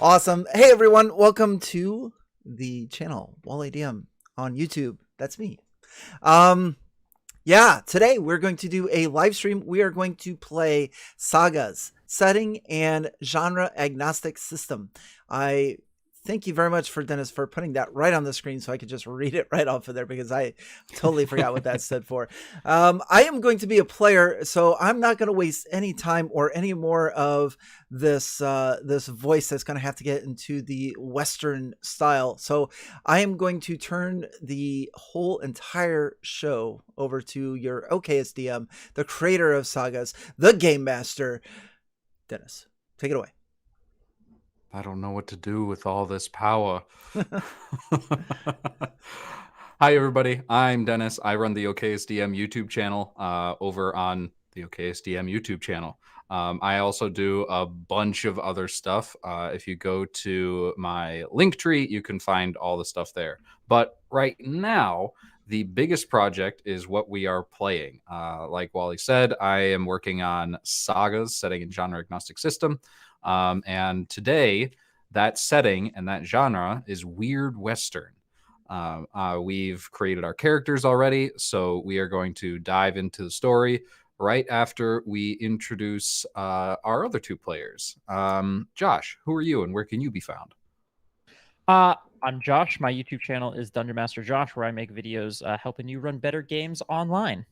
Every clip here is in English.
Awesome. Hey everyone, welcome to the channel Wally DM on YouTube. That's me. Um today we're going to do a live stream. We are going to play Sagas, setting and genre agnostic system. I thank you very much for Dennis for putting that right on the screen so I could just read it right off of there because I totally forgot what that stood for. I am going to be a player, so I'm not going to waste any time or any more of this voice that's going to have to get into the Western style. So I am going to turn the whole entire show over to your OKSDM, the creator of Sagas, the game master, Dennis. Take it away. I don't know what to do with all this power. Hi, everybody. I'm Dennis. I run the OKSDM YouTube channel over on the OKSDM YouTube channel. I also do a bunch of other stuff. If you go to my link tree, you can find all the stuff there. But right now, the biggest project is what we are playing. Like Wally said, I am working on Sagas, setting in genre agnostic system. And today, that setting and that genre is weird Western. We've created our characters already, so we are going to dive into the story right after we introduce our other two players. Josh, who are you and where can you be found? I'm Josh. My YouTube channel is Dungeon Master Josh, where I make videos helping you run better games online.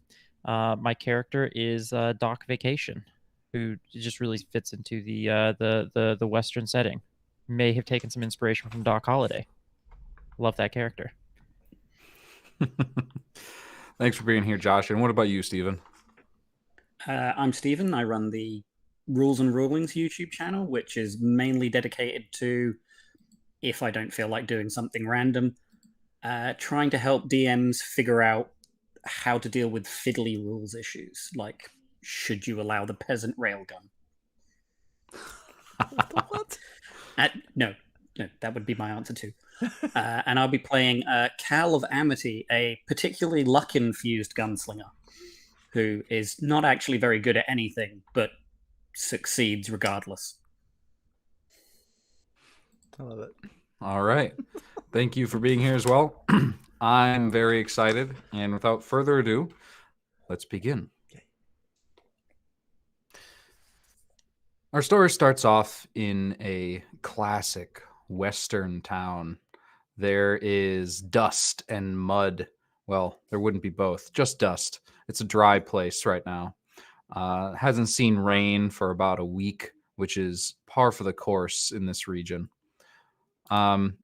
My character is Doc Vacation, who just really fits into the Western setting. May have taken some inspiration from Doc Holliday. Love that character. Thanks for being here, Josh. And what about you, Steven? I'm Stephen. I run the Rules and Rulings YouTube channel, which is mainly dedicated to, if I don't feel like doing something random, trying to help DMs figure out how to deal with fiddly rules issues, like should you allow the peasant railgun? What? No, that would be my answer too. And I'll be playing Cal of Amity, a particularly luck-infused gunslinger who is not actually very good at anything, but succeeds regardless. I love it. All right. Thank you for being here as well. I'm very excited. And without further ado, let's begin. Okay. Our story starts off in a classic Western town. There is dust and mud. Well, there wouldn't be both, just dust. It's a dry place right now. Hasn't seen rain for about a week, which is par for the course in this region.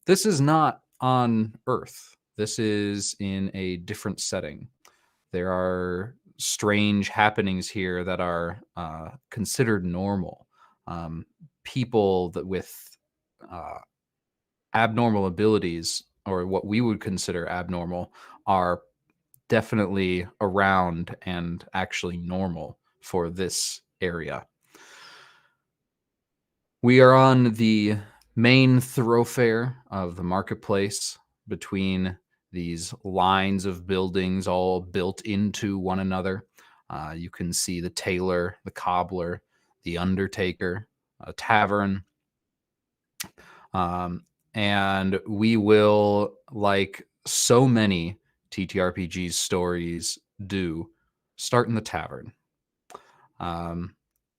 This is not on Earth. This is in a different setting. There are strange happenings here that are considered normal. People that with abnormal abilities, or what we would consider abnormal, are definitely around and actually normal for this area. We are on the main thoroughfare of the marketplace between these lines of buildings all built into one another. You can see the tailor, the cobbler, the undertaker, a tavern. And we will, like so many TTRPG stories do, start in the tavern.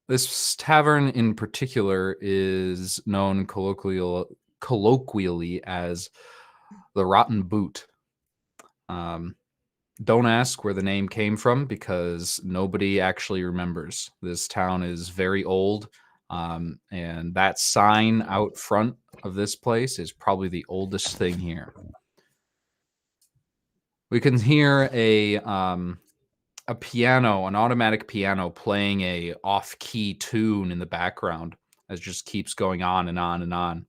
This tavern in particular is known colloquially as the Rotten Boot. Don't ask where the name came from because nobody actually remembers. This town is very old, and that sign out front of this place is probably the oldest thing here. We can hear a piano, an automatic piano playing a off-key tune in the background as it just keeps going on and on and on.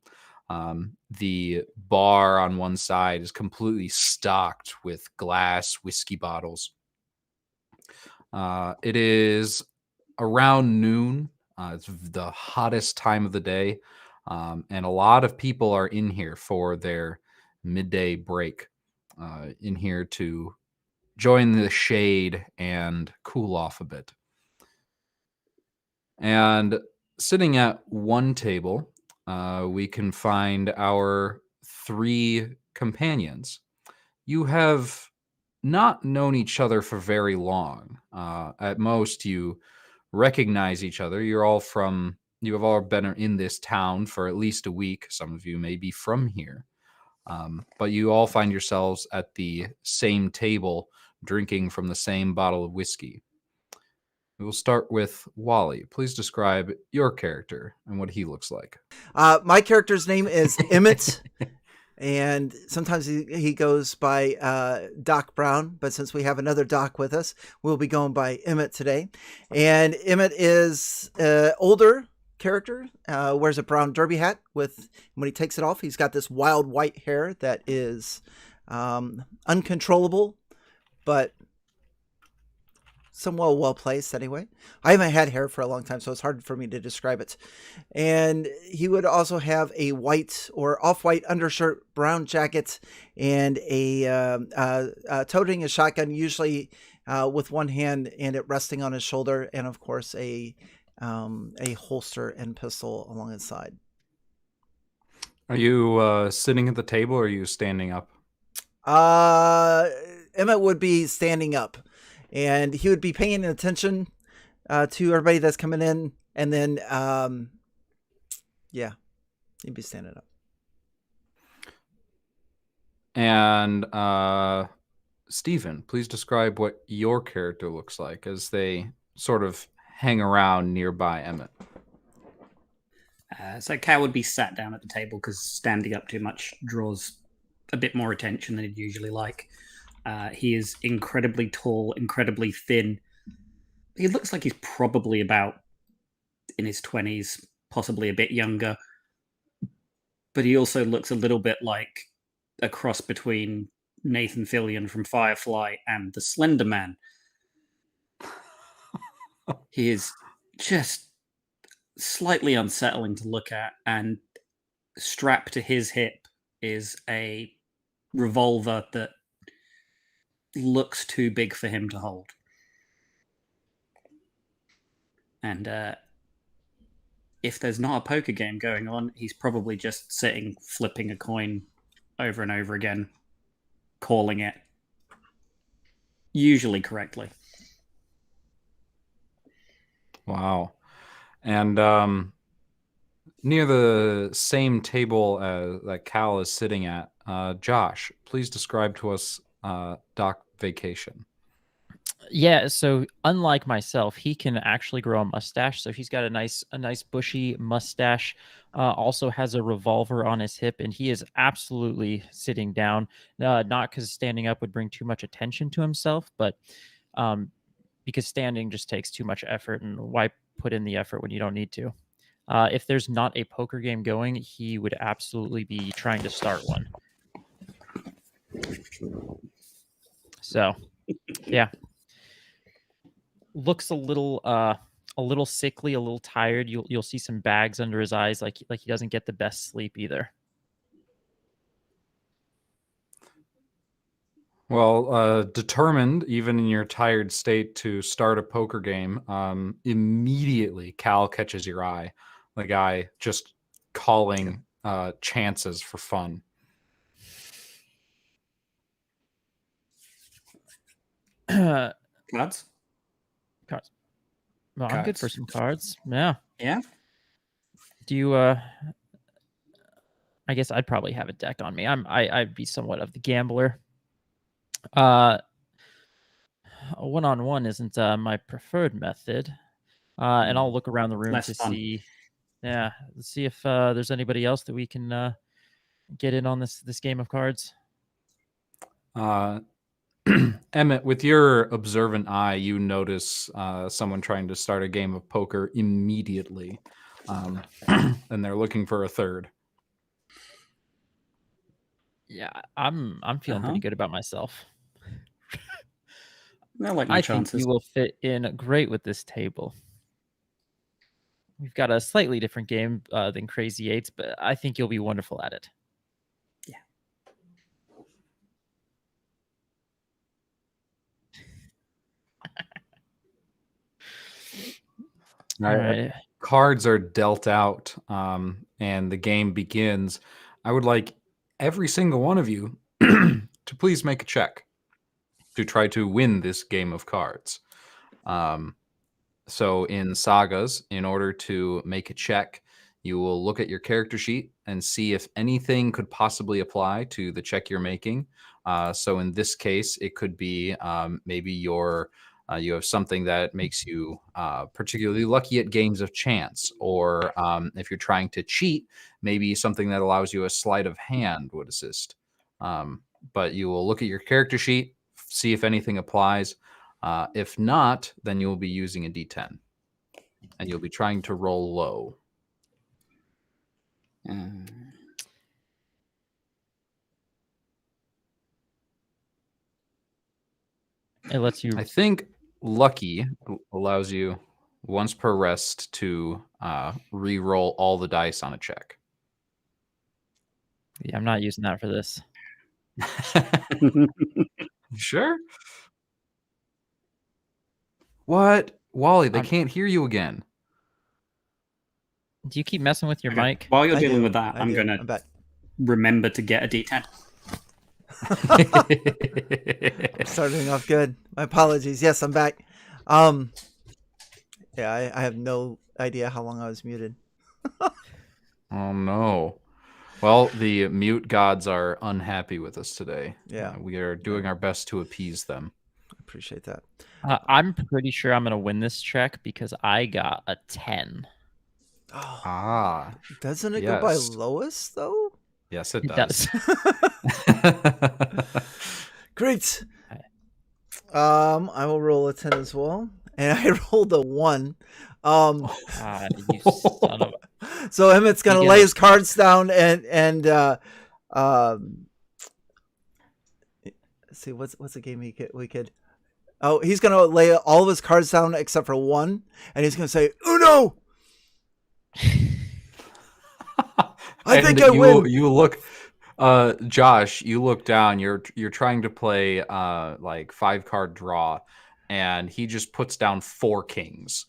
The bar on one side is completely stocked with glass whiskey bottles. It is around noon. It's the hottest time of the day, and a lot of people are in here for their midday break, in here to join the shade and cool off a bit. And sitting at one table we can find our 3 companions. You have not known each other for very long. At most, you recognize each other. You have all been in this town for at least a week. Some of you may be from here. But you all find yourselves at the same table, drinking from the same bottle of whiskey. We will start with Wally. Please describe your character and what he looks like. My character's name is Emmett, and sometimes he goes by Doc Brown, but since we have another Doc with us, we'll be going by Emmett today. And Emmett is older character, wears a brown derby hat with, when he takes it off, he's got this wild white hair that is uncontrollable, but somewhat well placed anyway. I haven't had hair for a long time, so it's hard for me to describe it. And he would also have a white or off-white undershirt, brown jacket, and toting a shotgun, usually with one hand and it resting on his shoulder, and of course a holster and pistol along his side. Are you sitting at the table or are you standing up? Emmett would be standing up, and he would be paying attention to everybody that's coming in, and then he'd be standing up. And Stephen, please describe what your character looks like as they sort of hang around nearby Emmett. So Cal would be sat down at the table because standing up too much draws a bit more attention than he'd usually like. He is incredibly tall, incredibly thin. He looks like he's probably about in his 20s, possibly a bit younger. But he also looks a little bit like a cross between Nathan Fillion from Firefly and the Slender Man. He is just slightly unsettling to look at, and strapped to his hip is a revolver that looks too big for him to hold. And if there's not a poker game going on, he's probably just sitting flipping a coin over and over again, calling it, usually correctly. Wow. And near the same table that Cal is sitting at, Josh, please describe to us Doc Vacation. Yeah, so unlike myself, he can actually grow a mustache. So he's got a nice bushy mustache. Also has a revolver on his hip, and he is absolutely sitting down. Not because standing up would bring too much attention to himself, but because standing just takes too much effort, and why put in the effort when you don't need to? If there's not a poker game going, he would absolutely be trying to start one. So, yeah. Looks a little sickly, a little tired. You'll see some bags under his eyes, like he doesn't get the best sleep either. Well, determined, even in your tired state, to start a poker game, immediately Cal catches your eye. The guy just calling chances for fun. Cards? Cards. Well, I'm good for some cards. Yeah. Yeah? Do you I guess I'd probably have a deck on me. I'd be somewhat of the gambler. One-on-one isn't my preferred method. And I'll look around the room Less to fun. see if there's anybody else that we can get in on this game of cards. Emmett, with your observant eye, you notice someone trying to start a game of poker immediately, and they're looking for a third. Yeah, I'm feeling pretty good about myself. I like my I chances. think you will fit in great with this table. We've got a slightly different game than Crazy Eights, but I think you'll be wonderful at it. Yeah. All right. cards are dealt out and the game begins, I would like every single one of you to please make a check to try to win this game of cards. So in Sagas, in order to make a check, you will look at your character sheet and see if anything could possibly apply to the check you're making. So in this case, it could be maybe you have something that makes you particularly lucky at games of chance, or if you're trying to cheat, maybe something that allows you a sleight of hand would assist. But you will look at your character sheet, see if anything applies. If not, then you'll be using a D10, and you'll be trying to roll low. It lets you. I think lucky allows you once per rest to re-roll all the dice on a check. Yeah, I'm not using that for this. Sure. What? Wally, they can't hear you again. Do you keep messing with your Okay, mic? While you're I dealing do, with that, I I'm do, going I to bet. remember to get a D10. Starting off good. My apologies. Yes, I'm back. Yeah, I have no idea how long I was muted. Oh no. Well, the mute gods are unhappy with us today. Yeah. We are doing our best to appease them. Appreciate that. I'm pretty sure I'm gonna win this check because I got a 10. Oh, Ah, doesn't it go by yes. lowest though? Yes, it It does. Great. I will roll a 10 as well, and I rolled a 1. God, you son of a... So Emmett's gonna You lay get his cards down and let's see what's a game we could. Oh, he's gonna lay all of his cards down except for one, and he's gonna say Uno. I think I win. You look, Josh. You look down. You're trying to play like 5-card draw, and he just puts down 4 kings.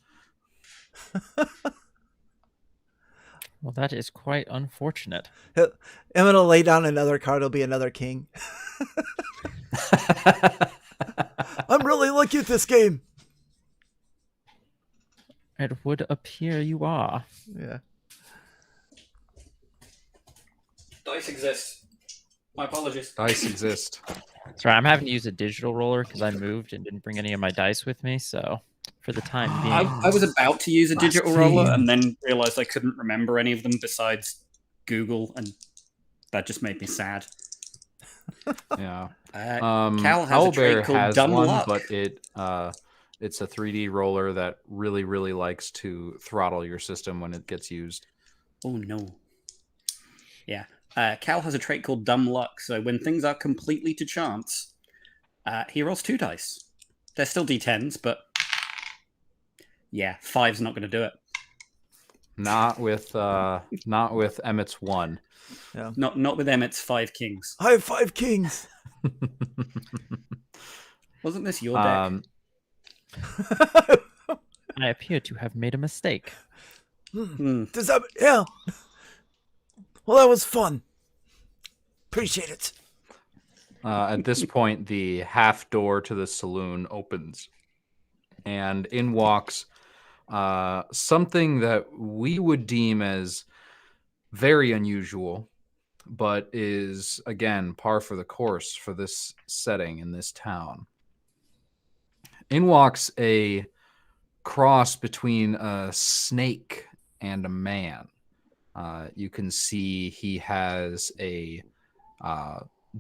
Well, that is quite unfortunate. Emmett will lay down another card. It'll be another king. I'm really lucky at this game. It would appear you are. Yeah. Dice exist. My apologies. Dice exist. Sorry, I'm having to use a digital roller because I moved and didn't bring any of my dice with me. So, for the time being, I was about to use a digital roller and then realized I couldn't remember any of them besides Google, and that just made me sad. Yeah. Cal has a trait called has Dumb one, Luck. but it's a 3D roller that really likes to throttle your system when it gets used. Oh no. Yeah. Cal has a trait called Dumb Luck, so when things are completely to chance, he rolls 2 dice. They're still D10s, but yeah, 5's not going to do it. Not with Emmett's 1. Yeah. Not with Emmett's 5 kings. I have 5 kings. Wasn't this your deck? I appear to have made a mistake. Does that? Yeah. Well, that was fun. Appreciate it. At this point, the half door to the saloon opens, and in walks something that we would deem as very unusual, but is, again, par for the course for this setting in this town. In walks a cross between a snake and a man. You can see he has a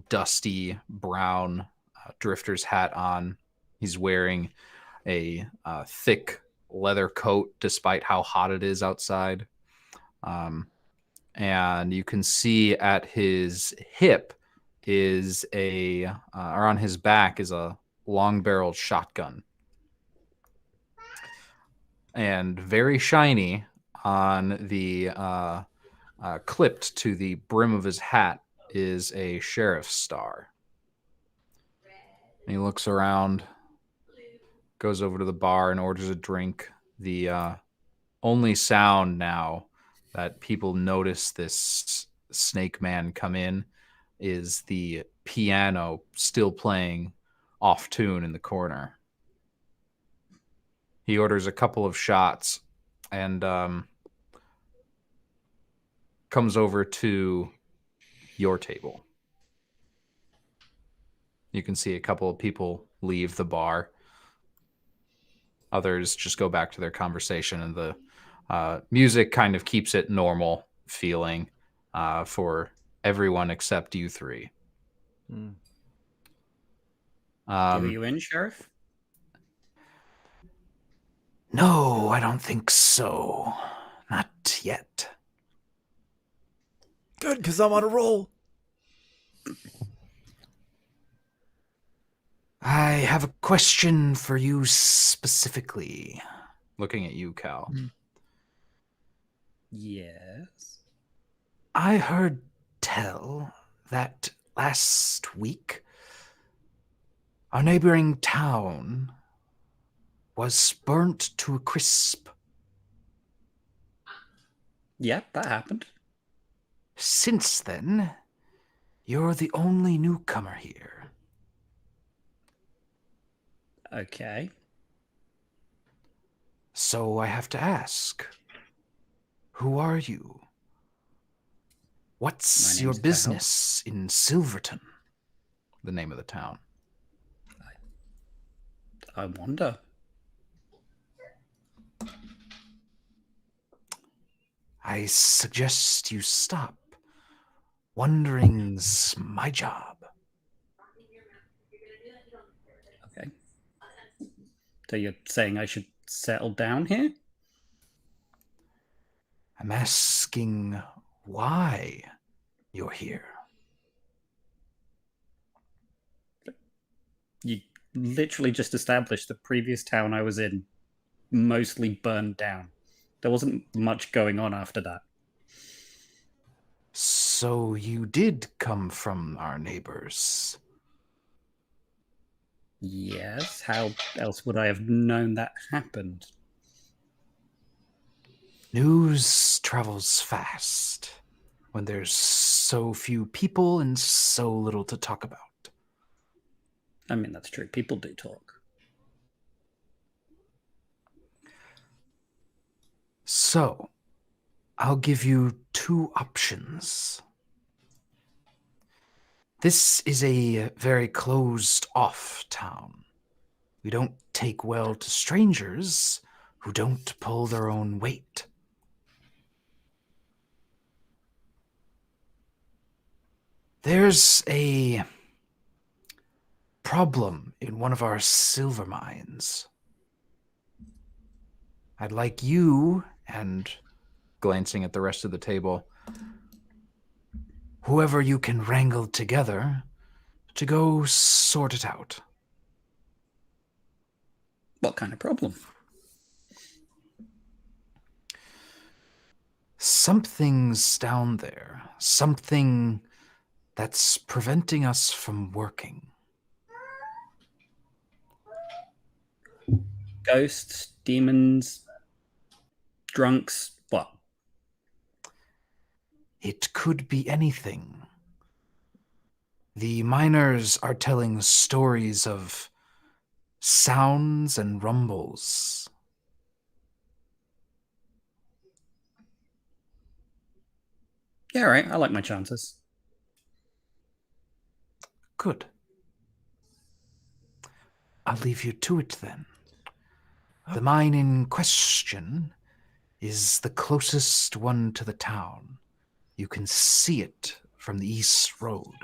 dusty brown drifter's hat on. He's wearing a thick leather coat despite how hot it is outside. And you can see at his hip is or on his back is a long-barreled shotgun. And very shiny on the clipped to the brim of his hat is a sheriff's star. And he looks around, goes over to the bar and orders a drink. The only sound now that people notice this snake man come in is the piano still playing off tune in the corner. He orders a couple of shots and comes over to your table. You can see a couple of people leave the bar. Others just go back to their conversation, and the music kind of keeps it normal feeling for everyone except you three. Hmm. Do you in, Sheriff? No, I don't think so. Not yet. Good, because I'm on a roll. I have a question for you specifically. Looking at you, Cal. Yes. I heard tell that last week our neighboring town was burnt to a crisp. Yep, that happened. Since then, you're the only newcomer here. Okay. So I have to ask, who are you? My What's name's your Cal. business in Silverton? The name of the town. I wonder. I suggest you stop. Wondering's my job. Okay. So you're saying I should settle down here? I'm asking why you're here. You literally just established the previous town I was in mostly burned down. There wasn't much going on after that. So you did come from our neighbors. Yes, how else would I have known that happened? News travels fast when there's so few people and so little to talk about. I mean, that's true. People do talk. So, I'll give you two options. This is a very closed-off town. We don't take well to strangers who don't pull their own weight. There's a problem in one of our silver mines. I'd like you, and glancing at the rest of the table, whoever you can wrangle together, to go sort it out. What kind of problem? Something's down there. Something that's preventing us from working. Ghosts, demons, drunks, what? It could be anything. The miners are telling stories of sounds and rumbles. Yeah, right. I like my chances. Good. I'll leave you to it then. The mine in question is the closest one to the town. You can see it from the east road.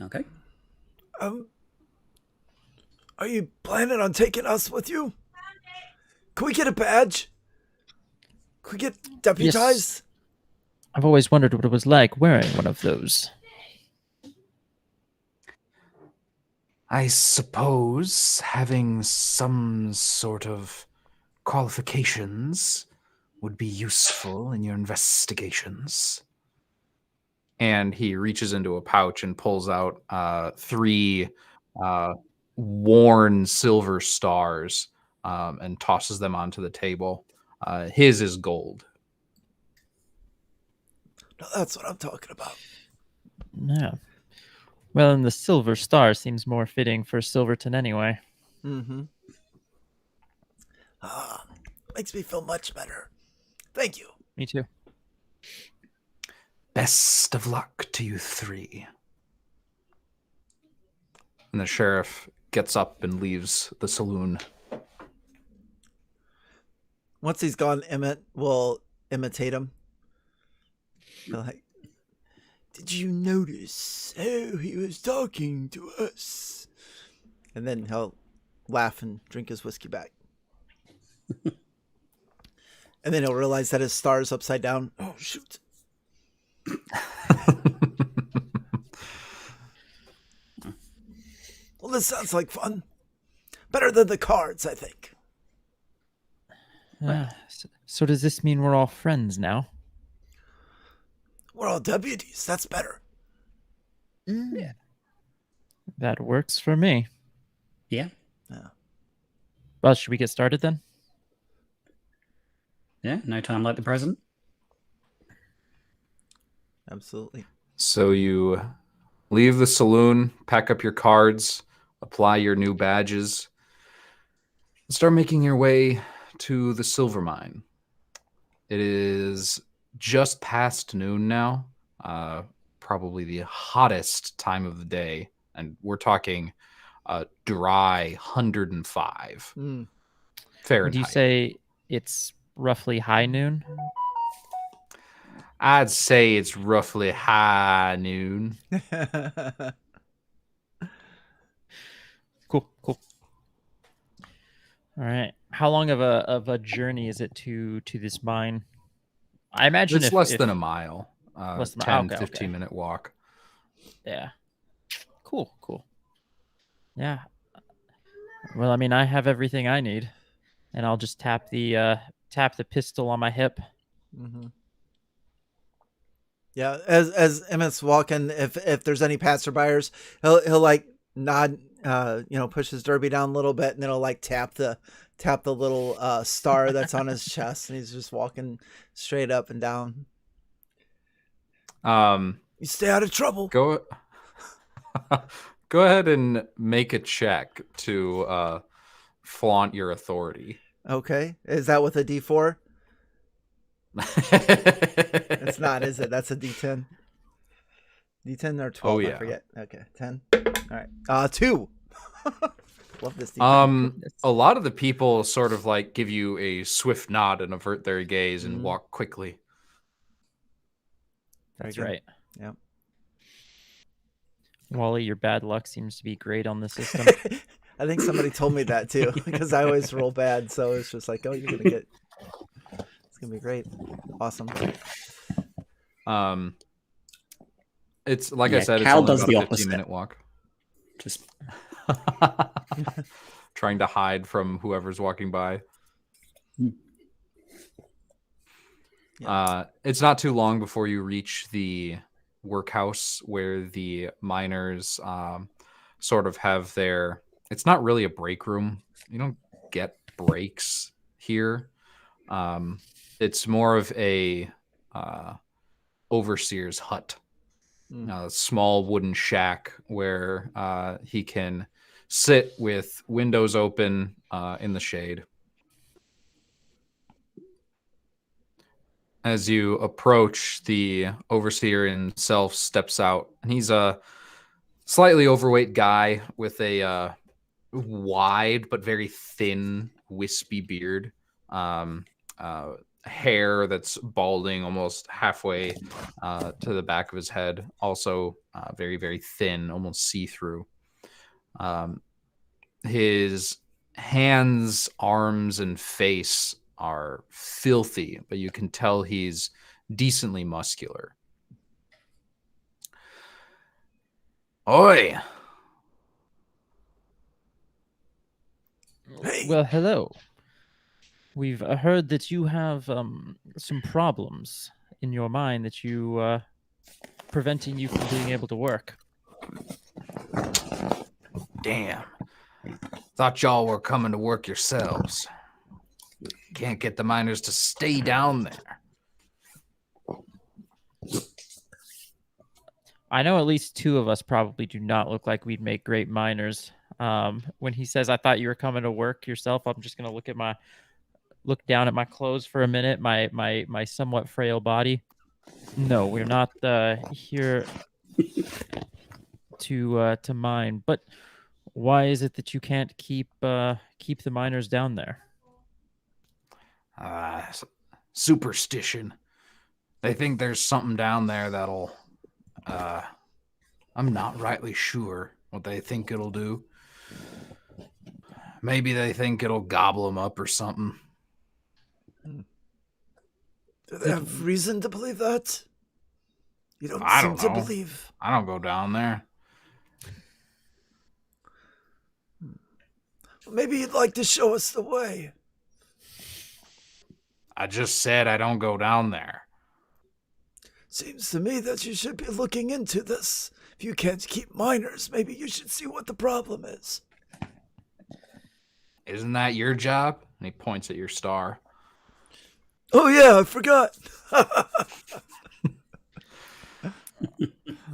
Okay. Are you planning on taking us with you? Can we get a badge? Can we get deputized? Yes. I've always wondered what it was like wearing one of those. I suppose having some sort of qualifications would be useful in your investigations. And he reaches into a pouch and pulls out 3 worn silver stars and tosses them onto the table. His is gold. No, that's what I'm talking about. Yeah. Well, and the silver star seems more fitting for Silverton anyway. Mm-hmm. Makes me feel much better. Thank you. Me too. Best of luck to you three. And the sheriff gets up and leaves the saloon. Once he's gone, Emmett will imitate him. Like, did you notice how he was talking to us? And then he'll laugh and drink his whiskey back. And then he'll realize that his star is upside down. Oh, shoot. Well, this sounds like fun. Better than the cards, I think. So does this mean we're all friends now? We're all deputies. That's better. Yeah. That works for me. Yeah. Well, should we get started then? Yeah. No time like the present. Absolutely. So you leave the saloon, pack up your cards, apply your new badges, and start making your way to the silver mine. It is just past noon now, probably the hottest time of the day, and we're talking dry 105 Fahrenheit. Would you say it's roughly high noon? I'd say it's roughly high noon. Cool. All right. How long of a journey is it to this mine? I imagine It's if, less if- than a mile. less than a 10, mile. Okay, 15-minute walk. Yeah. Cool. Yeah. Well, I mean, I have everything I need, and I'll just tap the pistol on my hip. Mm-hmm. Yeah, as Emmett's walking, if there's any passerbyers, he'll like nod, push his derby down a little bit, and then he'll like tap the little star that's on his chest, and he's just walking straight up and down. You stay out of trouble. Go ahead and make a check to flaunt your authority. Okay, is that with a D4? It's not, is it? That's a D10. D10 or 12? Oh, yeah. I forget. Okay, 10. All right. 2. Love this D10. A lot of the people sort of like give you a swift nod and avert their gaze and walk quickly. That's Very right. good. Yep. Wally, your bad luck seems to be great on the system. I think somebody told me that too, because I always roll bad. So it's just like, oh, it's gonna be great, awesome. It's like I said, it's Cal only does about the a opposite. 15-minute walk. Just Trying to hide from whoever's walking by. It's not too long before you reach the workhouse where the miners sort of have their... It's not really a break room. You don't get breaks here. It's more of a overseer's hut. A small wooden shack where he can sit with windows open in the shade. As you approach, the overseer himself steps out, and he's a slightly overweight guy with a wide but very thin, wispy beard, hair that's balding almost halfway to the back of his head, also very, very thin, almost see-through. His hands, arms, and face are filthy, but you can tell he's decently muscular. Oi! Hey. Well, hello. We've heard that you have some problems in your mind that you preventing you from being able to work. Damn. Thought y'all were coming to work yourselves. Can't get the miners to stay down there. I know at least two of us probably do not look like we'd make great miners. When he says, "I thought you were coming to work yourself," I'm just gonna look down at my clothes for a minute, my somewhat frail body. No, we're not here to mine. But why is it that you can't keep the miners down there? Superstition. They think there's something down there that'll. I'm not rightly sure what they think it'll do. Maybe they think it'll gobble them up or something. Do they have reason to believe that? You don't I seem don't to know. believe. I don't go down there. Maybe you'd like to show us the way. I just said I don't go down there. Seems to me that you should be looking into this. If you can't keep miners, maybe you should see what the problem is. Isn't that your job? And he points at your star. Oh yeah, I forgot.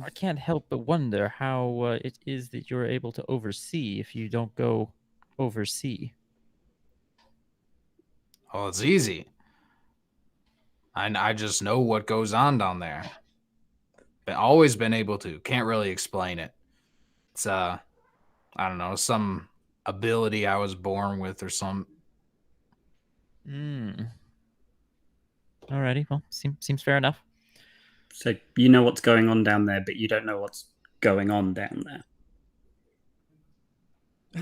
I can't help but wonder how it is that you're able to oversee if you don't go oversee. Oh, it's easy. I just know what goes on down there. Always been able to. Can't really explain it. It's I don't know, some ability I was born with or some. Alrighty, well, seems fair enough. So you know what's going on down there, but you don't know what's going on down there.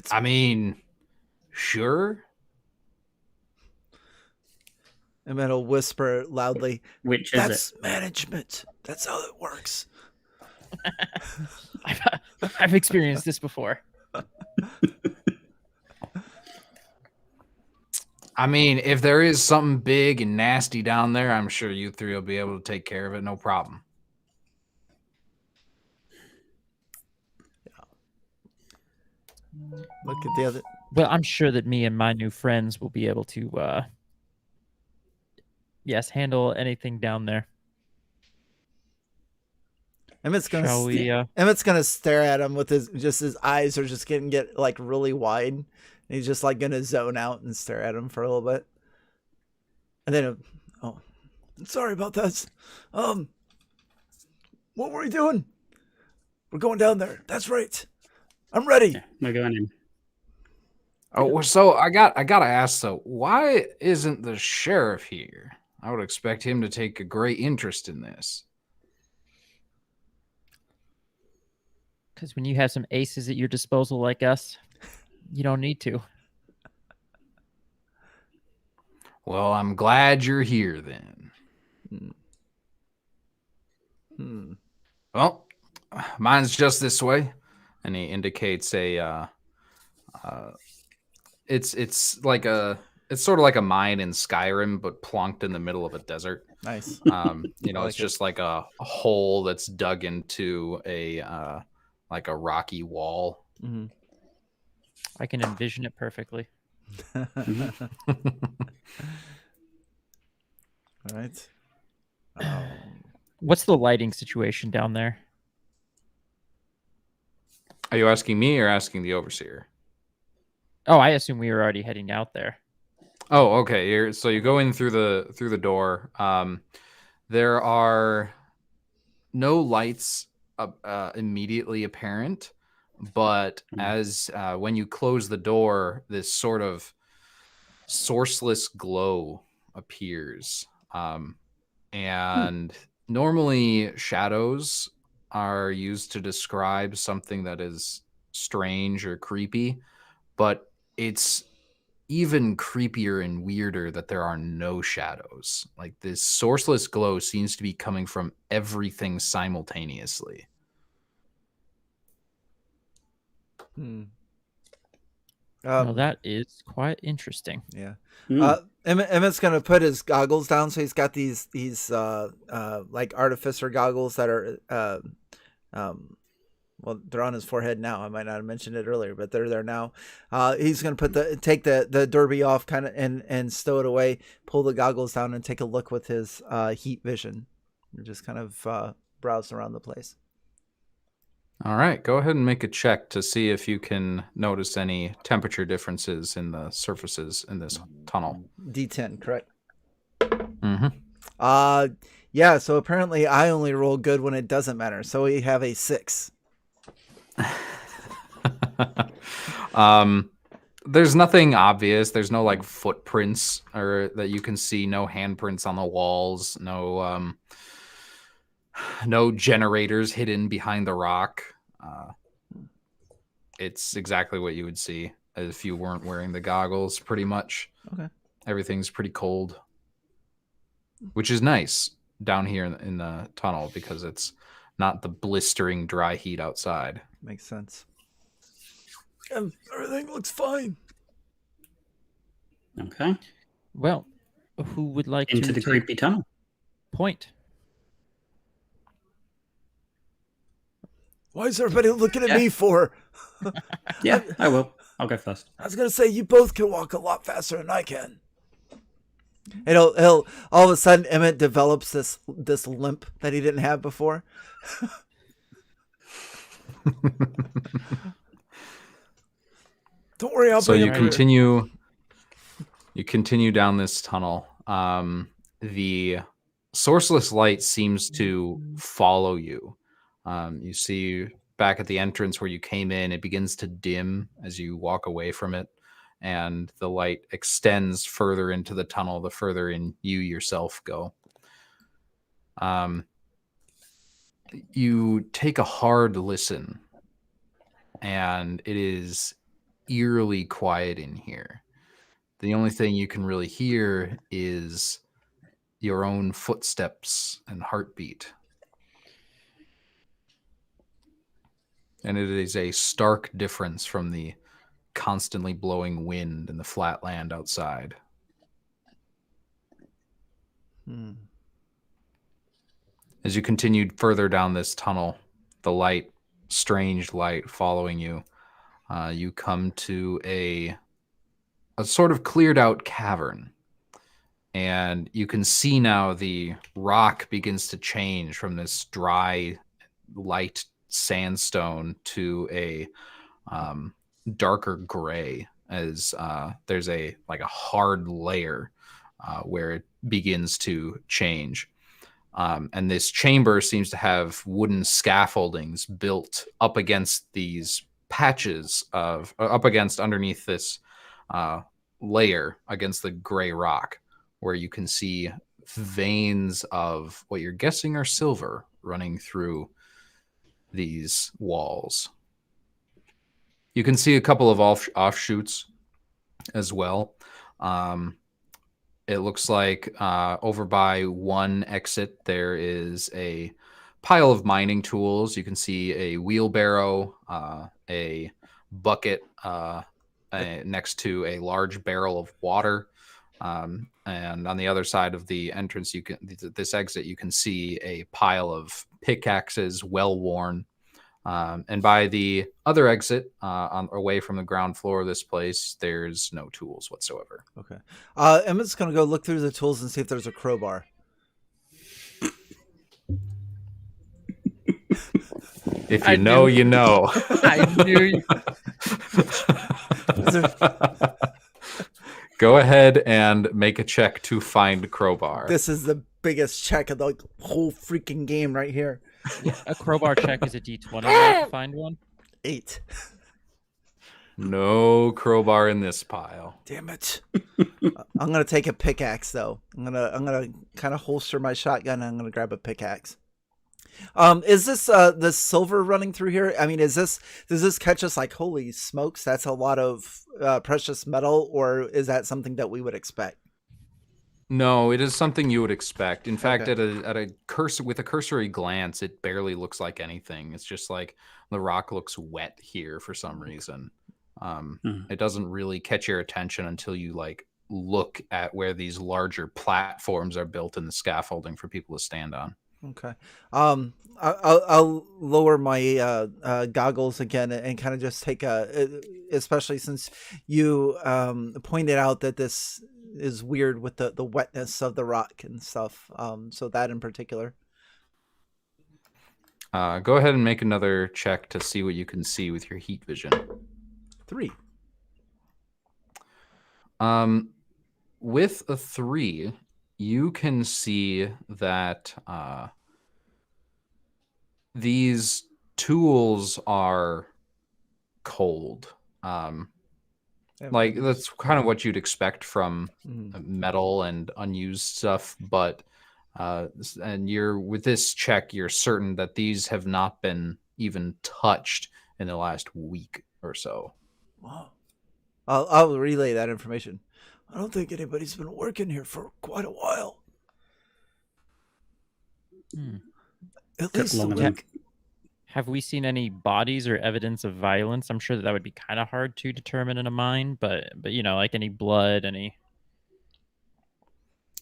I mean, sure. And then he'll whisper loudly, Which is "That's management. That's how it works." I've experienced this before. I mean, if there is something big and nasty down there, I'm sure you three will be able to take care of it, no problem. Look at the other. Well, I'm sure that me and my new friends will be able to, yes, handle anything down there. Emmett's gonna Shall we? Emmett's gonna stare at him with his eyes are just get like really wide. And he's just like gonna zone out and stare at him for a little bit. And then, oh, sorry about that. What were we doing? We're going down there. That's right. I'm ready. Yeah, we're going in. Oh, so I gotta ask though, why isn't the sheriff here? I would expect him to take a great interest in this. Because when you have some aces at your disposal like us, you don't need to. Well, I'm glad you're here then. Well, mine's just this way, and he indicates a. It's like it's sort of like a mine in Skyrim, but plonked in the middle of a desert. Nice. It's just like a hole that's dug into a like a rocky wall. Mm-hmm. I can envision it perfectly. All right. What's the lighting situation down there? Are you asking me or asking the overseer? Oh, I assume we were already heading out there. Oh, okay. So you go in through the door. There are no lights immediately apparent, but as when you close the door, this sort of sourceless glow appears. And normally shadows are used to describe something that is strange or creepy, but it's even creepier and weirder that there are no shadows. Like this sourceless glow seems to be coming from everything simultaneously. Well, that is quite interesting. Yeah. Emmett's gonna put his goggles down, so he's got these like artificer goggles that are Well, they're on his forehead now. I might not have mentioned it earlier, but they're there now. He's going to take the derby off kind of and stow it away, pull the goggles down, and take a look with his heat vision. And just kind of browse around the place. All right, go ahead and make a check to see if you can notice any temperature differences in the surfaces in this tunnel. D10, correct? Mm-hmm. Yeah, so apparently I only roll good when it doesn't matter. So we have a 6. There's nothing obvious. There's no like footprints or that you can see, no handprints on the walls, no generators hidden behind the rock. It's exactly what you would see if you weren't wearing the goggles, pretty much. Okay. Everything's pretty cold, which is nice down here in the tunnel because it's not the blistering dry heat outside. Makes sense. Everything looks fine. Okay. Well, who would like Into to the take creepy tunnel. point? Why is everybody looking at me for? Yeah, I will. I'll go first. I was gonna say you both can walk a lot faster than I can. He'll all of a sudden Emmett develops this limp that he didn't have before. Don't worry, I'll So bring you him continue. You continue down this tunnel. The sourceless light seems to follow you. You see back at the entrance where you came in, it begins to dim as you walk away from it, and the light extends further into the tunnel the further in you yourself go. You take a hard listen, and it is eerily quiet in here. The only thing you can really hear is your own footsteps and heartbeat. And it is a stark difference from the constantly blowing wind and the flat land outside. As you continued further down this tunnel, the light, strange light following you, you come to a sort of cleared out cavern. And you can see now the rock begins to change from this dry, light sandstone to a darker gray as there's a hard layer where it begins to change. And this chamber seems to have wooden scaffoldings built up against these patches of underneath this layer against the gray rock, where you can see veins of what you're guessing are silver running through these walls. You can see a couple of offshoots as well. It looks like over by one exit there is a pile of mining tools. You can see a wheelbarrow, a bucket next to a large barrel of water. And on the other side of the entrance, this exit, you can see a pile of pickaxes, well worn. And by the other exit, away from the ground floor of this place, there's no tools whatsoever. Okay. Emmett's gonna go look through the tools and see if there's a crowbar. If you know, you know. I knew you. Go ahead and make a check to find crowbar. This is the biggest check of the whole freaking game right here. A crowbar check is a D20 to find one. 8. No crowbar in this pile. Damn it. I'm gonna take a pickaxe though. I'm gonna kind of holster my shotgun and I'm gonna grab a pickaxe. Is this the silver running through here? I mean, does this catch us like, holy smokes, that's a lot of precious metal, or is that something that we would expect? No, it is something you would expect. In fact, Okay. at a cursory glance, it barely looks like anything. It's just like the rock looks wet here for some reason. It doesn't really catch your attention until you look at where these larger platforms are built in the scaffolding for people to stand on. Okay. I'll lower my goggles again and kind of just take especially since you pointed out that this is weird with the wetness of the rock and stuff. So that in particular. Go ahead and make another check to see what you can see with your heat vision. 3. With a 3, you can see that these tools are cold. Like that's kind of what you'd expect from metal and unused stuff, but and you're with this check, you're certain that these have not been even touched in the last week or so. Wow. I'll relay that information. I don't think anybody's been working here for quite a while. At least long a enough. week. Have we seen any bodies or evidence of violence? I'm sure that would be kind of hard to determine in a mine, but you know, like any blood, any.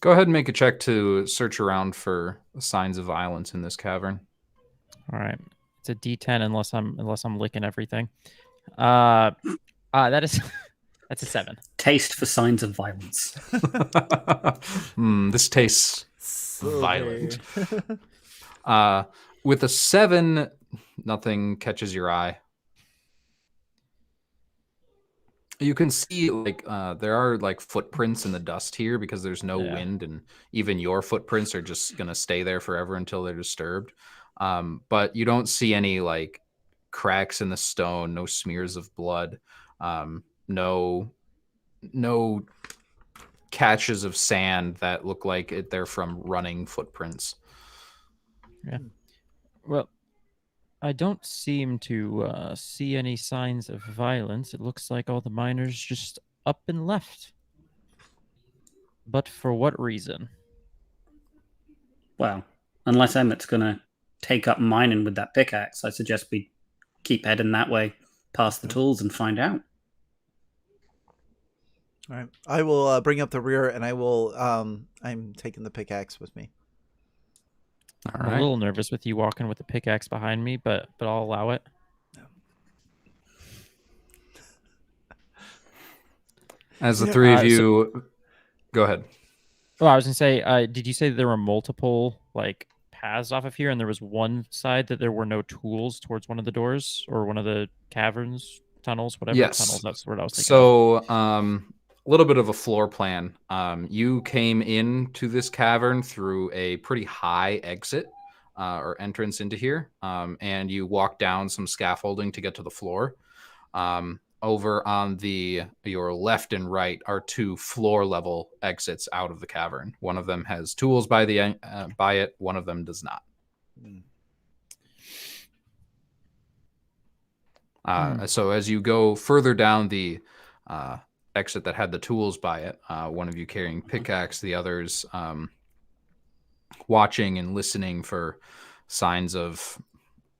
Go ahead and make a check to search around for signs of violence in this cavern. All right, it's a D10 unless I'm licking everything. That is that's a 7. Taste for signs of violence. This tastes So violent. very- With a 7, nothing catches your eye. You can see like there are like footprints in the dust here because there's no wind, and even your footprints are just gonna stay there forever until they're disturbed. But you don't see any like cracks in the stone, no smears of blood, no catches of sand that look like they're from running footprints. Yeah. Well, I don't seem to see any signs of violence. It looks like all the miners just up and left. But for what reason? Well, unless Emmett's going to take up mining with that pickaxe, I suggest we keep heading that way, past the tools, and find out. All right. I will bring up the rear, and I will. I'm taking the pickaxe with me. All I'm right. a little nervous with you walking with the pickaxe behind me, but I'll allow it. As the three of you, go ahead. Oh, I was gonna say, did you say there were multiple like paths off of here, and there was one side that there were no tools towards one of the doors or one of the caverns, tunnels, whatever? Yes. Tunnels. That's the word I was thinking. So, a little bit of a floor plan. You came into this cavern through a pretty high exit or entrance into here, and you walk down some scaffolding to get to the floor. Over on your left and right are 2 floor level exits out of the cavern. One of them has tools by it. One of them does not. So as you go further down the exit that had the tools by it, one of you carrying pickaxe, the others watching and listening for signs of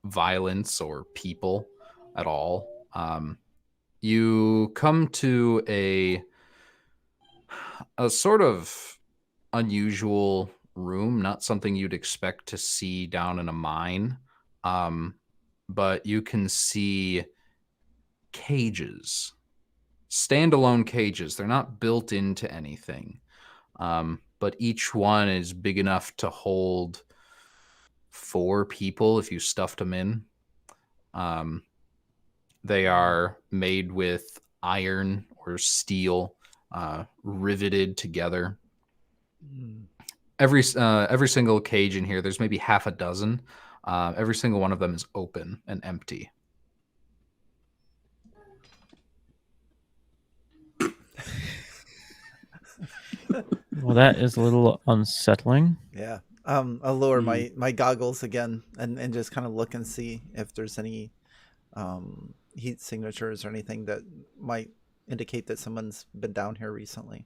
violence or people at all. You come to a sort of unusual room, not something you'd expect to see down in a mine, but you can see cages, standalone cages. They're not built into anything, but each one is big enough to hold 4 people if you stuffed them in. They are made with iron or steel, riveted together. Every single cage in here, there's maybe half a dozen. Every single one of them is open and empty. Well, that is a little unsettling. Yeah. I'll lower my goggles again and just kind of look and see if there's any heat signatures or anything that might indicate that someone's been down here recently.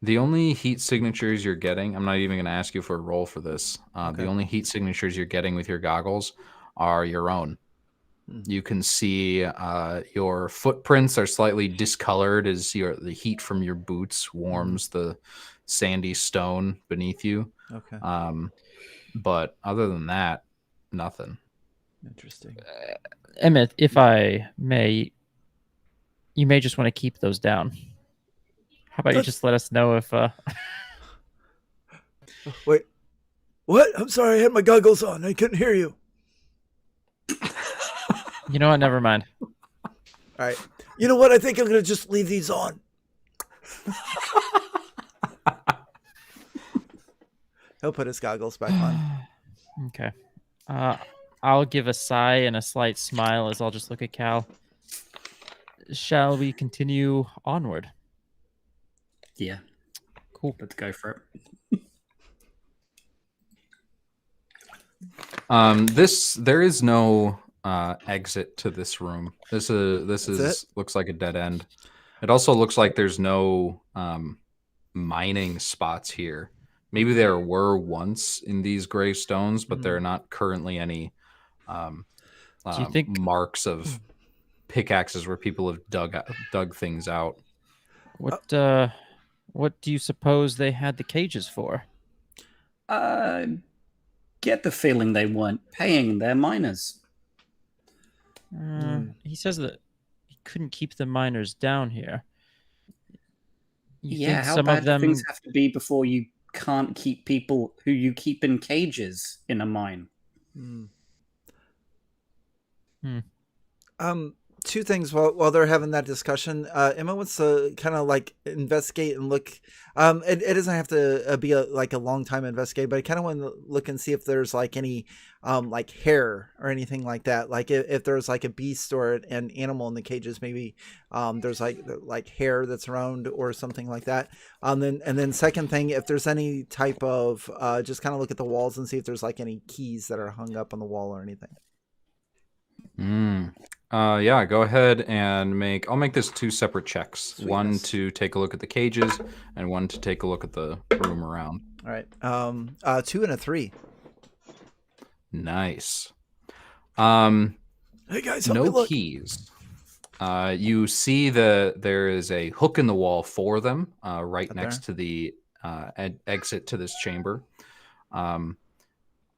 The only heat signatures you're getting, I'm not even going to ask you for a roll for this. Okay. The only heat signatures you're getting with your goggles are your own. You can see your footprints are slightly discolored as the heat from your boots warms the sandy stone beneath you. Okay. But other than that, nothing. Interesting. Emmett, if I may, you may just want to keep those down. How about you just let us know if Wait. What? I'm sorry. I had my goggles on. I couldn't hear you. you know what? Never mind. All right. You know what? I think I'm going to just leave these on. He'll put his goggles back on. Okay. I'll give a sigh and a slight smile as I'll just look at Cal. Shall we continue onward? Yeah. Cool. Let's go for it. There is no exit to this room. This is looks like a dead end. It also looks like there's no mining spots here. Maybe there were once in these gray stones, but there are not currently any Do you think marks of pickaxes where people have dug things out. what do you suppose they had the cages for? Get the feeling they weren't paying their miners. He says that he couldn't keep the miners down here. You think How some bad of them do things have to be before you can't keep people who you keep in cages in a mine? Two things while they're having that discussion. Emma wants to kind of like investigate and look. It doesn't have to be a long time investigate, but I kind of want to look and see if there's like any like hair or anything like that. Like if there's like a beast or an animal in the cages, maybe there's like hair that's around or something like that. And then second thing, if there's any type of just kind of look at the walls and see if there's like any keys that are hung up on the wall or anything. Yeah, go ahead and I'll make this 2 separate checks. Sweetness. One to take a look at the cages and one to take a look at the room around. All right. 2 and a 3. Nice. Hey guys, help me No look. keys. You see there is a hook in the wall for them, right next to the exit to this chamber.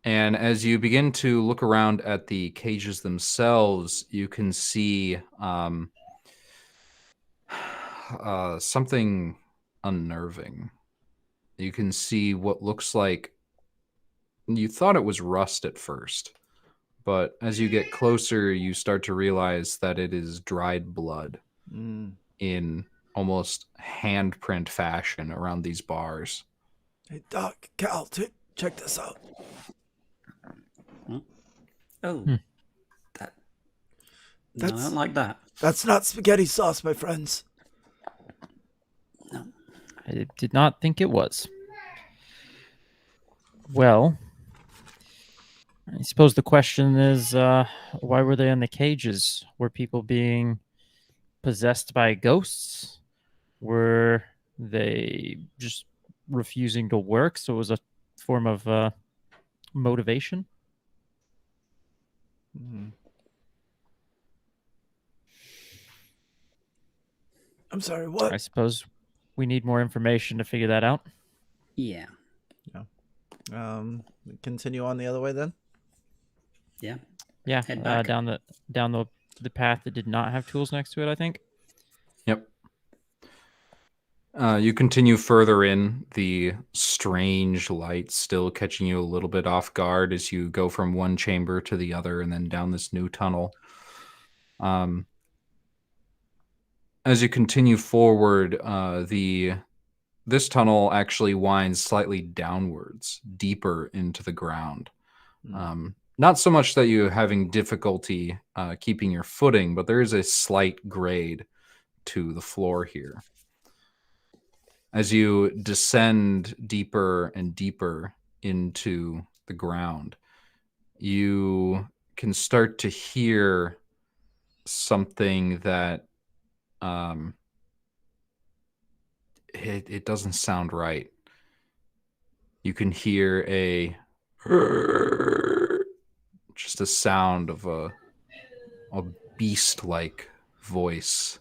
And as you begin to look around at the cages themselves, you can see something unnerving. You can see what looks like, you thought it was rust at first, but as you get closer, you start to realize that it is dried blood in almost handprint fashion around these bars. Hey Doc, Cal, check this out. Oh, That's, no, I don't like that. That's not spaghetti sauce, my friends. No. I did not think it was. Well, I suppose the question is, why were they in the cages? Were people being possessed by ghosts? Were they just refusing to work? So it was a form of motivation? I'm sorry, what? I suppose we need more information to figure that out. Yeah. Continue on the other way then. Yeah. Yeah, Head back. down the path that did not have tools next to it, I think. Yep. You continue further in, the strange light still catching you a little bit off guard as you go from one chamber to the other and then down this new tunnel. As you continue forward, this tunnel actually winds slightly downwards, deeper into the ground. Not so much that you're having difficulty keeping your footing, but there is a slight grade to the floor here. As you descend deeper and deeper into the ground, you can start to hear something that it doesn't sound right. You can hear just a sound of a beast-like voice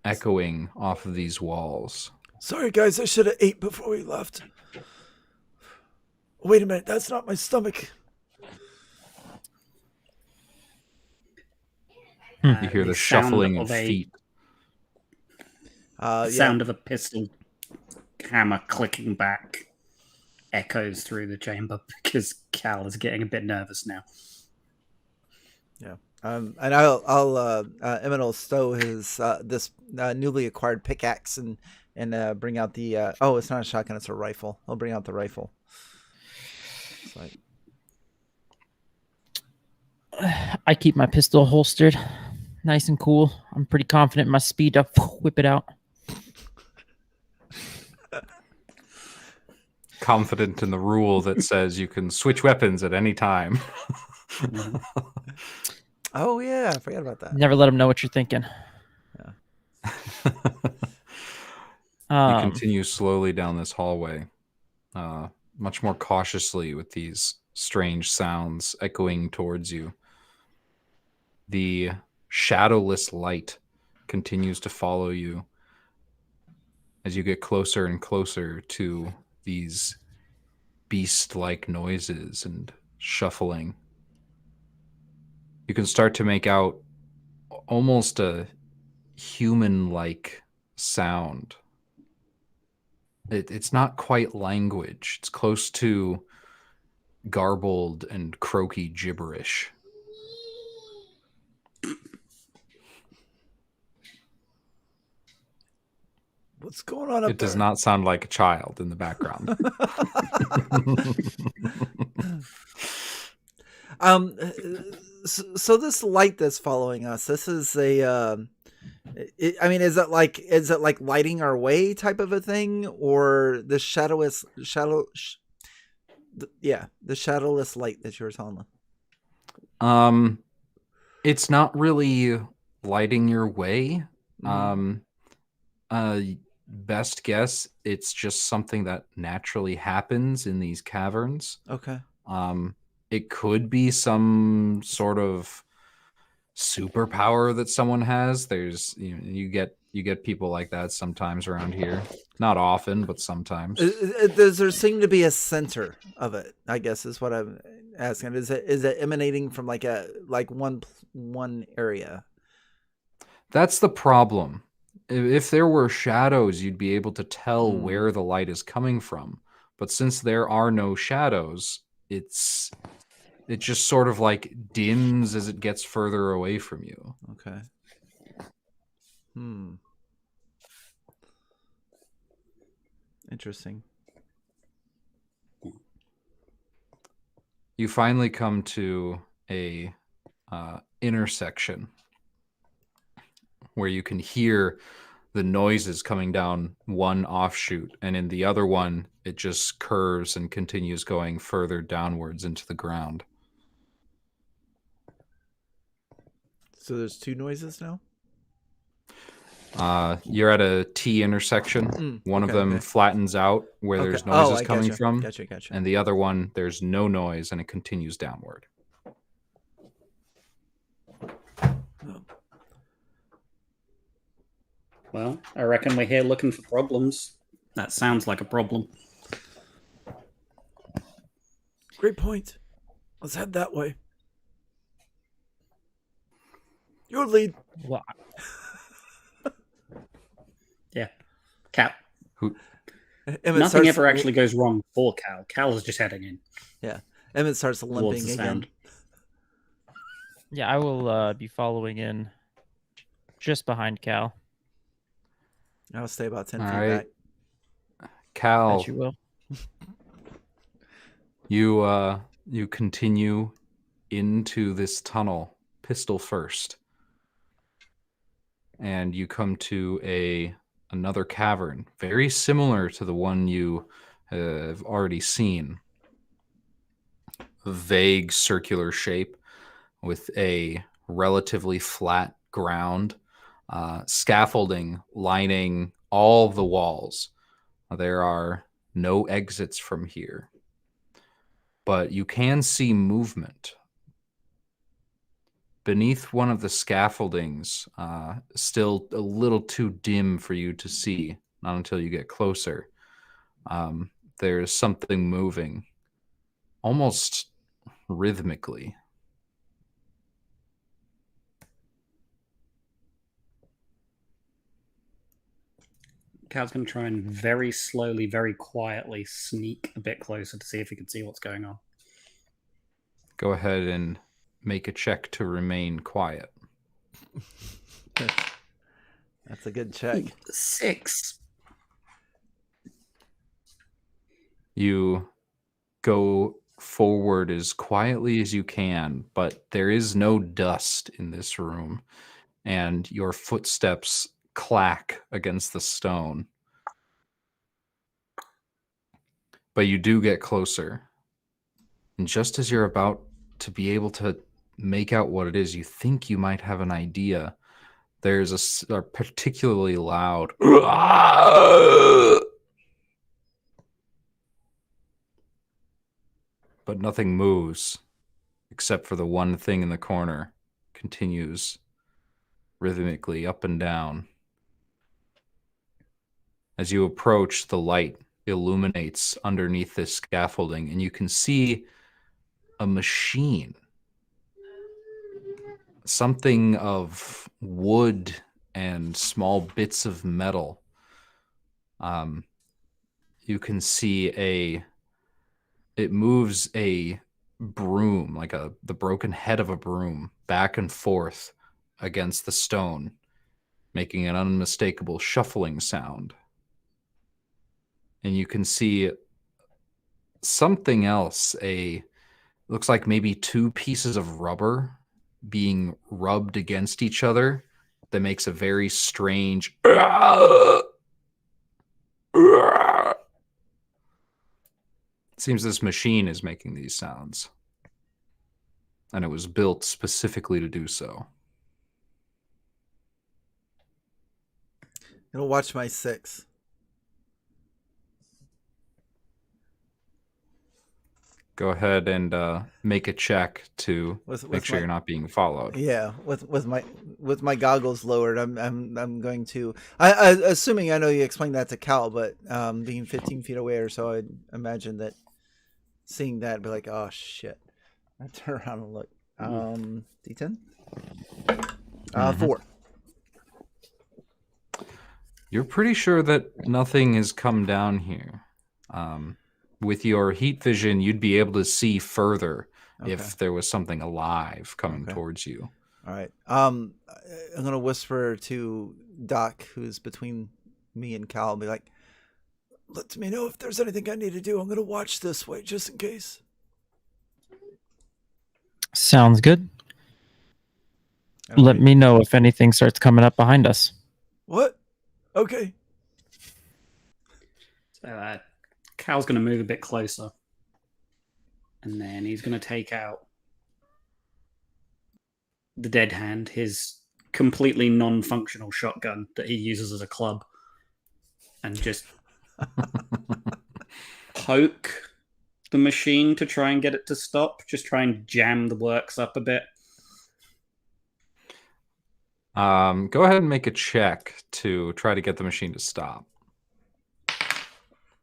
echoing off of these walls. Sorry guys, I should have ate before we left. Wait a minute, that's not my stomach. You hear the shuffling of feet. Sound of a pistol hammer clicking back echoes through the chamber because Cal is getting a bit nervous now. Yeah. And Emmett will stow his this newly acquired pickaxe and bring out the oh, it's not a shotgun, it's a rifle. He'll bring out the rifle. It's like, I keep my pistol holstered, nice and cool. I'm pretty confident in my speed to whip it out. Confident in the rule that says you can switch weapons at any time. oh yeah, I forgot about that. Never let them know what you're thinking. You continue slowly down this hallway, much more cautiously with these strange sounds echoing towards you. The shadowless light continues to follow you as you get closer and closer to these beast-like noises and shuffling. You can start to make out almost a human-like sound. It's not quite language. It's close to garbled and croaky gibberish. What's going on up It there? does not sound like a child in the background. So this light that's following us, this is a I mean, is it like lighting our way type of a thing, or the shadowless light that you were telling them? It's not really lighting your way. Best guess, it's just something that naturally happens in these caverns. Okay. It could be some sort of superpower that someone has. There's you get people like that sometimes around here. Not often, but sometimes. Does there seem to be a center of it? I guess is what I'm asking. Is it emanating from like one area? That's the problem. If there were shadows, you'd be able to tell where the light is coming from. But since there are no shadows, it just sort of like dims as it gets further away from you. Okay. Interesting. You finally come to a intersection where you can hear the noises coming down one offshoot, and in the other one, it just curves and continues going further downwards into the ground. So there's two noises now? You're at a T intersection. One of them flattens out where there's noises coming from. Gotcha. And the other one, there's no noise, and it continues downward. Well, I reckon we're here looking for problems. That sounds like a problem. Great point. Let's head that way. Your lead. Well, Yeah. Cal. Emmett Nothing ever actually goes wrong for Cal. Cal is just heading in. Yeah. Emmett starts limping again. yeah, I will be following in just behind Cal. I'll stay about 10 feet right. back. Cal, As you will. you continue into this tunnel, pistol first. And you come to another cavern, very similar to the one you have already seen. A vague circular shape with a relatively flat ground, scaffolding lining all the walls. There are no exits from here, but you can see movement. Beneath one of the scaffoldings, still a little too dim for you to see, not until you get closer. There's something moving. almost rhythmically. Cal's going to try and very slowly, very quietly sneak a bit closer to see if he can see what's going on. Go ahead and make a check to remain quiet. That's a good check. 6. You go forward as quietly as you can, but there is no dust in this room, and your footsteps clack against the stone. But you do get closer. And just as you're about to be able to make out what it is, you think you might have an idea. There's a particularly loud but nothing moves except for the one thing in the corner continues rhythmically up and down. As you approach, the light illuminates underneath this scaffolding, and you can see a machine. Something of wood and small bits of metal. You can see it moves a broom, like the broken head of a broom, back and forth against the stone, making an unmistakable shuffling sound. And you can see something else, looks like maybe 2 pieces of rubber being rubbed against each other that makes a very strange it seems this machine is making these sounds, and it was built specifically to do so. I'm gonna watch my 6. Go ahead and make a check to make sure you're not being followed. Yeah, with my goggles lowered, I'm going to. Assuming I know you explained that to Cal, but being 15 feet away or so, I'd imagine that seeing that, I'd be like, oh shit! I turn around and look. D10. 4. You're pretty sure that nothing has come down here. With your heat vision, you'd be able to see further if there was something alive coming towards you. All right. I'm gonna whisper to Doc, who's between me and Cal, and be like, "Let me know if there's anything I need to do. I'm gonna watch this way just in case." Sounds good. Let me know if anything starts coming up behind us. What? Okay. So Cal's going to move a bit closer. And then he's going to take out the dead hand, his completely non-functional shotgun that he uses as a club, and just poke the machine to try and get it to stop. Just try and jam the works up a bit. Go ahead and make a check to try to get the machine to stop.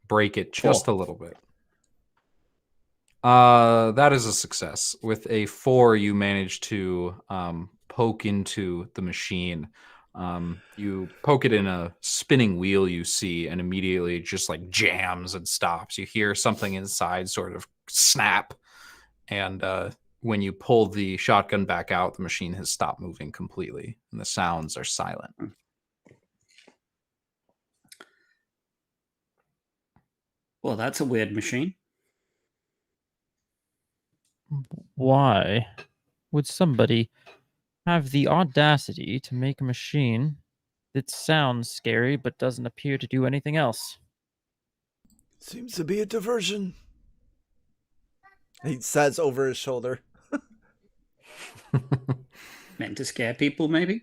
Break it just a little bit. That is a success. With a 4, you manage to poke into the machine. You poke it in a spinning wheel you see, and immediately it just like jams and stops. You hear something inside sort of snap, and when you pull the shotgun back out, the machine has stopped moving completely, and the sounds are silent. Well, that's a weird machine. Why would somebody have the audacity to make a machine that sounds scary but doesn't appear to do anything else? Seems to be a diversion. He says over his shoulder. Meant to scare people, maybe?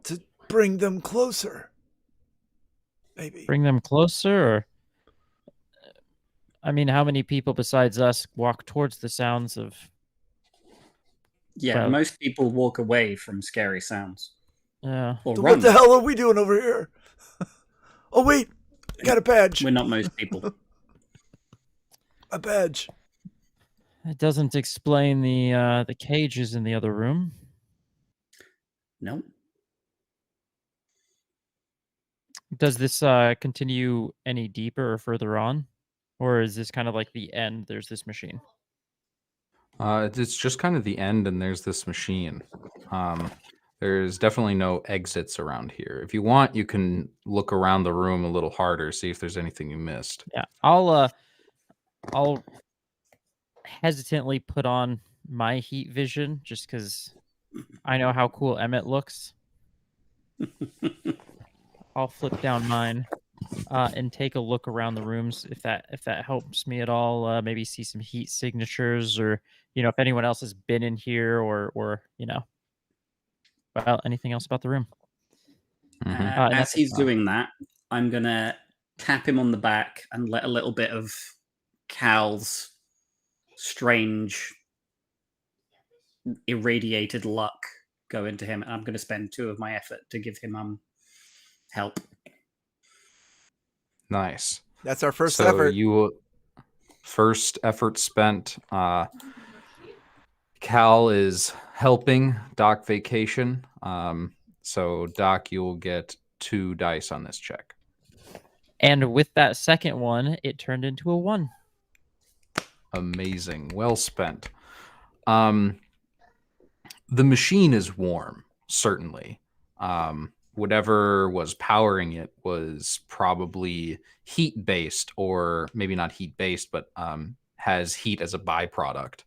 To bring them closer. Maybe. Bring them closer? Or, I mean, how many people besides us walk towards the sounds of... Yeah, most people walk away from scary sounds. Yeah. Or So run. what the hell are we doing over here? Oh, wait. I got a badge. We're not most people. A badge. It doesn't explain the cages in the other room. No. Does this continue any deeper or further on? Or is this kind of like the end? There's this machine. It's just kind of the end, and there's this machine. There's definitely no exits around here. If you want, you can look around the room a little harder, see if there's anything you missed. Yeah, I'll hesitantly put on my heat vision just because I know how cool Emmett looks. I'll flip down mine and take a look around the rooms if that helps me at all. Maybe see some heat signatures, or if anyone else has been in here, or well, anything else about the room. Mhm. And As that's he's doing that, I'm gonna tap him on the back and let a little bit of Cal's strange irradiated luck go into him. I'm going to spend 2 of my effort to give him help. Nice. That's our first So effort. first effort spent. Cal is helping Doc Vacation. So Doc, you'll get 2 dice on this check. And with that second one, it turned into a 1. Amazing. Well spent. The machine is warm, certainly. Whatever was powering it was probably heat based, or maybe not heat based, but has heat as a byproduct.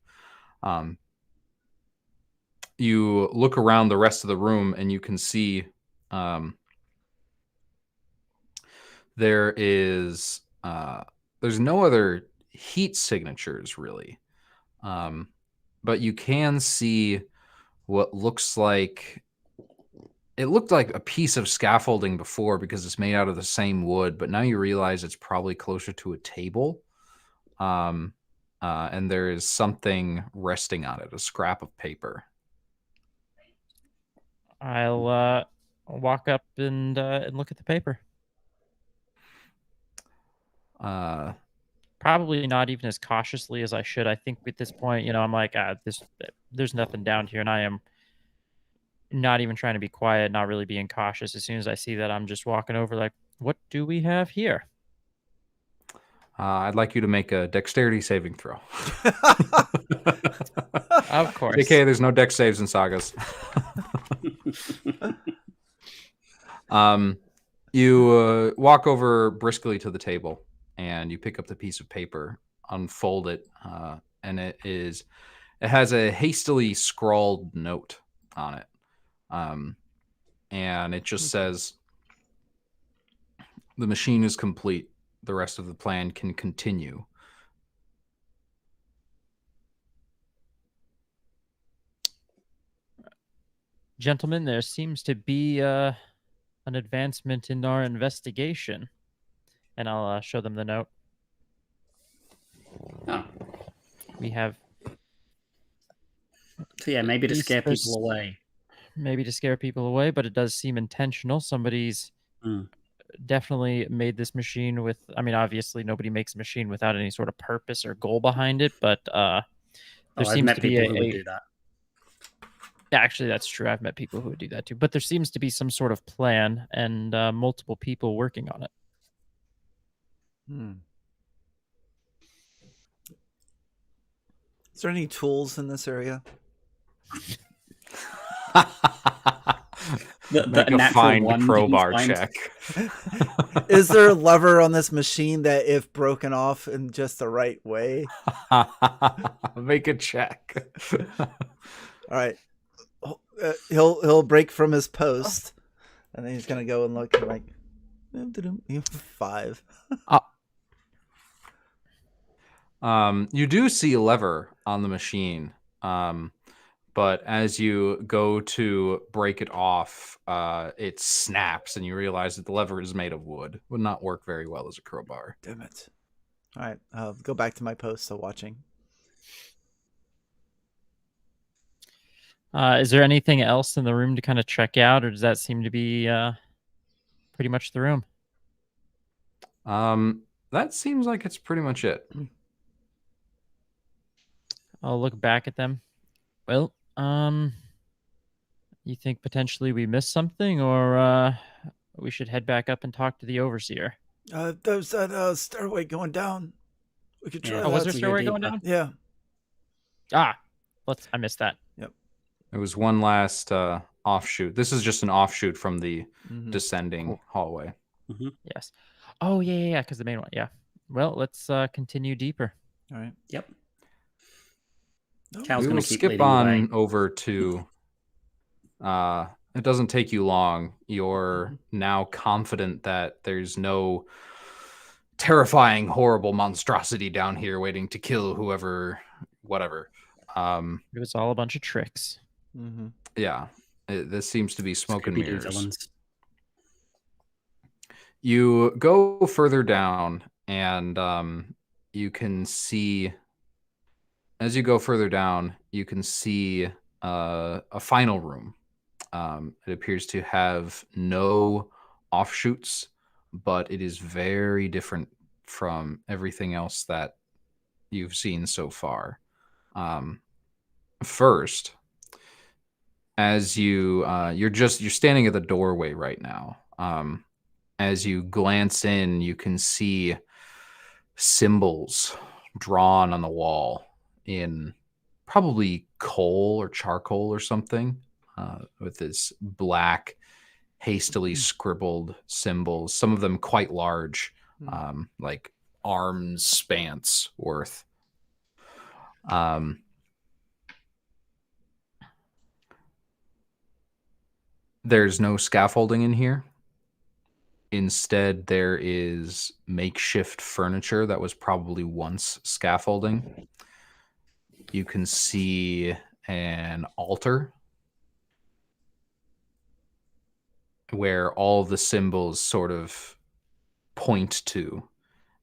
You look around the rest of the room and you can see there's no other heat signatures really, but you can see what looks like it looked like a piece of scaffolding before because it's made out of the same wood, but now you realize it's probably closer to a table. And there is something resting on it, a scrap of paper. I'll walk up and look at the paper. Probably not even as cautiously as I should. I think at this point, I'm like, there's nothing down here, and I am not even trying to be quiet, not really being cautious. As soon as I see that, I'm just walking over like, what do we have here? I'd like you to make a dexterity saving throw. Of course. JK, there's no dex saves in Sagas. You walk over briskly to the table and you pick up the piece of paper, unfold it, and it has a hastily scrawled note on it. And it just says, the machine is complete. The rest of the plan can continue. Gentlemen, there seems to be an advancement in our investigation. And I'll show them the note. Oh. We have... So yeah, maybe to scare people away. Maybe to scare people away, but it does seem intentional. Somebody's definitely made this machine with... I mean, obviously, nobody makes a machine without any sort of purpose or goal behind it, but there seems to be people who would do that. Actually, that's true. I've met people who would do that too. But there seems to be some sort of plan and multiple people working on it. Is there any tools in this area? Make a find crowbar check. Is there a lever on this machine that, if broken off in just the right way? Make a check. All right. He'll break from his post, and then he's gonna go and look and like 5. You do see a lever on the machine, but as you go to break it off, it snaps, and you realize that the lever is made of wood. Would not work very well as a crowbar. Damn it! All right, I'll go back to my post. So watching. Is there anything else in the room to kind of check out, or does that seem to be pretty much the room? That seems like it's pretty much it. I'll look back at them. Well, you think potentially we missed something, or we should head back up and talk to the overseer? There's that stairway going down. We could try Yeah. Oh, was there that. we go stairway going deeper. down? Yeah. Ah, I missed that. There was one last offshoot. This is just an offshoot from the Mhm. descending Cool. hallway. Yes. Oh, yeah, because the main one. Yeah. Well, let's continue deeper. All right. Yep. Oh, Cal's We gonna will keep skip leading the way. on over to. It doesn't take you long. You're now confident that there's no terrifying, horrible monstrosity down here waiting to kill whoever, whatever. It was all a bunch of tricks. Mm-hmm. Yeah, this seems to be smoke and Scooby-Doo mirrors. villains. You go further down, and you can see. As you go further down, you can see a final room. It appears to have no offshoots, but it is very different from everything else that you've seen so far. First, as you're standing at the doorway right now. As you glance in, you can see symbols drawn on the wall in probably coal or charcoal or something, with this black, hastily scribbled symbols, some of them quite large, like arms spans worth. There's no scaffolding in here. Instead, there is makeshift furniture that was probably once scaffolding. You can see an altar where all the symbols sort of point to.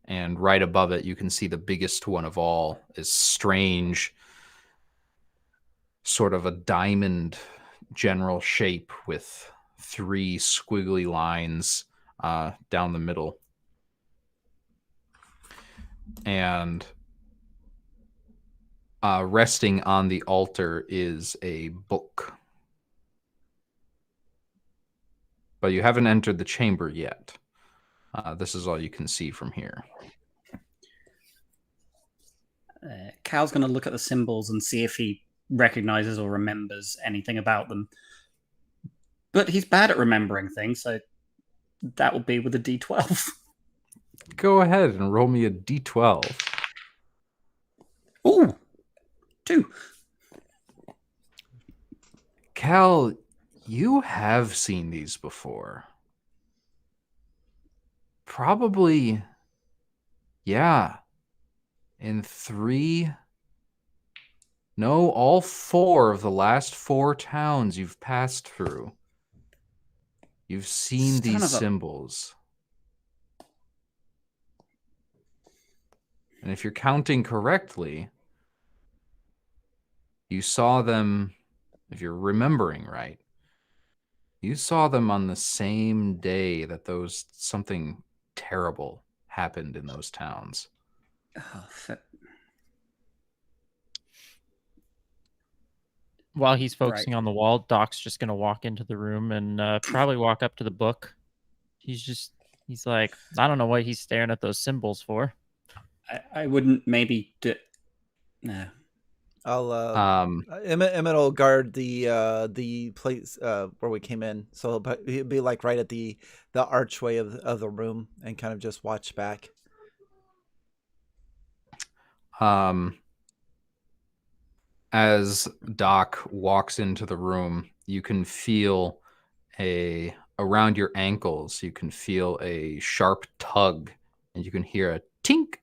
And right above it, you can see the biggest one of all is strange, sort of a diamond general shape with 3 squiggly lines down the middle. And resting on the altar is a book. But you haven't entered the chamber yet. This is all you can see from here. Cal's going to look at the symbols and see if he recognizes or remembers anything about them. But he's bad at remembering things, so that will be with a D12. Go ahead and roll me a d12. Ooh, 2. Cal, you have seen these before. Probably, yeah. In 3... No, all 4 of the last 4 towns you've passed through. You've seen Son these of a- symbols. And if you're counting correctly, you saw them, if you're remembering right, you saw them on the same day that something terrible happened in those towns. Oh, While he's focusing on the wall, Doc's just going to walk into the room and probably walk up to the book. He's like, I don't know what he's staring at those symbols for. I wouldn't maybe do... No. I'll Emmett will guard the place where we came in, so he'll be like right at the archway of the room and kind of just watch back. As Doc walks into the room, you can feel around your ankles, you can feel a sharp tug, and you can hear a tink,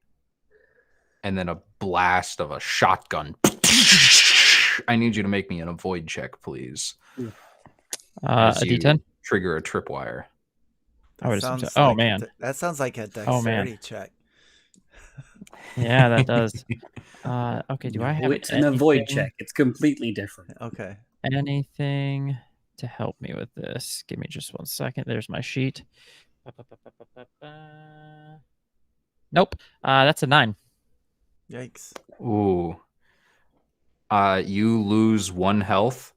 and then a blast of a shotgun. I need you to make me an avoid check, please. A D10? Trigger a tripwire. That sounds like a dexterity check. Yeah, that does. Okay, do I have it's an avoid check? It's completely different. Okay. Anything to help me with this? Give me just 1 second. There's my sheet. Nope. That's a 9. Yikes. Ooh. You lose 1 health,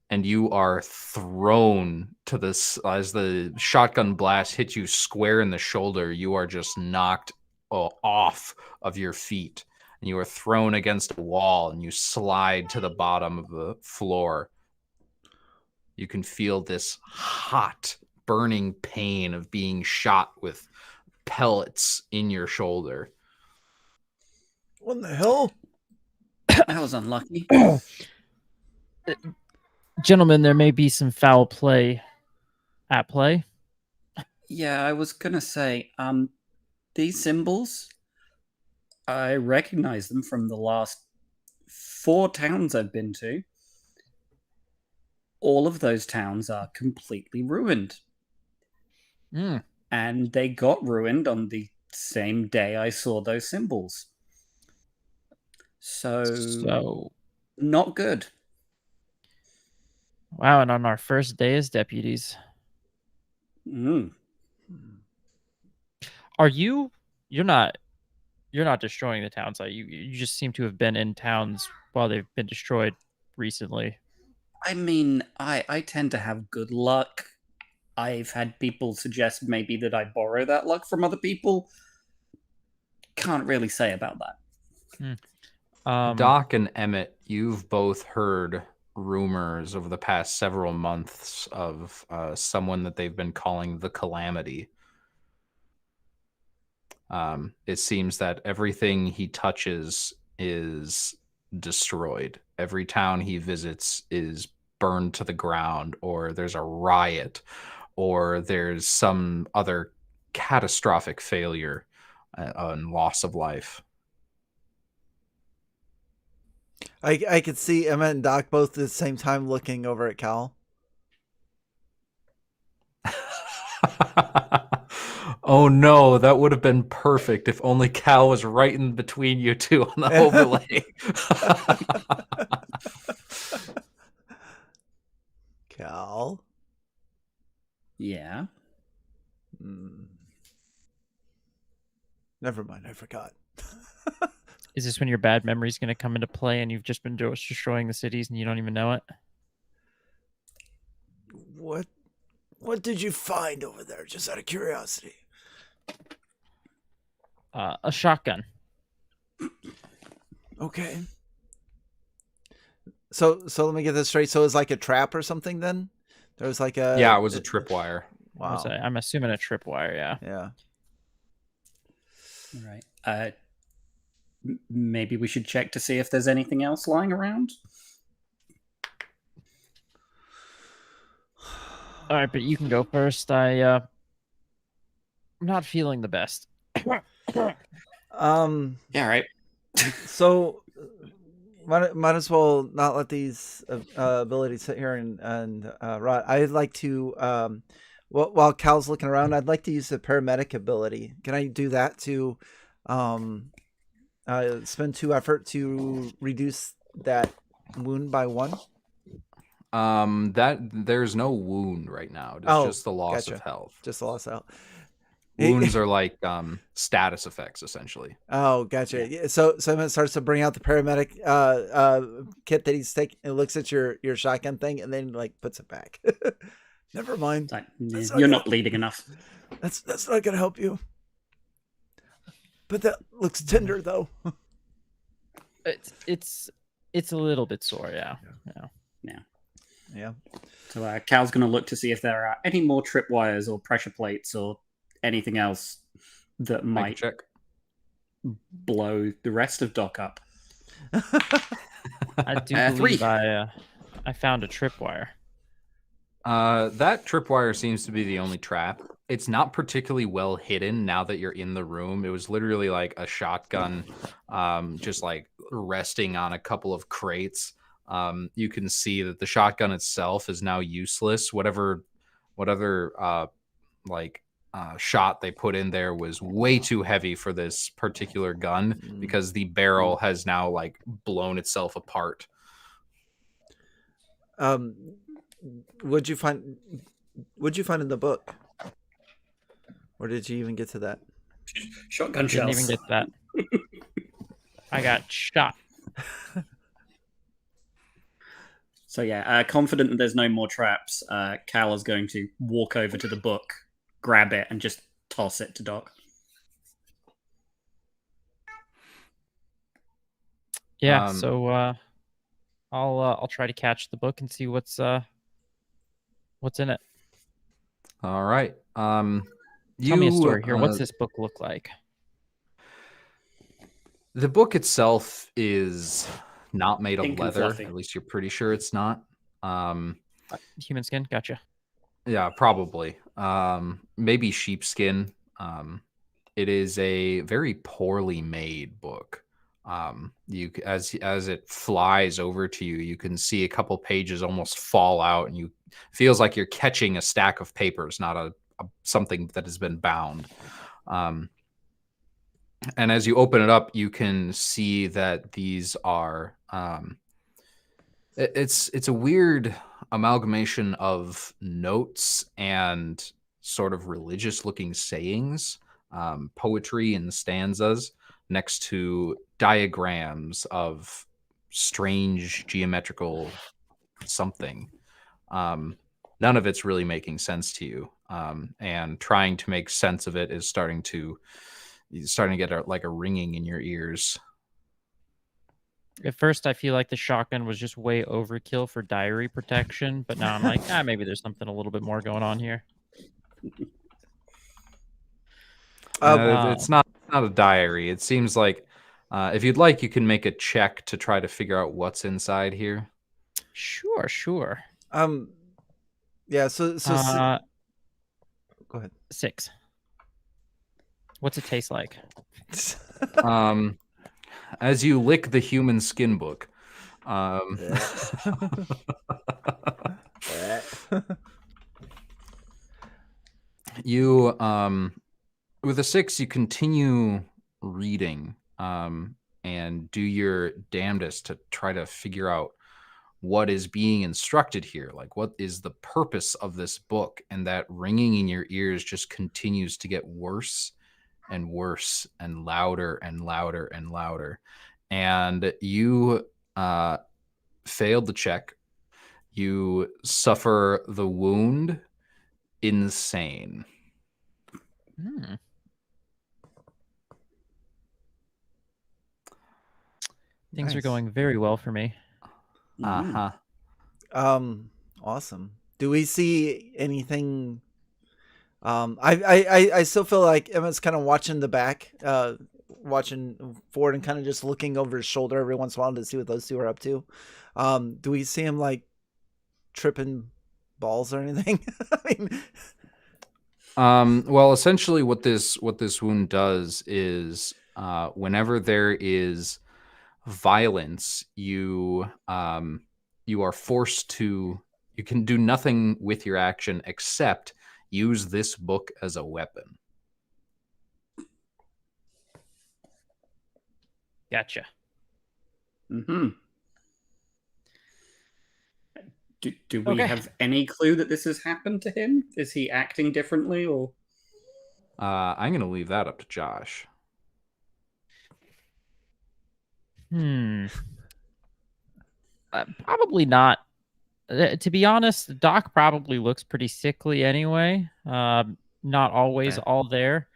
and you are thrown to this as the shotgun blast hits you square in the shoulder. You are just knocked off of your feet, and you are thrown against a wall, and you slide to the bottom of the floor. You can feel this hot, burning pain of being shot with pellets in your shoulder. What in the hell? That was unlucky. Gentlemen, there may be some foul play at play. Yeah, I was gonna say, these symbols, I recognize them from the last 4 towns I've been to. All of those towns are completely ruined. Hmm. And they got ruined on the same day I saw those symbols. So not good. Wow, and on our first day as deputies. Mm. Are you're not destroying the towns, are you? You just seem to have been in towns while they've been destroyed recently. I mean, I tend to have good luck. I've had people suggest maybe that I borrow that luck from other people. Can't really say about that. Doc and Emmett, you've both heard rumors over the past several months of someone that they've been calling the Calamity. It seems that everything he touches is destroyed. Every town he visits is burned to the ground, or there's a riot, or there's some other catastrophic failure and loss of life. I could see Emma and Doc both at the same time looking over at Cal. Oh no, that would have been perfect if only Cal was right in between you two on the overlay. Cal? Yeah. Never mind, I forgot. Is this when your bad memory's going to come into play and you've just been destroying the cities and you don't even know it? What did you find over there, just out of curiosity? A shotgun. Okay. So let me get this straight. So it was like a trap or something then? There was like a... Yeah, it was a tripwire. Wow. I'm assuming a tripwire, yeah. Yeah. All right. Maybe we should check to see if there's anything else lying around. All right, but you can go first. I'm not feeling the best. Yeah, right. So might as well not let these abilities sit here and rot. I'd like to while Cal's looking around, I'd like to use the paramedic ability. Can I do that to spend 2 effort to reduce that wound by 1? That there's no wound right now. It's just the loss of health. Just the loss of health. Wounds are like status effects, essentially. Oh, gotcha. Yeah. So someone starts to bring out the paramedic kit that he's taking. It looks at your shotgun thing and then like puts it back. Never mind. Like, you're not bleeding enough. That's not gonna help you. But that looks tender though. It's a little bit sore, yeah. So Cal's going to look to see if there are any more tripwires or pressure plates or anything else that might blow the rest of Doc up. I do believe I found a tripwire. That tripwire seems to be the only trap. It's not particularly well hidden now that you're in the room. It was literally like a shotgun, just like resting on a couple of crates. You can see that the shotgun itself is now useless. Whatever shot they put in there was way too heavy for this particular gun because the barrel has now like blown itself apart. What'd you find in the book? Or did you even get to that? Shotgun shells. Didn't even get to that. I got shot. So yeah, confident that there's no more traps, Cal is going to walk over to the book, grab it, and just toss it to Doc. Yeah. So I'll try to catch the book and see what's in it. All right. Tell me a story here. What's this book look like? The book itself is not made of Pink and leather. fluffy. At least you're pretty sure it's not. Human skin. Gotcha. Yeah, probably. Maybe sheepskin. It is a very poorly made book. As it flies over to you, you can see a couple pages almost fall out, and feels like you're catching a stack of papers, not a something that has been bound. And as you open it up, you can see that these are it's a weird amalgamation of notes and sort of religious looking sayings, poetry and stanzas next to diagrams of strange geometrical something. None of it's really making sense to you, and trying to make sense of it is starting to get like a ringing in your ears. At first, I feel like the shotgun was just way overkill for diary protection, but now I'm like, maybe there's something a little bit more going on here. It's not a diary. It seems like if you'd like, you can make a check to try to figure out what's inside here. Sure. Yeah. So go ahead. 6. What's it taste like? As you lick the human skin book, you with a 6, you continue reading and do your damnedest to try to figure out what is being instructed here. Like, what is the purpose of this book? And that ringing in your ears just continues to get worse and worse and louder and louder and louder. And you failed the check. You suffer the wound insane. Things are going very well for me. Uh-huh. Awesome. Do we see anything? I still feel like Emma's kind of watching the back, watching forward, and kind of just looking over his shoulder every once in a while to see what those two are up to. Do we see him like tripping balls or anything? I mean, well, essentially, what this wound does is, whenever there is violence, you are forced to. You can do nothing with your action except use this book as a weapon. Gotcha. Mm-hmm. Do we have any clue that this has happened to him? Is he acting differently, or? I'm going to leave that up to Josh. Probably not. To be honest, Doc probably looks pretty sickly anyway. Not always all there.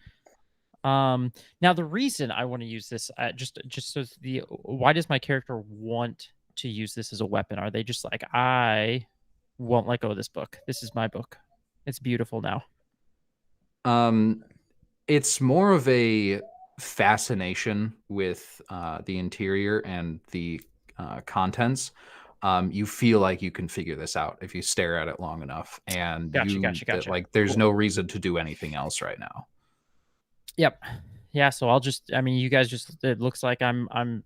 Now the reason I want to use this, just so why does my character want to use this as a weapon? Are they just like, I won't let go of this book. This is my book. It's beautiful now. It's more of a fascination with the interior and the contents. You feel like you can figure this out if you stare at it long enough, and gotcha. Like, there's no reason to do anything else right now. Yep. Yeah. So I'll just. I mean, you guys just. It looks like I'm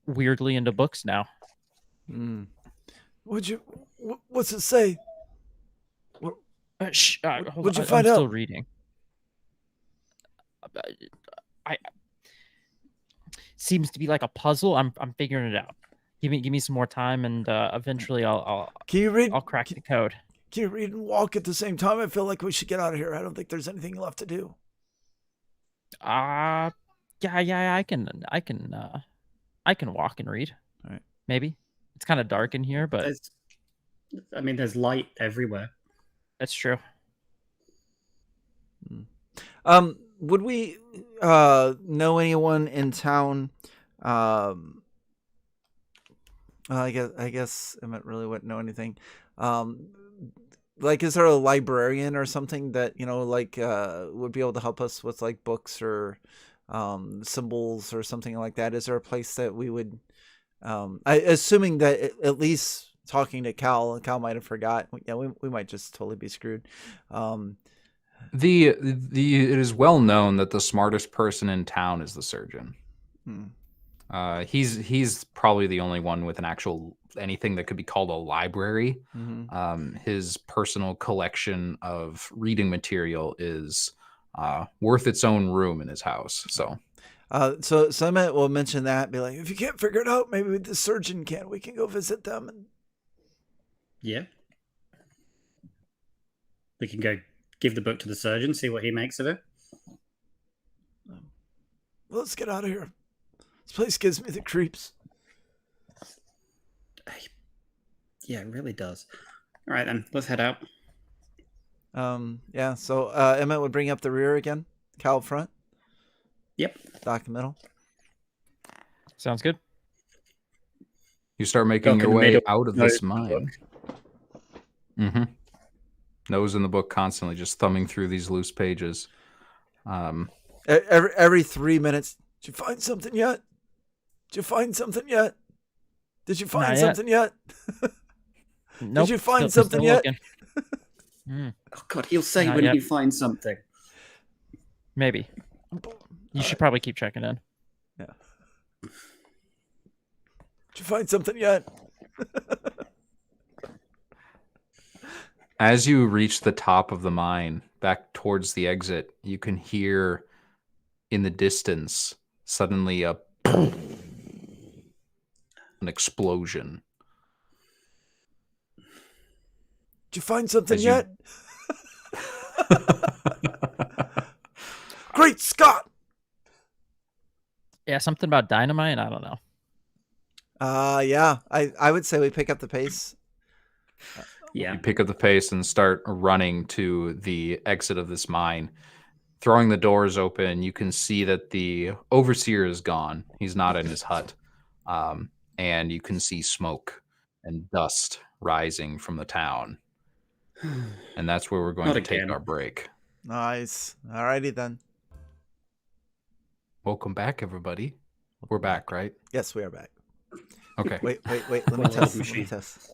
weirdly into books now. What's it say? What'd you find out? I'm still reading. Seems to be like a puzzle. I'm figuring it out. Give me some more time, and eventually I'll crack the code. Can you read and walk at the same time? I feel like we should get out of here. I don't think there's anything left to do. Yeah, I can walk and read. All right. Maybe. It's kind of dark in here, but I mean, there's light everywhere. That's true. Would we know anyone in town? I guess Emmett really wouldn't know anything. Like, is there a librarian or something that like would be able to help us with like books or symbols or something like that? Is there a place that we would? Assuming that at least talking to Cal might have forgot. Yeah, we might just totally be screwed. It is well known that the smartest person in town is the surgeon. He's probably the only one with an actual anything that could be called a library. His personal collection of reading material is worth its own room in his house. So Emmett will mention that, be like, if you can't figure it out, maybe the surgeon can. We can go visit them. And Yeah. We can go give the book to the surgeon, see what he makes of it. Well, let's get out of here. This place gives me the creeps. Yeah, it really does. All right, then. Let's head out. Yeah, so Emmett would bring up the rear again. Cal up front. Yep. Doc in the middle. Sounds good. you start making Doc your in the way middle, out of nose this in the mine. Nose in the book, constantly just thumbing through these loose pages. Every 3 minutes. Did you find something yet? Did you find something yet? Did you find Not something yet? Nope, Did you find still something yet? Oh, God, he'll say Not when yet. he finds something. Maybe. You should probably keep checking in. Yeah. Did you find something yet? As you reach the top of the mine, back towards the exit, you can hear in the distance suddenly an explosion. Did you find something As you- yet? Great Scott! Yeah, something about dynamite. I don't know. Yeah. I would say we pick up the pace. Yeah. You pick up the pace and start running to the exit of this mine. Throwing the doors open, you can see that the overseer is gone. He's not in his hut. And you can see smoke and dust rising from the town. And that's where we're going Not to take again. our break. Nice. Alrighty then. Welcome back, everybody. We're back, right? Yes, we are back. Okay. Wait. Let me Well-oiled test. Let me machine. test.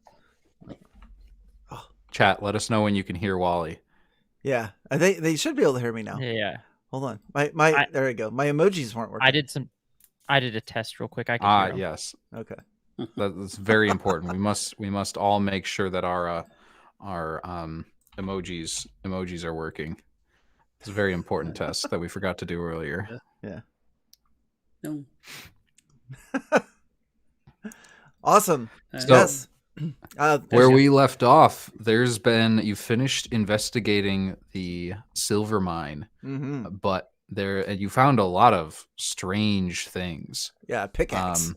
Chat, let us know when you can hear Wally. Yeah, they should be able to hear me now. Yeah. Hold on. There we go. My emojis weren't working. I did a test real quick. I can hear 'em. Yes. Okay. That's very important. We must all make sure that our emojis are working. It's a very important test that we forgot to do earlier. Yeah. No. Awesome. So- Yes. Where we left off, you finished investigating the silver mine, Mm-hmm. but you found a lot of strange things. Yeah, pickaxe.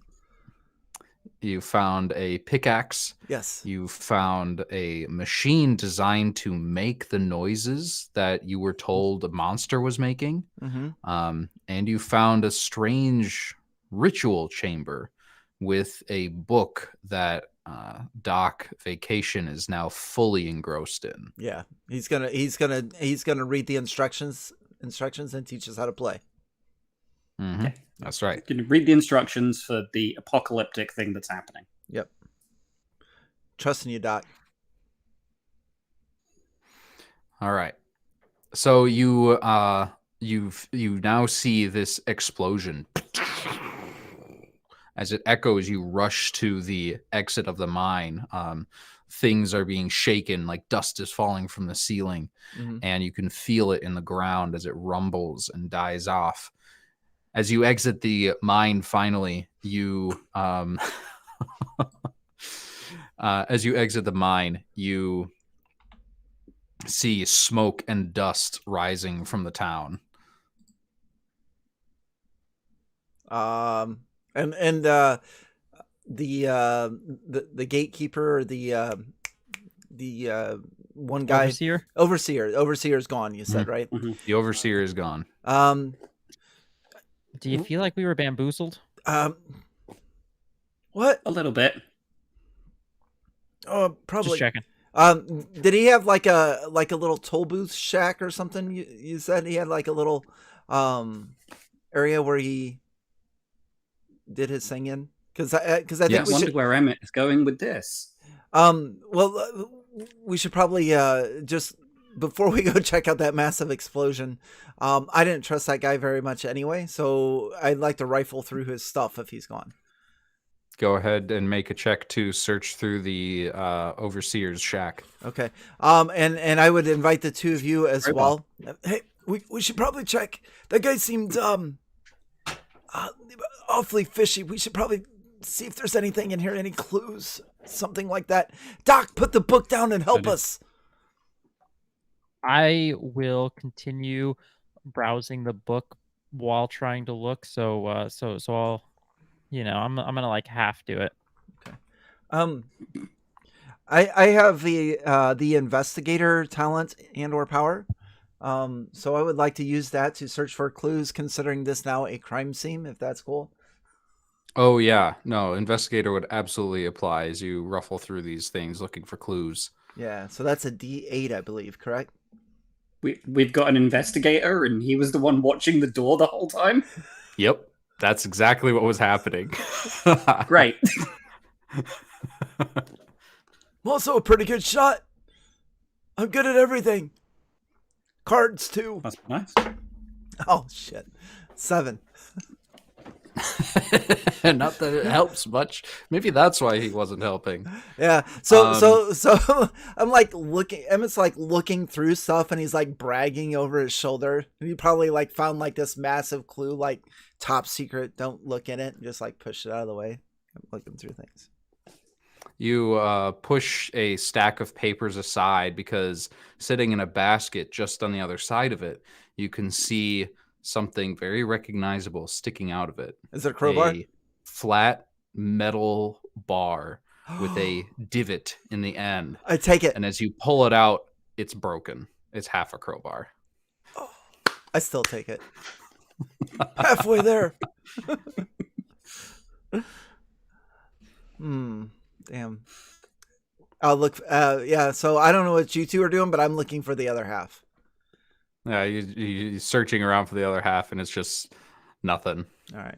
You found a pickaxe. Yes. You found a machine designed to make the noises that you were told a monster was making. Mm-hmm. And you found a strange ritual chamber with a book that Doc Vacation is now fully engrossed in. Yeah. He's gonna read the instructions and teach us how to play. Mm-hmm. That's right. You can read the instructions for the apocalyptic thing that's happening. Yep. Trusting you, Doc. All right. So you now see this explosion. As it echoes, you rush to the exit of the mine. Things are being shaken, like dust is falling from the ceiling, Mm-hmm. and you can feel it in the ground as it rumbles and dies off. As you exit the mine, finally, as you exit the mine, you see smoke and dust rising from the town. And the gatekeeper or the one guy Overseer? Overseer's gone, you said, right? Mhm. The overseer is gone. Do you feel like we were bamboozled? What? A little bit. Oh, Just probably. checking. Did he have like a little toll booth shack or something? You said he had like a little area where he did his thing in? Because I think Yes. I we wondered should. where Emmett is going with this. Well, we should probably just before we go check out that massive explosion. I didn't trust that guy very much anyway, so I'd like to rifle through his stuff if he's gone. Go ahead and make a check to search through the overseer's shack. Okay. And I would invite the two of you as Very well. Hey, we should probably check. That guy seemed awfully fishy. We should probably see if there's anything in here, any clues, something like that. Doc, put the book down and help us. I will continue browsing the book while trying to look. So I'll, I'm gonna like half do it. I have the investigator talent and or power. So I would like to use that to search for clues, considering this now a crime scene, if that's cool. Oh yeah, no, investigator would absolutely apply as you ruffle through these things looking for clues. Yeah, so that's a D8, I believe, correct? We've got an investigator, and he was the one watching the door the whole time. Yep, that's exactly what was happening. Great. I'm also a pretty good shot. I'm good at everything. Cards too. That's nice. Oh shit. 7. Not that it helps much. Maybe that's why he wasn't helping. Yeah. So I'm like looking. Emmett's like looking through stuff, and he's like bragging over his shoulder. And he probably like found like this massive clue, like top secret. Don't look in it. Just like push it out of the way. I'm looking through things. You push a stack of papers aside because sitting in a basket just on the other side of it, you can see something very recognizable sticking out of it. Is it a crowbar? A flat metal bar with a divot in the end. I take it. And as you pull it out, it's broken. It's half a crowbar. Oh, I still take it. Halfway there. Damn. I'll look. Yeah. So I don't know what you two are doing, but I'm looking for the other half. Yeah, you're searching around for the other half, and it's just nothing. All right.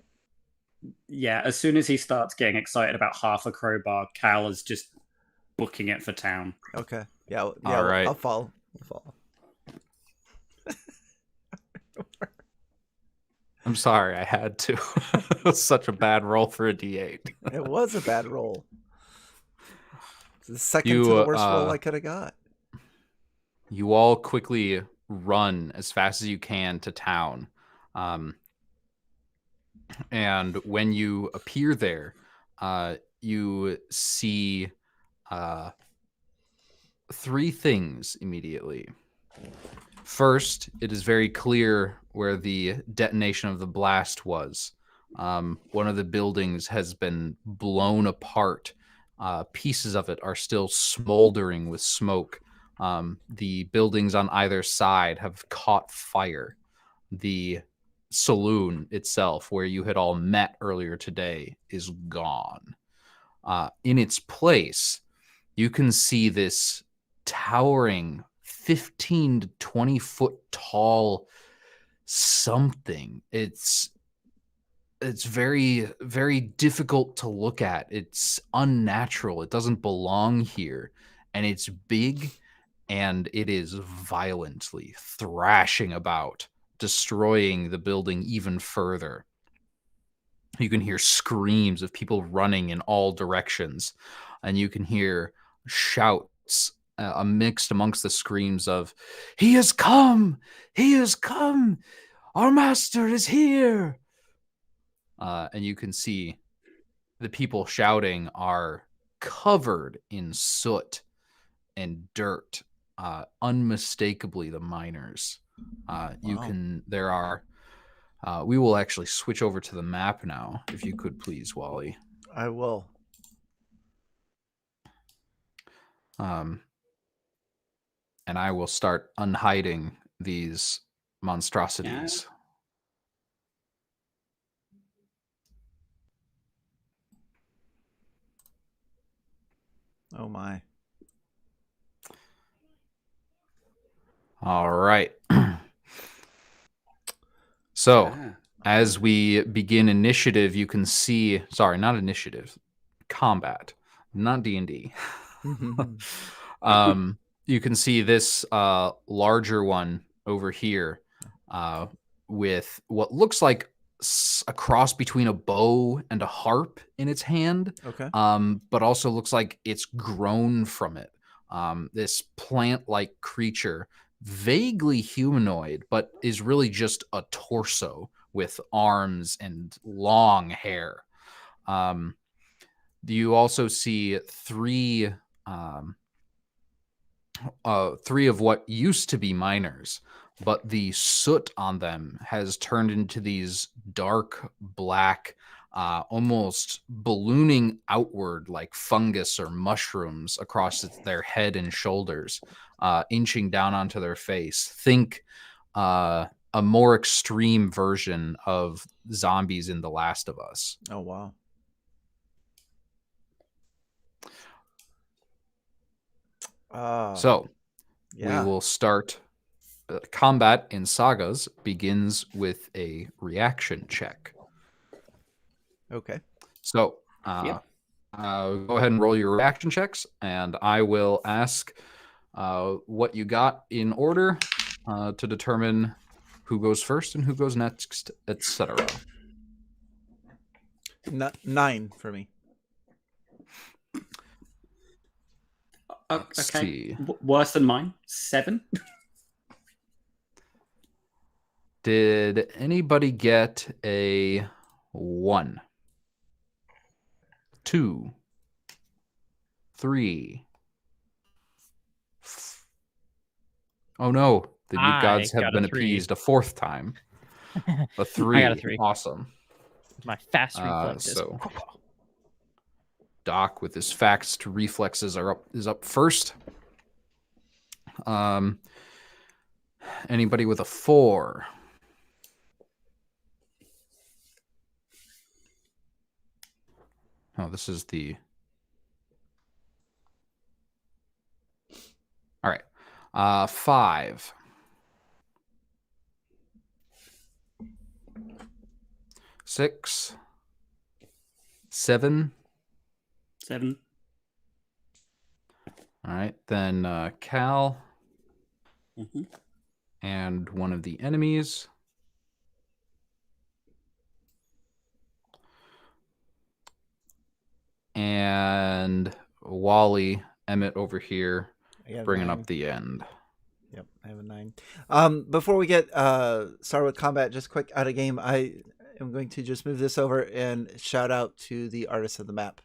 Yeah, as soon as he starts getting excited about half a crowbar, Cal is just booking it for town. Okay. Yeah. All right. I'll follow. I'm sorry, I had to. It was such a bad roll for a D8. It was a bad roll. It's the second to the worst roll I could have got. You all quickly run as fast as you can to town. And when you appear there, you see 3 things immediately. First, it is very clear where the detonation of the blast was. One of the buildings has been blown apart. Pieces of it are still smoldering with smoke. The buildings on either side have caught fire. The saloon itself, where you had all met earlier today, is gone. In its place, you can see this towering 15 to 20 foot tall something. It's very, very difficult to look at. It's unnatural. It doesn't belong here. And it's big, and it is violently thrashing about, destroying the building even further. You can hear screams of people running in all directions, and you can hear shouts mixed amongst the screams of, "He has come! He has come! Our master is here!" And you can see the people shouting are covered in soot and dirt, unmistakably the miners. We will actually switch over to the map now, if you could please, Wally. I will. and I will start unhiding these monstrosities. Oh my. All right. So, as we begin initiative, you can see, sorry, not initiative, combat, not D&D. You can see this larger one over here with what looks like a cross between a bow and a harp in its hand, Okay. but also looks like it's grown from it. This plant-like creature, vaguely humanoid, but is really just a torso with arms and long hair. You also see three of what used to be miners, but the soot on them has turned into these dark black, almost ballooning outward like fungus or mushrooms across their head and shoulders, inching down onto their face. Think a more extreme version of zombies in The Last of Us. Oh, wow. So yeah. we will start. Combat in Sagas begins with a reaction check. Okay. So go ahead and roll your reaction checks, and I will ask what you got in order to determine who goes first and who goes next, etc. 9 for me. Let's see. Worse than mine. 7. Did anybody get a 1, 2, 3? Oh no, the mute gods have been appeased a 4th time. A 3. I got a 3. Awesome. My fast reflexes. So Doc with his fast reflexes is up first. Anybody with a 4? Oh, this is the... All right. 5. 6. 7. 7. All right. Then Cal Mm-hmm. and one of the enemies. And Wally, Emmett over here, bringing 9. up the end. Yep, I have a 9. Before we get started with combat, just quick out of game, I am going to just move this over and shout out to the artist of the map.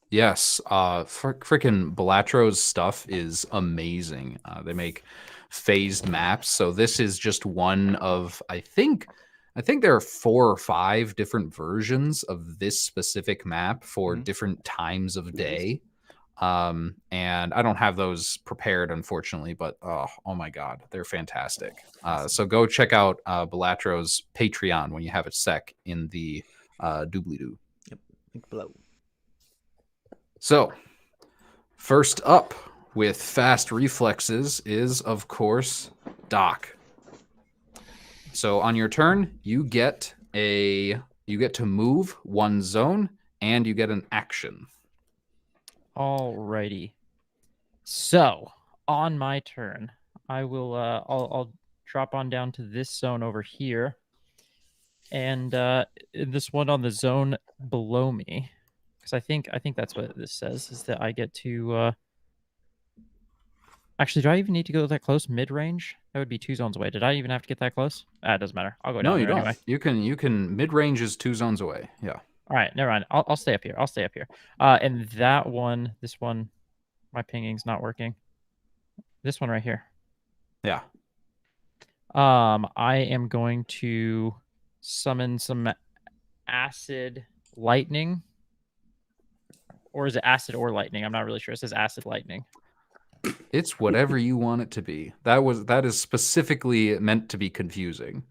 Yes, freaking Belatro's stuff is amazing. They make phased maps, so this is just one of I think there are 4 or 5 different versions of this specific map for different times of day. And I don't have those prepared, unfortunately, but oh my god, they're fantastic. So go check out Belatro's Patreon when you have it sec in the doobly-doo. Yep, link below. So, first up with fast reflexes is, of course, Doc. So on your turn, you get to move 1 zone, and you get an action. Alrighty. So on my turn, I will I'll drop on down to this zone over here, and this one on the zone below me, because I think that's what this says, is that I get to. Actually, do I even need to go that close? Mid range? That would be 2 zones away. Did I even have to get that close? It doesn't matter. I'll go down. No, you there don't. Anyway. You can mid range is 2 zones away. Yeah. All right, never mind. I'll stay up here. And that one, this one, my pinging's not working. This one right here. Yeah. I am going to summon some acid lightning. Or is it acid or lightning? I'm not really sure. It says acid lightning. It's whatever you want it to be. That is specifically meant to be confusing.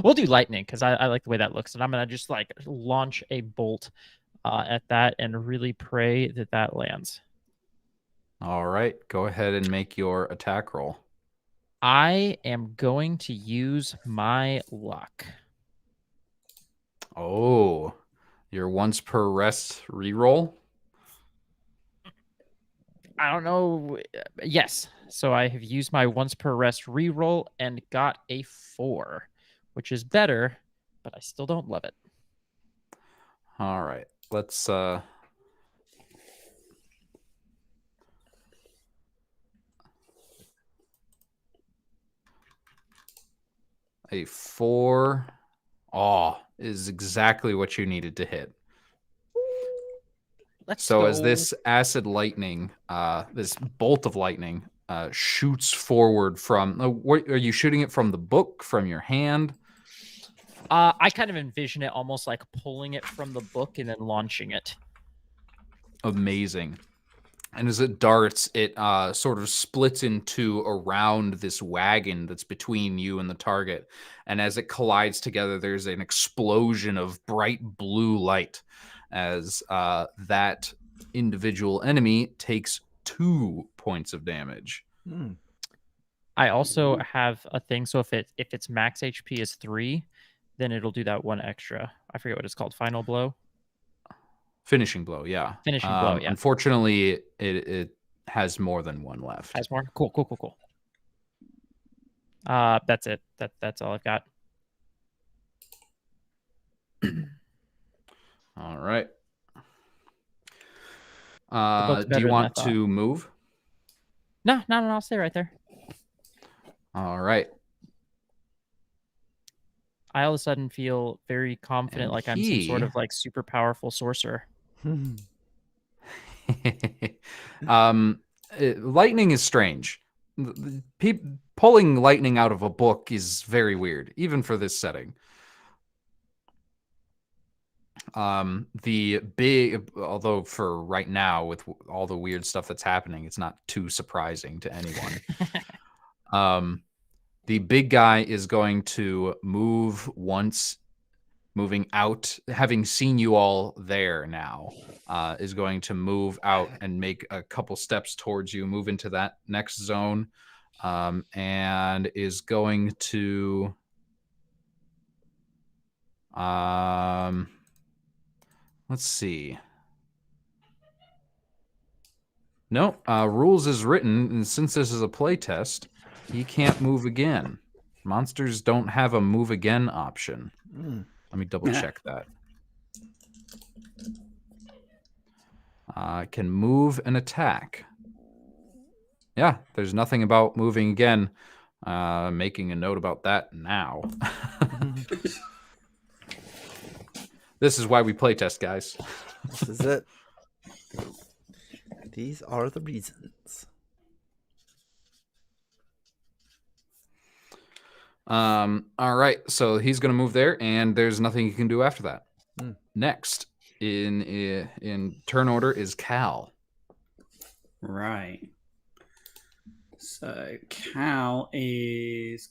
We'll do lightning because I like the way that looks, and I'm gonna just like launch a bolt at that and really pray that that lands. All right, go ahead and make your attack roll. I am going to use my luck. Oh, your once per rest reroll. I don't know. Yes. So I have used my once per rest reroll and got a 4, which is better, but I still don't love it. All right, let's a 4. Oh, is exactly what you needed to hit. Let's So go. as this acid lightning, this bolt of lightning, shoots forward from, what are you shooting it from the book, from your hand? I kind of envision it almost like pulling it from the book and then launching it. Amazing. And as it darts, it sort of splits into around this wagon that's between you and the target. And as it collides together, there's an explosion of bright blue light as that individual enemy takes 2 points of damage. I also have a thing. So if its max HP is 3, then it'll do that 1 extra. I forget what it's called. Final blow. Finishing blow, yeah. Finishing blow, yeah. Unfortunately, it has more than 1 left. Has more. Cool. That's it. That's all I've got. All right. book's Do better you than I want thought. to move? No. I'll stay right there. All right. I all of a sudden feel very confident, And like I'm some sort of like super powerful sorcerer. Lightning is strange. Pulling lightning out of a book is very weird, even for this setting. Although for right now, with all the weird stuff that's happening, it's not too surprising to anyone. The big guy is going to move once, moving out, having seen you all there now, is going to move out and make a couple steps towards you, move into that next zone, and is going to let's see. No, rules is written, and since this is a play test, he can't move again. Monsters don't have a move again option. Let me double check that. Can move and attack. Yeah, there's nothing about moving again. Making a note about that now. This is why we play test, guys. This is it. These are the reasons. All right, so he's going to move there, and there's nothing you can do after that. Next, in turn order, is Cal. Right. So Cal is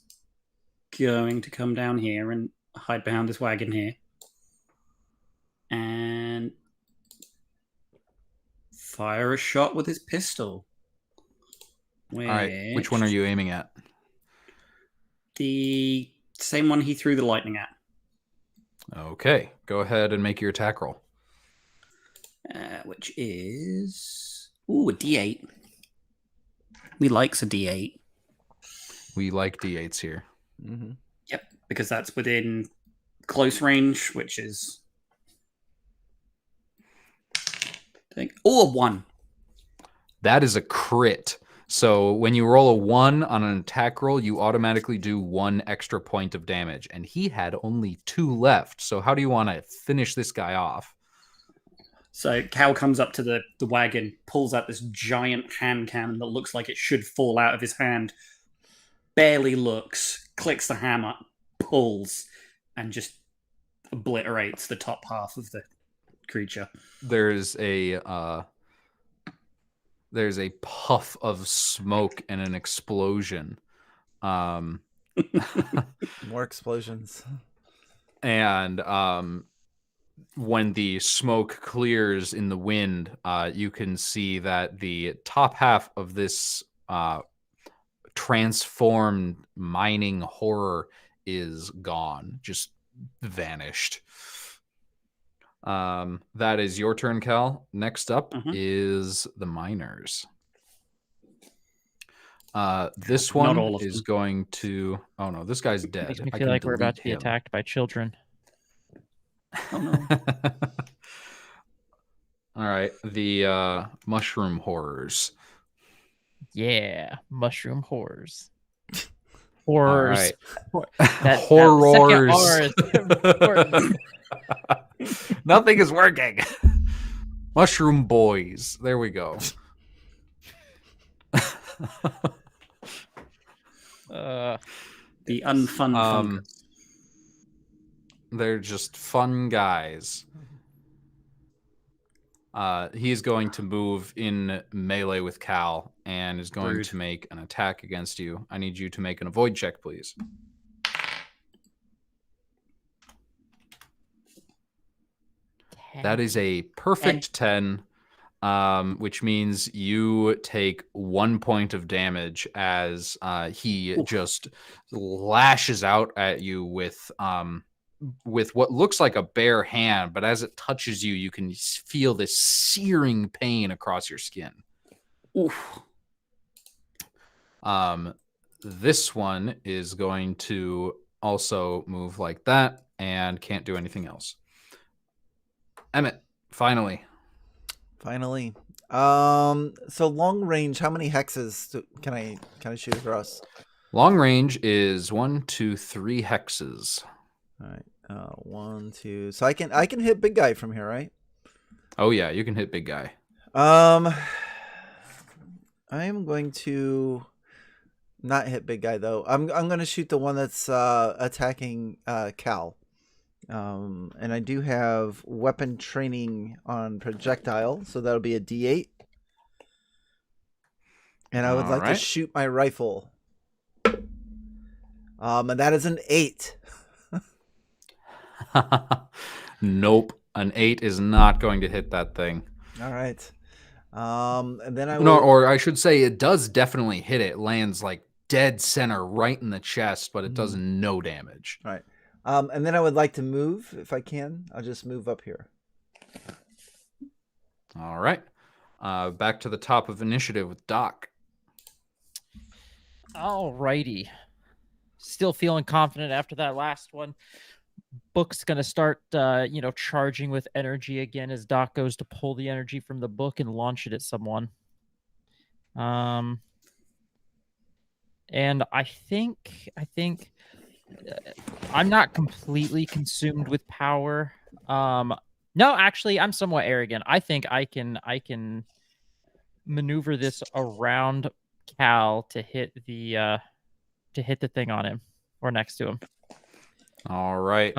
going to come down here and hide behind this wagon here. And fire a shot with his pistol. All right, which one are you aiming at? The same one he threw the lightning at. Okay, go ahead and make your attack roll. Which is... Ooh, a D8. We likes a D8. We like D8s here. Yep, because that's within close range, which is... Oh, a 1. That is a crit. So when you roll a 1 on an attack roll, you automatically do 1 extra point of damage. And he had only 2 left. So how do you want to finish this guy off? So Cal comes up to the wagon, pulls out this giant hand cannon that looks like it should fall out of his hand, barely looks, clicks the hammer, pulls, and just obliterates the top half of the creature. There's a there's a puff of smoke and an explosion. More explosions. And when the smoke clears in the wind, you can see that the top half of this transformed mining horror is gone, just vanished. That is your turn, Cal. Next up is the miners. This Not one all of is them. going to... Oh, no, this guy's dead. Makes me I feel can like we're about delete to be him. attacked by children. Oh no. All right, the mushroom horrors. Yeah, mushroom horrors. All Horrors. right. That Horrors. second R is important. Nothing is working. Mushroom boys. There we go. The unfun fungus. They're just fun guys. He's going to move in melee with Cal and is going Rude. to make an attack against you. I need you to make an avoid check, please. That is a perfect 10, which means you take 1 point of damage as he just lashes out at you with what looks like a bare hand, but as it touches you, you can feel this searing pain across your skin. Oof. This one is going to also move like that and can't do anything else. Emmett, finally. So long range, how many hexes can I shoot across? Long range is 1, 2, 3 hexes. All right. 1, 2. So I can hit big guy from here, right? Oh yeah, you can hit big guy. I am going to not hit big guy though. I'm going to shoot the one that's attacking Cal. And I do have weapon training on projectile, so that'll be a D8. And I would like to shoot my rifle. And that is an 8. Nope. An 8 is not going to hit that thing. All right. And then I will... No, or I should say it does definitely hit it. Lands like dead center right in the chest, but it does no damage. All right. And then I would like to move if I can. I'll just move up here. All right. Back to the top of initiative with Doc. All righty. Still feeling confident after that last one. Book's going to start, charging with energy again as Doc goes to pull the energy from the book and launch it at someone. And I think I'm not completely consumed with power. No, actually, I'm somewhat arrogant. I think I can maneuver this around Cal to hit the thing on him or next to him. All right.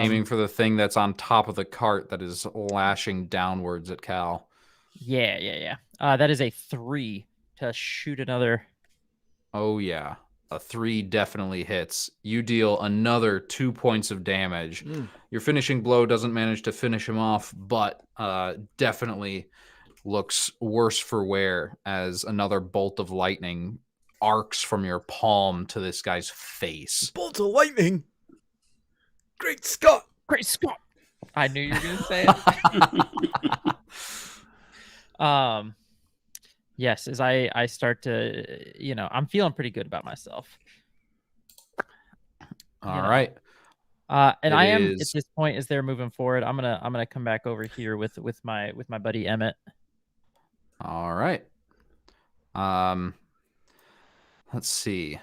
Aiming for the thing that's on top of the cart that is lashing downwards at Cal. Yeah. That is a 3 to shoot another. Oh, yeah. A 3 definitely hits. You deal another 2 points of damage. Your finishing blow doesn't manage to finish him off, but definitely looks worse for wear as another bolt of lightning arcs from your palm to this guy's face. Bolt of lightning? Great Scott! Great Scott! I knew you were going to say it. Yes, as I start to, I'm feeling pretty good about myself. All right. And I am at this point as they're moving forward. I'm gonna come back over here with my buddy Emmett. All right. Let's see.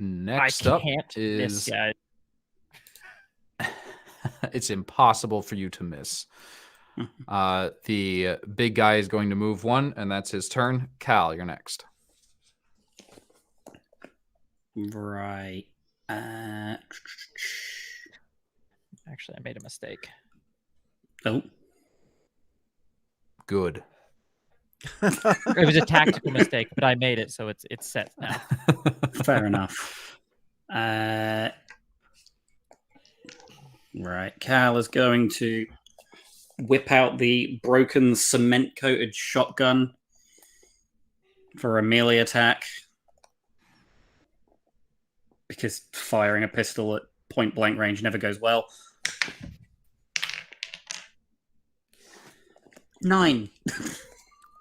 Next up is this guy. It's impossible for you to miss. The big guy is going to move 1, and that's his turn. Cal, you're next. Right. Actually, I made a mistake. Oh. Good. It was a tactical mistake, but I made it, so it's set now. Fair enough. Right, Cal is going to whip out the broken cement-coated shotgun for a melee attack. Because firing a pistol at point-blank range never goes well. 9.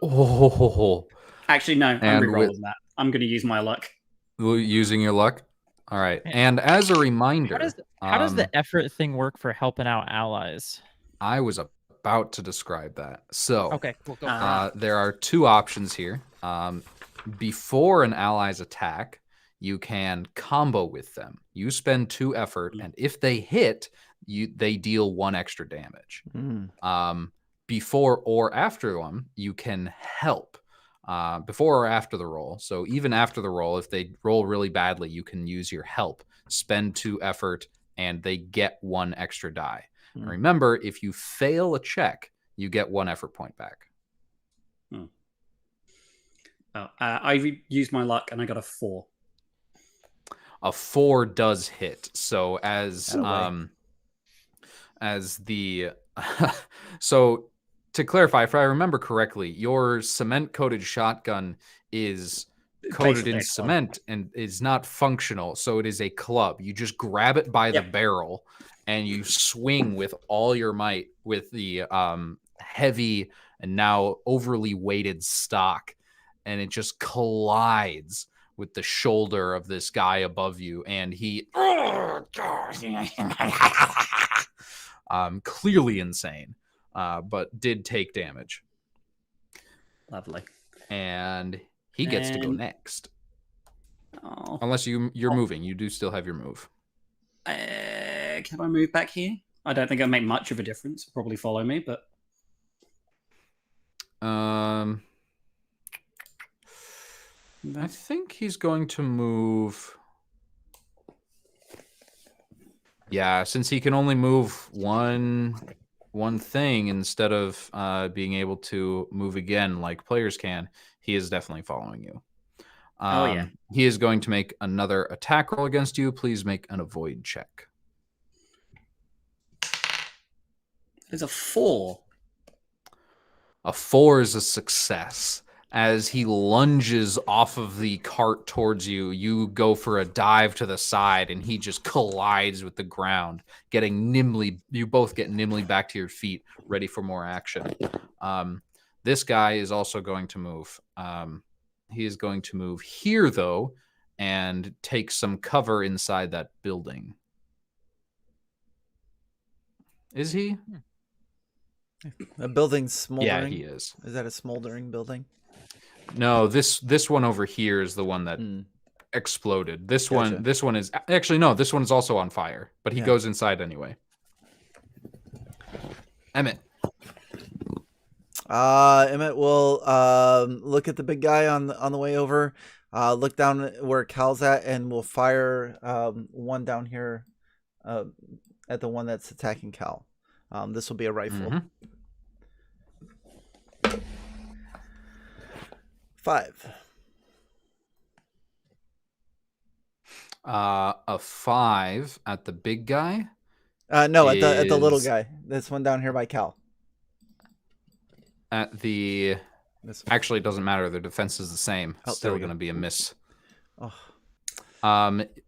Oh, Actually, no, I'm And re-rolling that. I'm going to use my luck. using your luck. All right. And as a reminder, How does the effort thing work for helping out allies? I was about to describe that. So, Okay, cool. Go for it. there are 2 options here. Before an ally's attack, you can combo with them. You spend 2 effort, and if they hit, they deal 1 extra damage. Before or after one, you can help. Before or after the roll. So even after the roll, if they roll really badly, you can use your help, spend 2 effort, and they get 1 extra die. And remember, if you fail a check, you get 1 effort point back. I used my luck and I got a 4. A 4 does hit. So as the so to clarify, if I remember correctly, your cement-coated shotgun is coated in cement and is not functional, so it is a club. You just grab it by the barrel and you swing with all your might with the heavy and now overly weighted stock, and it just collides with the shoulder of this guy above you, and he clearly insane, but did take damage. Lovely. And he gets to go next. Oh. Unless you're moving. You do still have your move. Can I move back here? I don't think it'll make much of a difference. It'll probably follow me, but... I think he's going to move... Yeah, since he can only move one thing instead of being able to move again like players can, he is definitely following you. He is going to make another attack roll against you. Please make an avoid check. There's a 4. A 4 is a success. As he lunges off of the cart towards you, you go for a dive to the side, and he just collides with the ground, you both get nimbly back to your feet, ready for more action. This guy is also going to move. He is going to move here, though, and take some cover inside that building. Is he? The building's smoldering. Yeah, he is. Is that a smoldering building? No, this one over here is the one that exploded. This one is actually no. This one is also on fire, but he goes inside anyway. Emmett. Emmett will look at the big guy on the way over. Look down where Cal's at, and we'll fire one down here at the one that's attacking Cal. This will be a rifle. 5. A 5 at the big guy. No, at the little guy. This one down here by Cal. Actually, it doesn't matter. Their defense is the same. Still going to be a miss. Oh.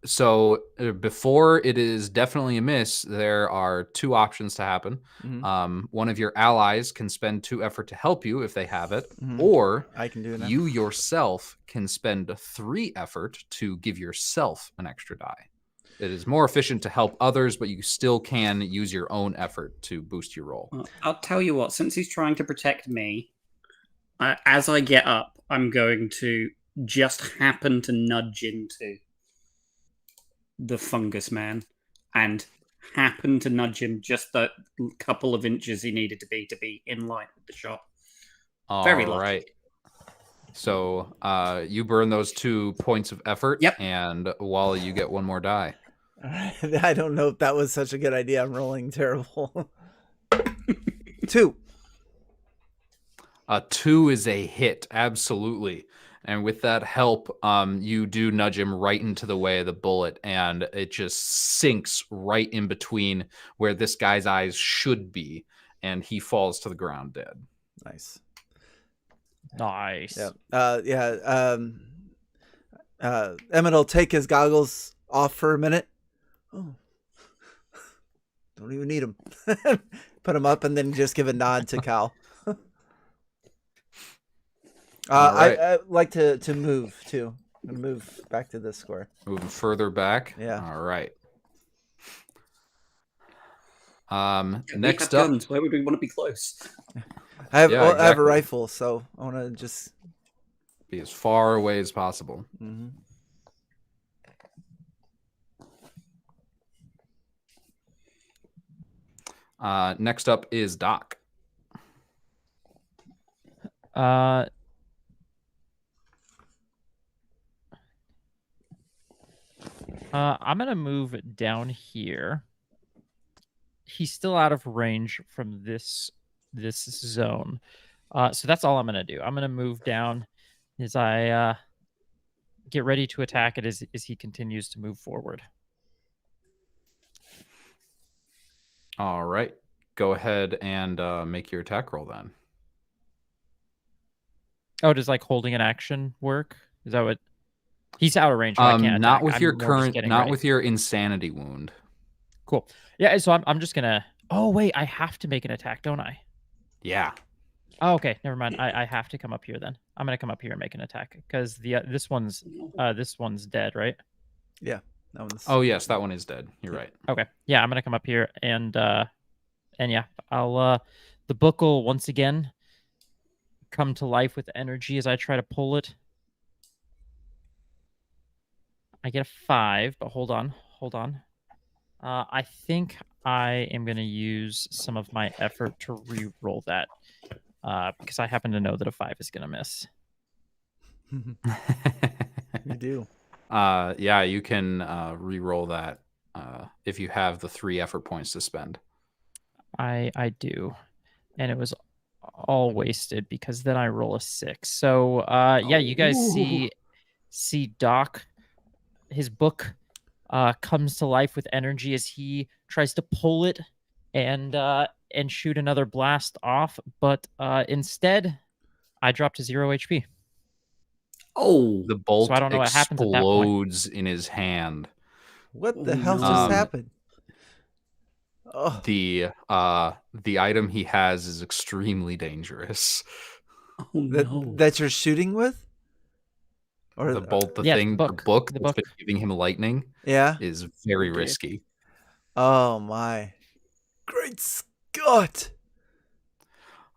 So before it is definitely a miss, there are 2 options to happen. One of your allies can spend 2 effort to help you if they have it, or I can do it now. You yourself can spend 3 effort to give yourself an extra die. It is more efficient to help others, but you still can use your own effort to boost your roll. Well, I'll tell you what, since he's trying to protect me, as I get up, I'm going to just happen to nudge into the fungus man and happen to nudge him just the couple of inches he needed to be in line with the shot. Very lucky. Right. So you burn those 2 points of effort, and Wally, you get 1 more die. I don't know if that was such a good idea. I'm rolling terrible. 2. A 2 is a hit, absolutely. And with that help, you do nudge him right into the way of the bullet, and it just sinks right in between where this guy's eyes should be, and he falls to the ground dead. Nice. Nice. Yeah. Emmett will take his goggles off for a minute. Oh, don't even need them. Put them up and then just give a nod to Cal. All right. I'd like to move too. I'm gonna move back to this square. Moving further back. Yeah. All right. Next Next up, guns. Why would we want to be close? I have Yeah, I have a exactly. rifle, so I want to just. be as far away as possible. Mm-hmm. Next up is Doc. I'm gonna move down here. He's still out of range from this zone, so that's all I'm gonna do. I'm gonna move down as I get ready to attack it as he continues to move forward. All right. Go ahead and make your attack roll then. Oh, does like holding an action work? Is that what? He's out of range, so I can't Not attack. with I'm your more just current, getting not ready. with your insanity wound. Cool. Yeah, so I'm just gonna. Oh wait, I have to make an attack, don't I? Yeah. Oh, okay, never mind. I have to come up here then. I'm gonna come up here and make an attack because the this one's dead, right? Yeah, that one's. Oh yes, that one is dead. You're right. Okay. Yeah, I'm gonna come up here and yeah, I'll the book will once again come to life with energy as I try to pull it. I get a 5, but hold on. I think I am going to use some of my effort to re-roll that because I happen to know that a 5 is going to miss. You do. Yeah, you can re-roll that if you have the 3 effort points to spend. I do, and it was all wasted because then I roll a 6. So yeah, you guys see Doc, his book comes to life with energy as he tries to pull it and shoot another blast off, but instead I dropped to 0 HP. Oh, The bolt So I don't know what happens at that point. explodes in his hand. What the Oh, hell no. just happened? Oh, The item he has is extremely dangerous. Oh no. that you're shooting with? Or The bolt, Yeah, the book the that's book. been giving him lightning Yeah. is very Okay. risky. Oh my. Great Scott.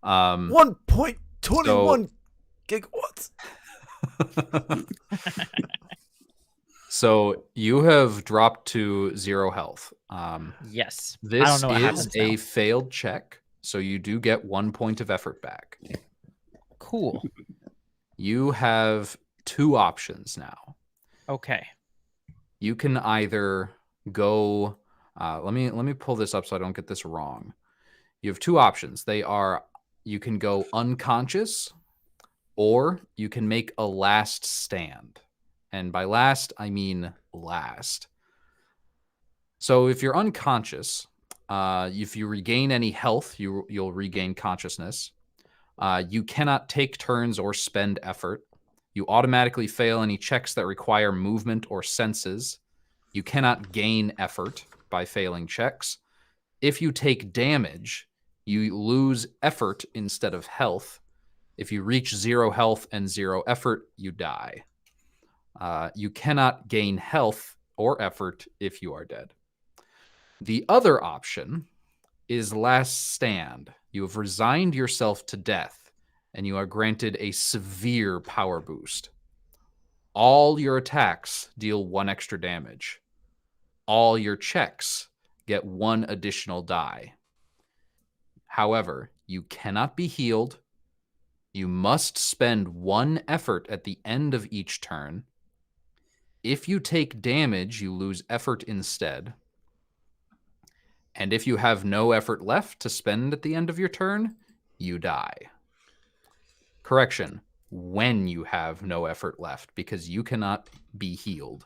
1.21 gigawatts. So you have dropped to 0 health. Yes. I This don't know what is happens a now. failed check, so you do get 1 point of effort back. Cool. You have 2 options now. Okay. You can either go. Let me pull this up so I don't get this wrong. You have 2 options. They are you can go unconscious, or you can make a last stand. And by last, I mean last. So if you're unconscious, if you regain any health, you'll regain consciousness. You cannot take turns or spend effort. You automatically fail any checks that require movement or senses. You cannot gain effort by failing checks. If you take damage, you lose effort instead of health. If you reach 0 health and 0 effort, you die. You cannot gain health or effort if you are dead. The other option is last stand. You have resigned yourself to death, and you are granted a severe power boost. All your attacks deal 1 extra damage. All your checks get 1 additional die. However, you cannot be healed. You must spend 1 effort at the end of each turn. If you take damage, you lose effort instead. And if you have no effort left to spend at the end of your turn, you die. Correction, when you have no effort left, because you cannot be healed.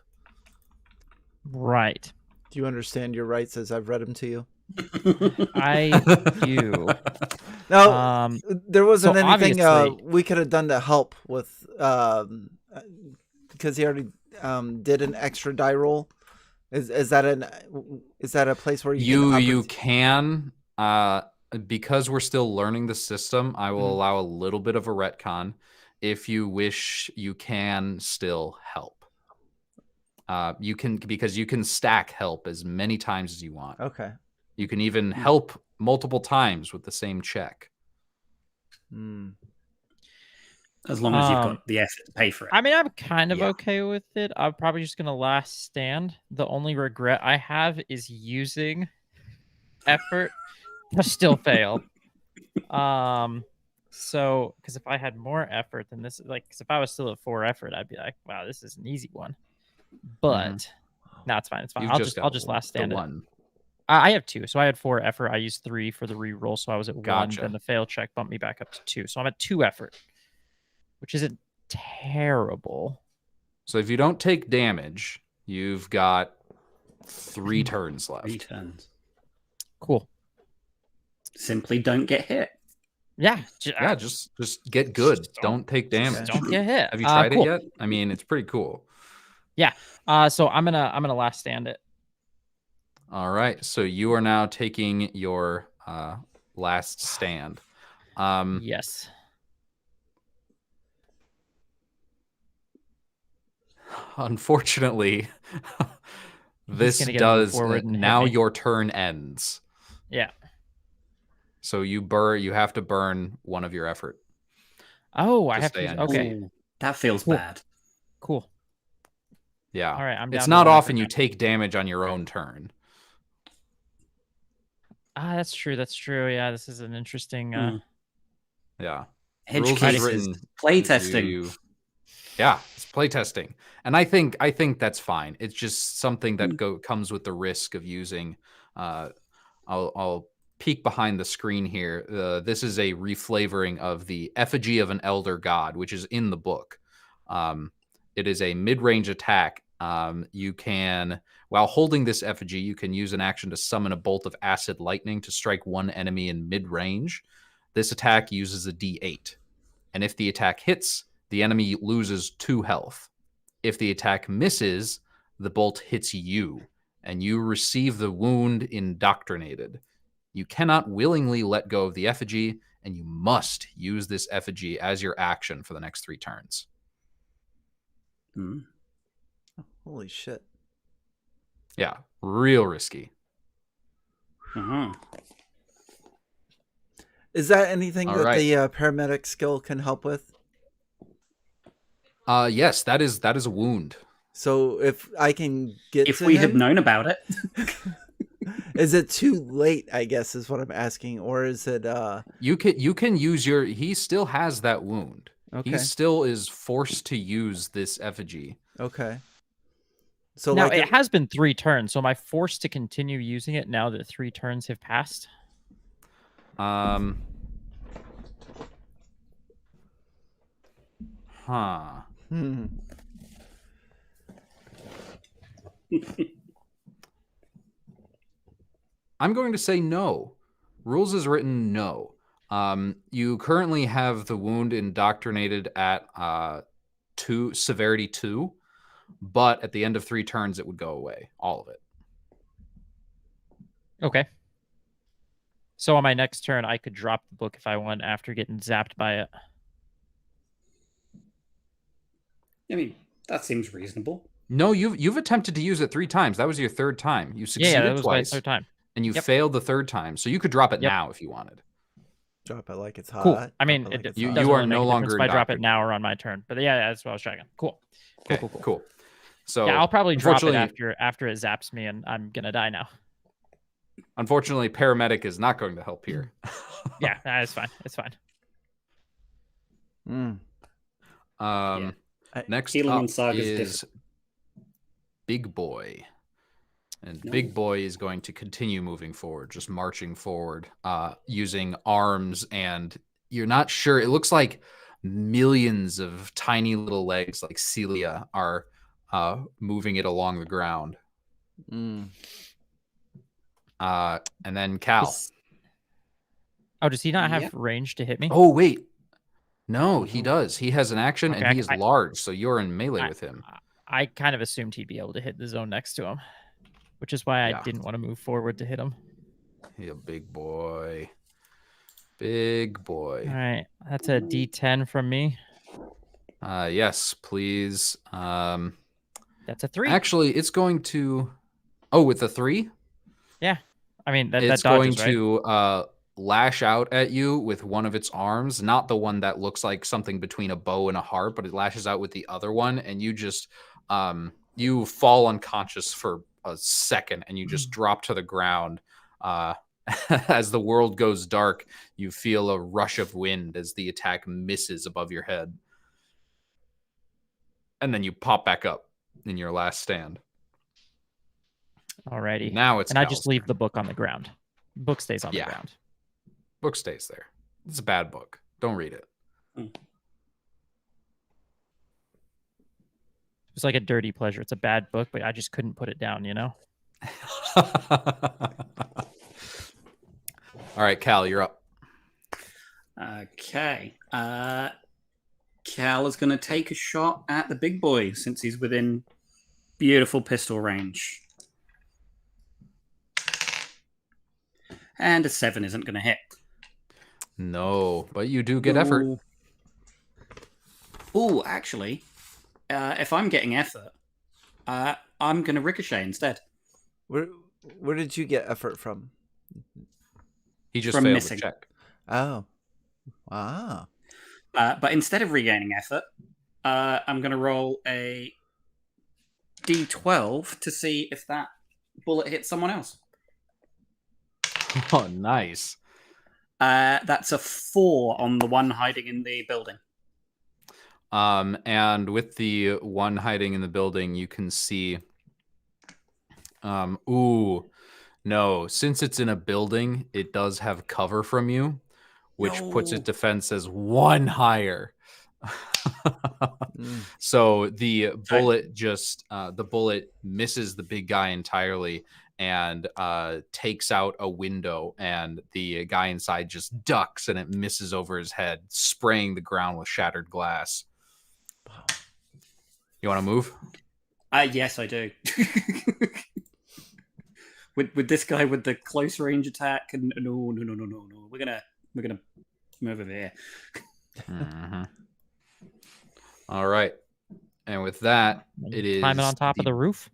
Right. Do you understand your rights as I've read them to you? I do. Now, there wasn't so anything obviously- we could have done to help with because he already did an extra die roll. Is that a place where you can because we're still learning the system, I will Mhm. allow a little bit of a retcon. If you wish, you can still help. You can stack help as many times as you want. Okay. You can even help multiple times with the same check. Mm. As long as you've got the effort to pay for it. I mean, I'm kind of Yeah. okay with it. I'm probably just gonna last stand. The only regret I have is using effort to still fail. So because if I had more effort than this, like, because if I was still at 4 effort, I'd be like, wow, this is an easy one. But no, it's fine. It's fine. You've I'll just last stand the it. one. I have 2, so I had 4 effort. I used 3 for the re-roll, so I was at 1. Gotcha. Then the fail check bumped me back up to 2, so I'm at 2 effort, which isn't terrible. So if you don't take damage, you've got 3 turns left. 3 turns. Cool. Simply don't get hit. Yeah. Yeah, just get good. Just Don't take damage. Don't get hit. Have you tried cool. it yet? I mean, it's pretty cool. So I'm gonna last stand it. All right. So you are now taking your last stand. Yes. Unfortunately, this gonna get does forward and hit now me. your turn ends. Yeah. So you have to burn one of your effort. Oh, I To have stay to. on your Okay. Ooh, that feels Cool. bad. Cool. Yeah. All right. I'm. It's down to not 1 often effort you now. take damage on your own turn. That's true. That's true. Yeah. This is an interesting. Yeah. Edge Rules is cases, written play to testing. Yeah, it's playtesting, and I think that's fine. It's just something that comes with the risk of using. I'll peek behind the screen here. This is a reflavoring of the Effigy of an Elder God, which is in the book. It is a mid-range attack. You can, while holding this effigy, you can use an action to summon a bolt of acid lightning to strike one enemy in mid-range. This attack uses a D8, and if the attack hits, the enemy loses 2 health. If the attack misses, the bolt hits you, and you receive the wound indoctrinated. You cannot willingly let go of the effigy, and you must use this effigy as your action for the next 3 turns. Holy shit. Yeah, real risky. Is that anything All that right. the paramedic skill can help with? Yes, that is a wound. So if I can get If to we him, had known about it. is it too late, I guess is what I'm asking, or is it You can use your, he still has that wound. okay. He still is forced to use this effigy. Okay. So now like it has been 3 turns, so am I forced to continue using it now that 3 turns have passed? I'm going to say no. Rules is written no. You currently have the wound indoctrinated at severity 2, but at the end of 3 turns it would go away, all of it. Okay. So on my next turn, I could drop the book if I want after getting zapped by it. I mean, that seems reasonable. No, you've attempted to use it 3 times. That was your 3rd time. You succeeded Yeah, that was twice, my 3rd time. and you failed the 3rd time. So you could drop it now if you wanted. drop it like it's hot. Cool. I mean, Drop it like it it's doesn't hot. You are really make no a longer difference if I drop it indoctrinated. now or on my turn. But yeah, that's what I was checking. Cool. Cool. So Yeah, I'll probably drop it unfortunately- after it zaps me, and I'm gonna die now. Unfortunately, paramedic is not going to help here. Yeah, it's fine. It's fine. Next Healing up on Sagas is Big Boy. And Big Boy is going to continue moving forward, just marching forward, using arms, and you're not sure. It looks like millions of tiny little legs like Celia are moving it along the ground. Mm. And then Cal. Does he not have Yep. range to hit me? Oh, wait. No, he does. He has an action, Okay, and he is large, so you're in melee with him. I kind of assumed he'd be able to hit the zone next to him, which is why I didn't want to move forward to hit him. Yeah, big boy. Big boy. All right, that's a D10 from me. Yes, please. That's a 3. Actually, it's going to... Oh, with the 3? Yeah. I mean, that It's dodges, going to lash out at you with one of its arms, not the one that looks like something between a bow and a heart, but it lashes out with the other one, and you just you fall unconscious for a second, and you just drop to the ground. As the world goes dark, you feel a rush of wind as the attack misses above your head. And then you pop back up in your last stand. Alrighty. Now it's and I just Cal's leave turn. the book on the ground. Book stays on the ground. Book stays there. It's a bad book. Don't read it. It's like a dirty pleasure. It's a bad book, but I just couldn't put it down, you know? All right, Cal, you're up. Okay. Cal is going to take a shot at the big boy since he's within beautiful pistol range. And a 7 isn't going to hit. No, but you do get effort. Oh, actually, if I'm getting effort, I'm going to ricochet instead. Where did you get effort from? He just From failed missing. the check. Oh. Wow. But instead of regaining effort, I'm going to roll a D12 to see if that bullet hits someone else. Oh, nice. That's a 4 on the one hiding in the building. And with the one hiding in the building, you can see... ooh, no. Since it's in a building, it does have cover from you, which puts its defense as 1 higher. So the bullet the bullet misses the big guy entirely and takes out a window, and the guy inside just ducks, and it misses over his head, spraying the ground with shattered glass. You want to move? Yes, I do. with this guy with the close range attack, and no. We're gonna move over here. Mm-hmm. All right, and with that, it is climbing on top of the roof.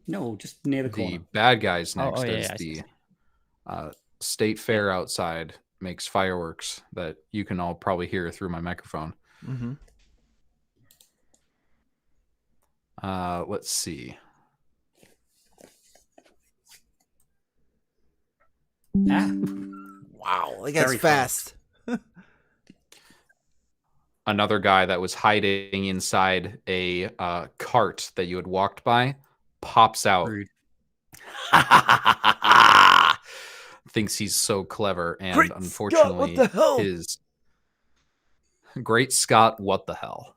No, just near the corner. The bad guys next, yeah, as the state fair outside makes fireworks that you can all probably hear through my microphone. Mm-hmm. Let's see. Wow, that guy's Very fast. Another guy that was hiding inside a cart that you had walked by pops out. Rude. Thinks he's so clever, and Great unfortunately, Scott, what the hell? his Great Scott, what the hell?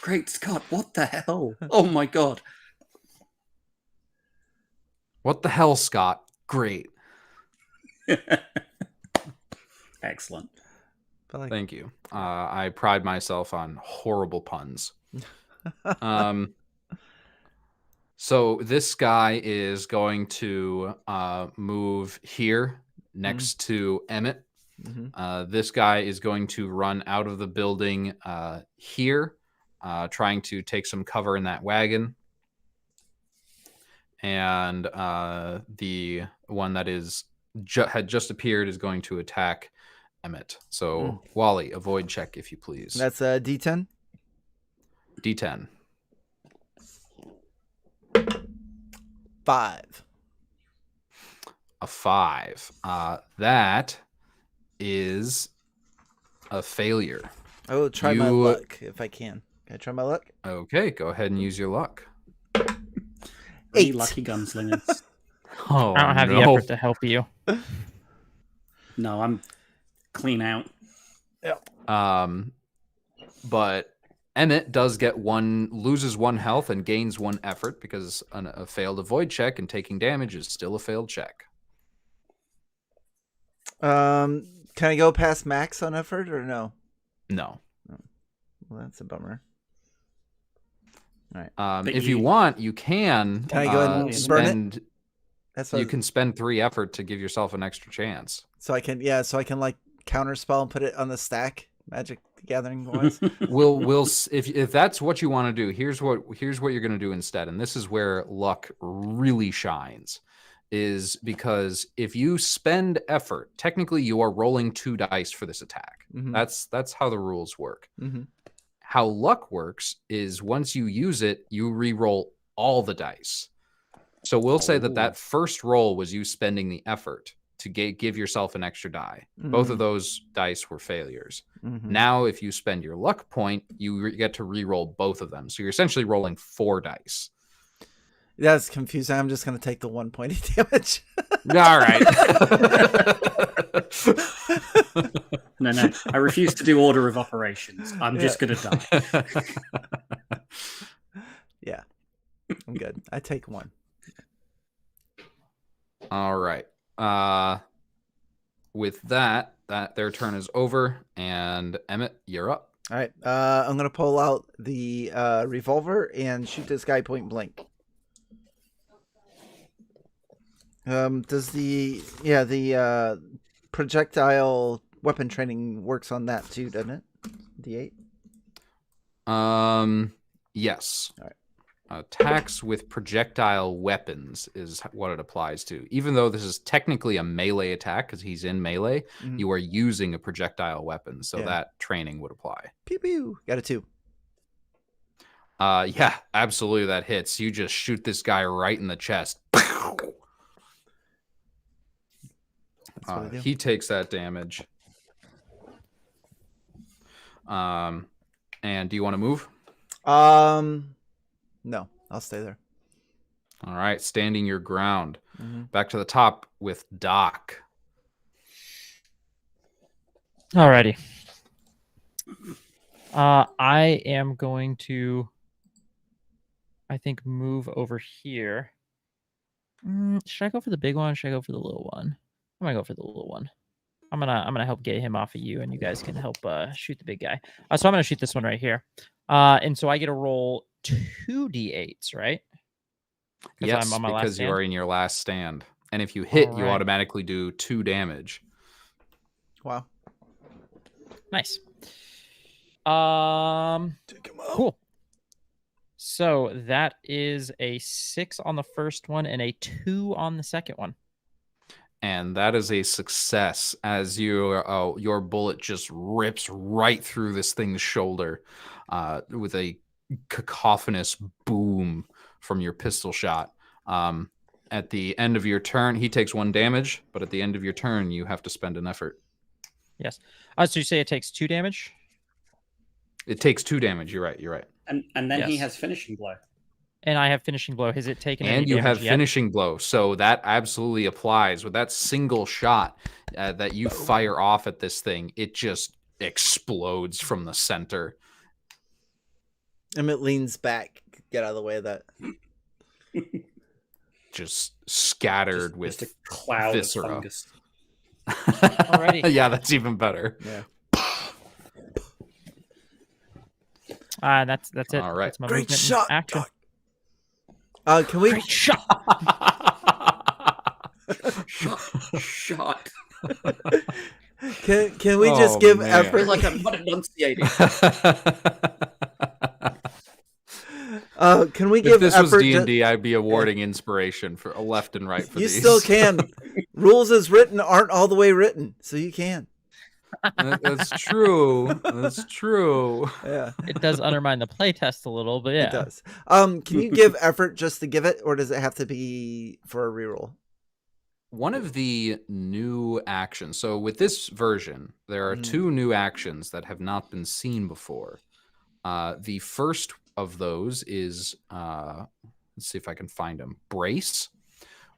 Great Scott, what the hell? Oh my god. What the hell, Scott? Great. Excellent. Thank you. I pride myself on horrible puns. So this guy is going to move here next to Emmett. Mm-hmm. This guy is going to run out of the building here, trying to take some cover in that wagon. And the one that is had just appeared is going to attack Emmett. So, Wally, avoid check, if you please. That's a D10? D10. 5. A 5. That is a failure. I will try my luck if I can. Can I try my luck? Okay, go ahead and use your luck. 8. Lucky gunslingers. Oh, I don't have the effort to help you. No, I'm clean out. But Emmett does loses 1 health and gains 1 effort because a failed avoid check and taking damage is still a failed check. Can I go past max on effort or no? No. Well, that's a bummer. All right. If you want, you can. Can I go ahead and burn it? You can spend 3 effort to give yourself an extra chance. So I can, like counterspell and put it on the stack, Magic the Gathering wise. we'll if that's what you want to do. Here's what you're going to do instead, and this is where luck really shines. Is because if you spend effort, technically you are rolling 2 dice for this attack. Mm-hmm. That's how the rules work. Mm-hmm. How luck works is once you use it, you re-roll all the dice. So we'll say that first roll was you spending the effort to give yourself an extra die. Mm-hmm. Both of those dice were failures. Mm-hmm. Now, if you spend your luck point, you get to re-roll both of them. So you're essentially rolling 4 dice. That's confusing. I'm just going to take the 1 point of damage. All right. No. I refuse to do order of operations. I'm just going to die. Yeah. I'm good. I take 1. All right. With that their turn is over, and Emmett, you're up. All right. I'm going to pull out the revolver and shoot this guy point blank. Does the projectile weapon training works on that too, doesn't it? D8? Yes. All right. Attacks with projectile weapons is what it applies to. Even though this is technically a melee attack because he's in melee, mm-hmm. you are using a projectile weapon, so that training would apply. Pew pew. Got a 2. Yeah, absolutely that hits. You just shoot this guy right in the chest. He takes that damage. And do you want to move? No, I'll stay there. All right, standing your ground. Mm-hmm. Back to the top with Doc. Alrighty. I am going to, I think, move over here. Should I go for the big one? Or should I go for the little one? I'm gonna go for the little one. I'm gonna help get him off of you, and you guys can help shoot the big guy. So I'm gonna shoot this one right here. And so I get to roll 2 d8s, right? Yes, because you are in your last stand. And if you hit, you automatically do 2 damage. Wow. Nice. Cool. So that is a 6 on the first one and a 2 on the second one. And that is a success as your bullet just rips right through this thing's shoulder with a cacophonous boom from your pistol shot. At the end of your turn, he takes 1 damage, but at the end of your turn, you have to spend an effort. Yes. So you say it takes 2 damage? It takes 2 damage. You're right. And then he has finishing blow. And I have finishing blow. Has it taken any damage? And you have yet? finishing blow. So that absolutely applies. With that single shot that you fire off at this thing, it just explodes from the center. Emmett leans back. Get out of the way of that. Just scattered with just a cloud viscera. Of fungus. Alrighty. Yeah, that's even better. Yeah. That's it. All right. That's my Great shot. Action. Can we? Great shot. Shot. Can we just give effort? Like I'm not enunciating. Can we give if this effort? Was D&D, I'd be awarding inspiration for left and right for you these. You still can. Rules as written aren't all the way written, so you can. That's true. That's true. Yeah. It does undermine the playtest a little, but yeah. It does. Can you give effort just to give it, or does it have to be for a reroll? One of the new actions. So with this version, there are 2 new actions that have not been seen before. The first of those is let's see if I can find them. Brace,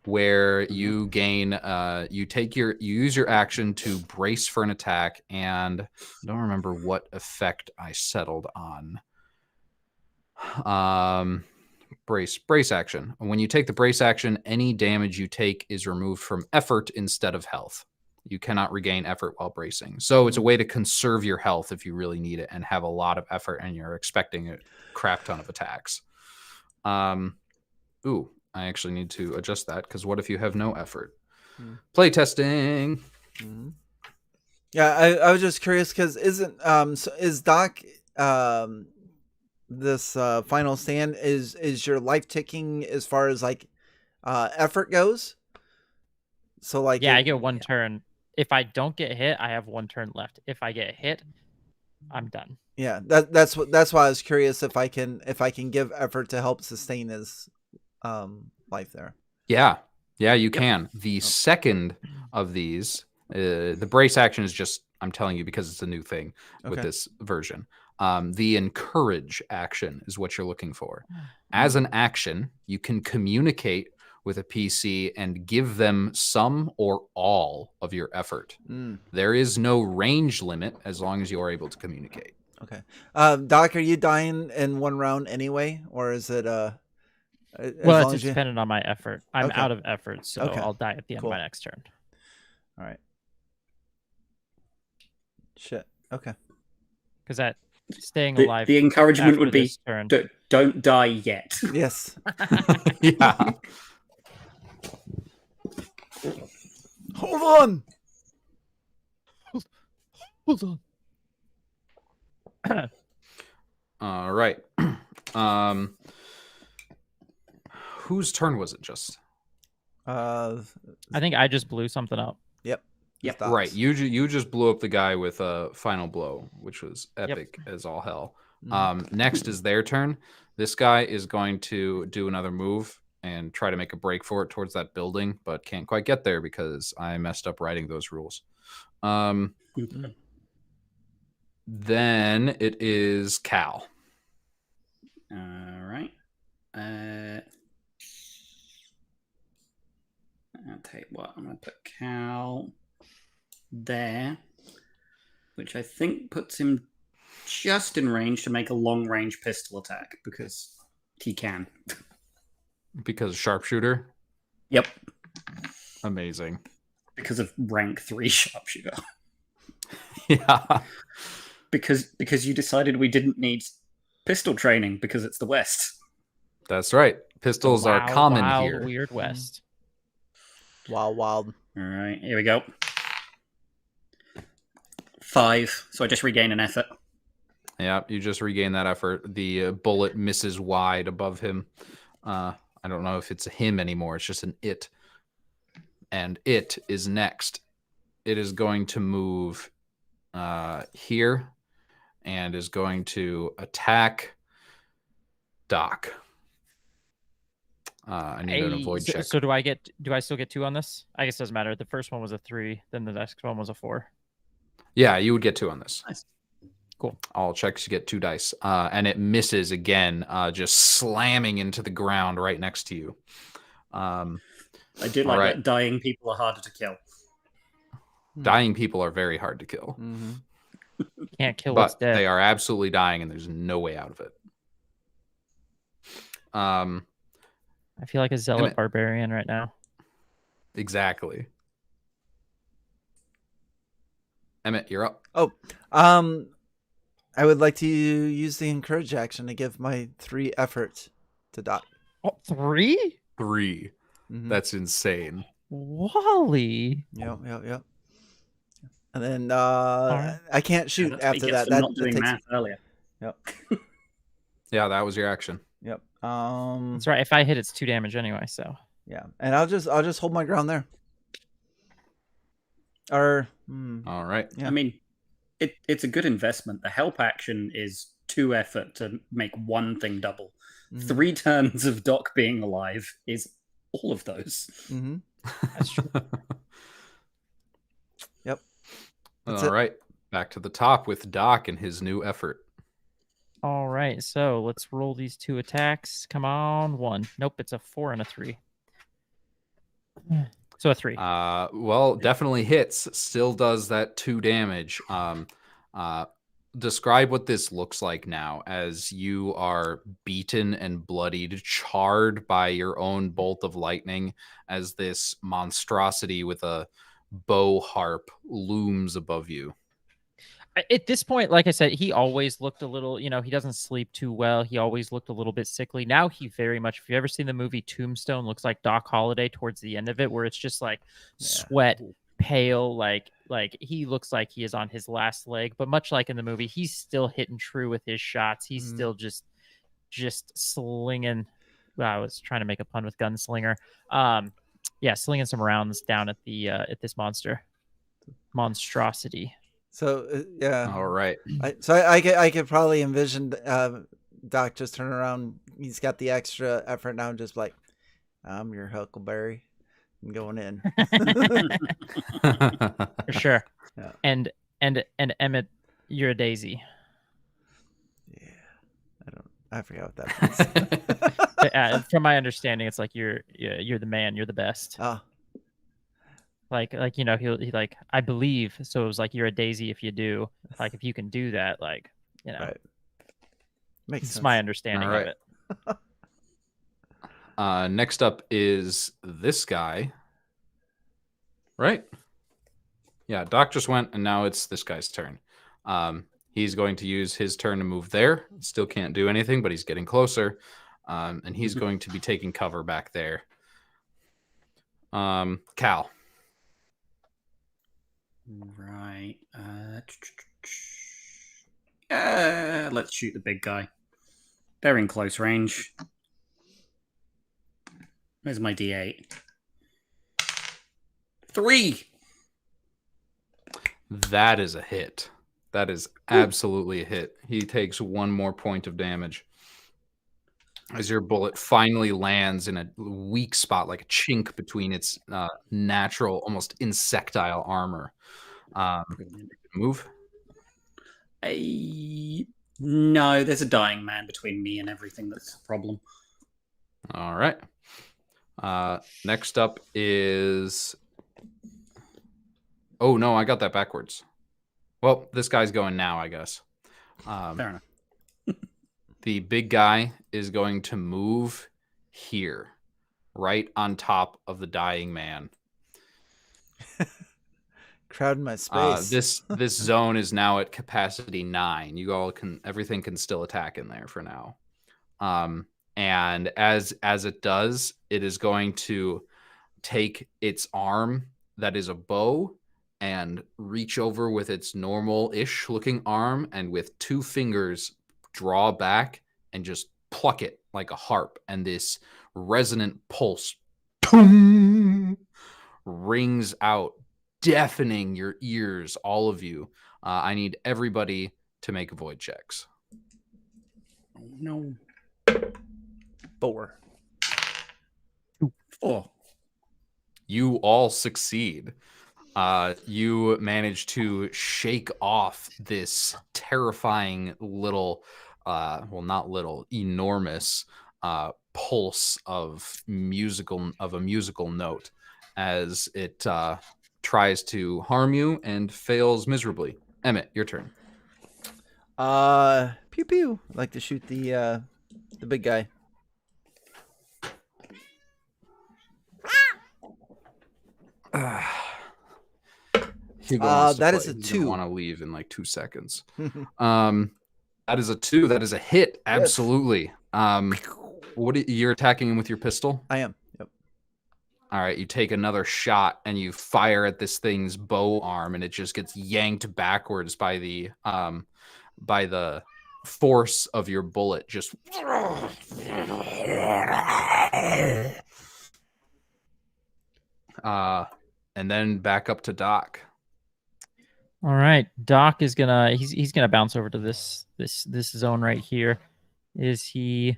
where you gain you use your action to brace for an attack, and I don't remember what effect I settled on. Brace action. When you take the brace action, any damage you take is removed from effort instead of health. You cannot regain effort while bracing. So it's a way to conserve your health if you really need it and have a lot of effort and you're expecting a crap ton of attacks. Ooh, I actually need to adjust that because what if you have no effort? Play testing. Yeah, I was just curious because is Doc this final stand is your life ticking as far as like effort goes? So like I get one turn. If I don't get hit, I have one turn left. If I get hit, I'm done. Yeah, that's why I was curious if I can give effort to help sustain his life there. Yeah, you can. The second of these, the brace action is just, I'm telling you because it's a new thing with this version. The encourage action is what you're looking for. As an action, you can communicate with a PC and give them some or all of your effort. There is no range limit as long as you are able to communicate. Okay. Doc, are you dying in one round anyway, or is it well, it's dependent on my effort. I'm out of effort, so I'll die at the end of my next turn. All right. Shit. Okay. Because that staying alive. The encouragement would be turn. Don't die yet. Yes. Yeah. Hold on. Hold on. All right. Whose turn was it just? I think I just blew something up. Yep. Right. You just blew up the guy with a final blow, which was epic as all hell. Next is their turn. This guy is going to do another move and try to make a break for it towards that building, but can't quite get there because I messed up writing those rules. Then it is Cal. All right. I'll tell you what, I'm going to put Cal there, which I think puts him just in range to make a long-range pistol attack because he can. Because sharpshooter? Yep. Amazing. Because of rank 3 sharpshooter. Yeah. Because you decided we didn't need pistol training because it's the West. That's right. Pistols are common here. Weird West. Wild. All right, here we go. 5. So I just regain an effort. Yeah, you just regain that effort. The bullet misses wide above him. I don't know if it's a him anymore. It's just an it. And it is next. It is going to move here and is going to attack Doc. I need an avoid check. So do I still get 2 on this? I guess it doesn't matter. The first one was a 3, then the next one was a 4. Yeah, you would get 2 on this. Nice. Cool. All checks, you get 2 dice. And it misses again, just slamming into the ground right next to you. I do like that dying people are harder to kill. Dying people are very hard to kill. Can't kill what's dead. They are absolutely dying, and there's no way out of it. I feel like a zealot barbarian right now. Exactly. Emmett, you're up. I would like to use the encourage action to give my 3 effort to Doc. Oh, 3? 3. That's insane. Wally. Yep. And then I can't shoot after that. Not doing math earlier. Yep. Yeah, that was your action. Yep. That's right. If I hit, it's 2 damage anyway. So yeah, and I'll just hold my ground there. Or all right. Yeah. I mean, it's a good investment. The help action is 2 effort to make one thing double. 3 turns of Doc being alive is all of those. That's true. Yep. All right. Back to the top with Doc and his new effort. All right. So let's roll these 2 attacks. Come on. 1. Nope. It's a 4 and a 3. So a 3. Well, definitely hits. Still does that 2 damage. Describe what this looks like now as you are beaten and bloodied, charred by your own bolt of lightning, as this monstrosity with a bow harp looms above you. At this point, like I said, he always looked a little, he doesn't sleep too well. He always looked a little bit sickly. Now he very much, if you've ever seen the movie Tombstone, looks like Doc Holliday towards the end of it, where it's just like sweat, pale, like he looks like he is on his last leg. But much like in the movie, he's still hitting true with his shots. He's still just slinging. Well, I was trying to make a pun with gunslinger. Slinging some rounds down at the at this monstrosity. So yeah. All right. I could probably envision Doc just turn around. He's got the extra effort now, and just like, I'm your Huckleberry, I'm going in. For sure. Yeah. And Emmett, you're a daisy. Yeah. I forgot what that means. From my understanding, it's like you're the man, you're the best. Oh. Like he like, I believe, so it was like you're a daisy if you do, like if you can do that, like, Right. Makes sense. It's my understanding of it. Next up is this guy. Right? Yeah, Doc just went, and now it's this guy's turn. He's going to use his turn to move there. Still can't do anything, but he's getting closer. And he's going to be taking cover back there. Cal. Right. Let's shoot the big guy. They're in close range. Where's my D8? 3! That is a hit. That is absolutely a hit. He takes 1 more point of damage as your bullet finally lands in a weak spot, like a chink between its natural, almost insectile armor. Move. No, there's a dying man between me and everything. That's a problem. All right. Next up is... Oh, no, I got that backwards. Well, this guy's going now, I guess. Fair enough. The big guy is going to move here, right on top of the dying man. Crowding my space. This zone is now at capacity 9. You all everything can still attack in there for now. And as it does, it is going to take its arm that is a bow and reach over with its normal-ish looking arm, and with 2 fingers draw back and just pluck it like a harp, and this resonant pulse rings out, deafening your ears, all of you. I need everybody to make void checks. Oh, no. 4. 4. You all succeed. You manage to shake off this terrifying little, not little, enormous pulse of a musical note as it tries to harm you and fails miserably. Emmett, your turn. Pew pew. I'd like to shoot the big guy. That is a 2. I want to leave in like 2 seconds. That is a 2. That is a hit. Absolutely. You're attacking him with your pistol? I am. Yep. All right. You take another shot and you fire at this thing's bow arm, and it just gets yanked backwards by the force of your bullet. Just and then back up to Doc. All right, Doc is gonna he's gonna bounce over to this zone right here. Is he?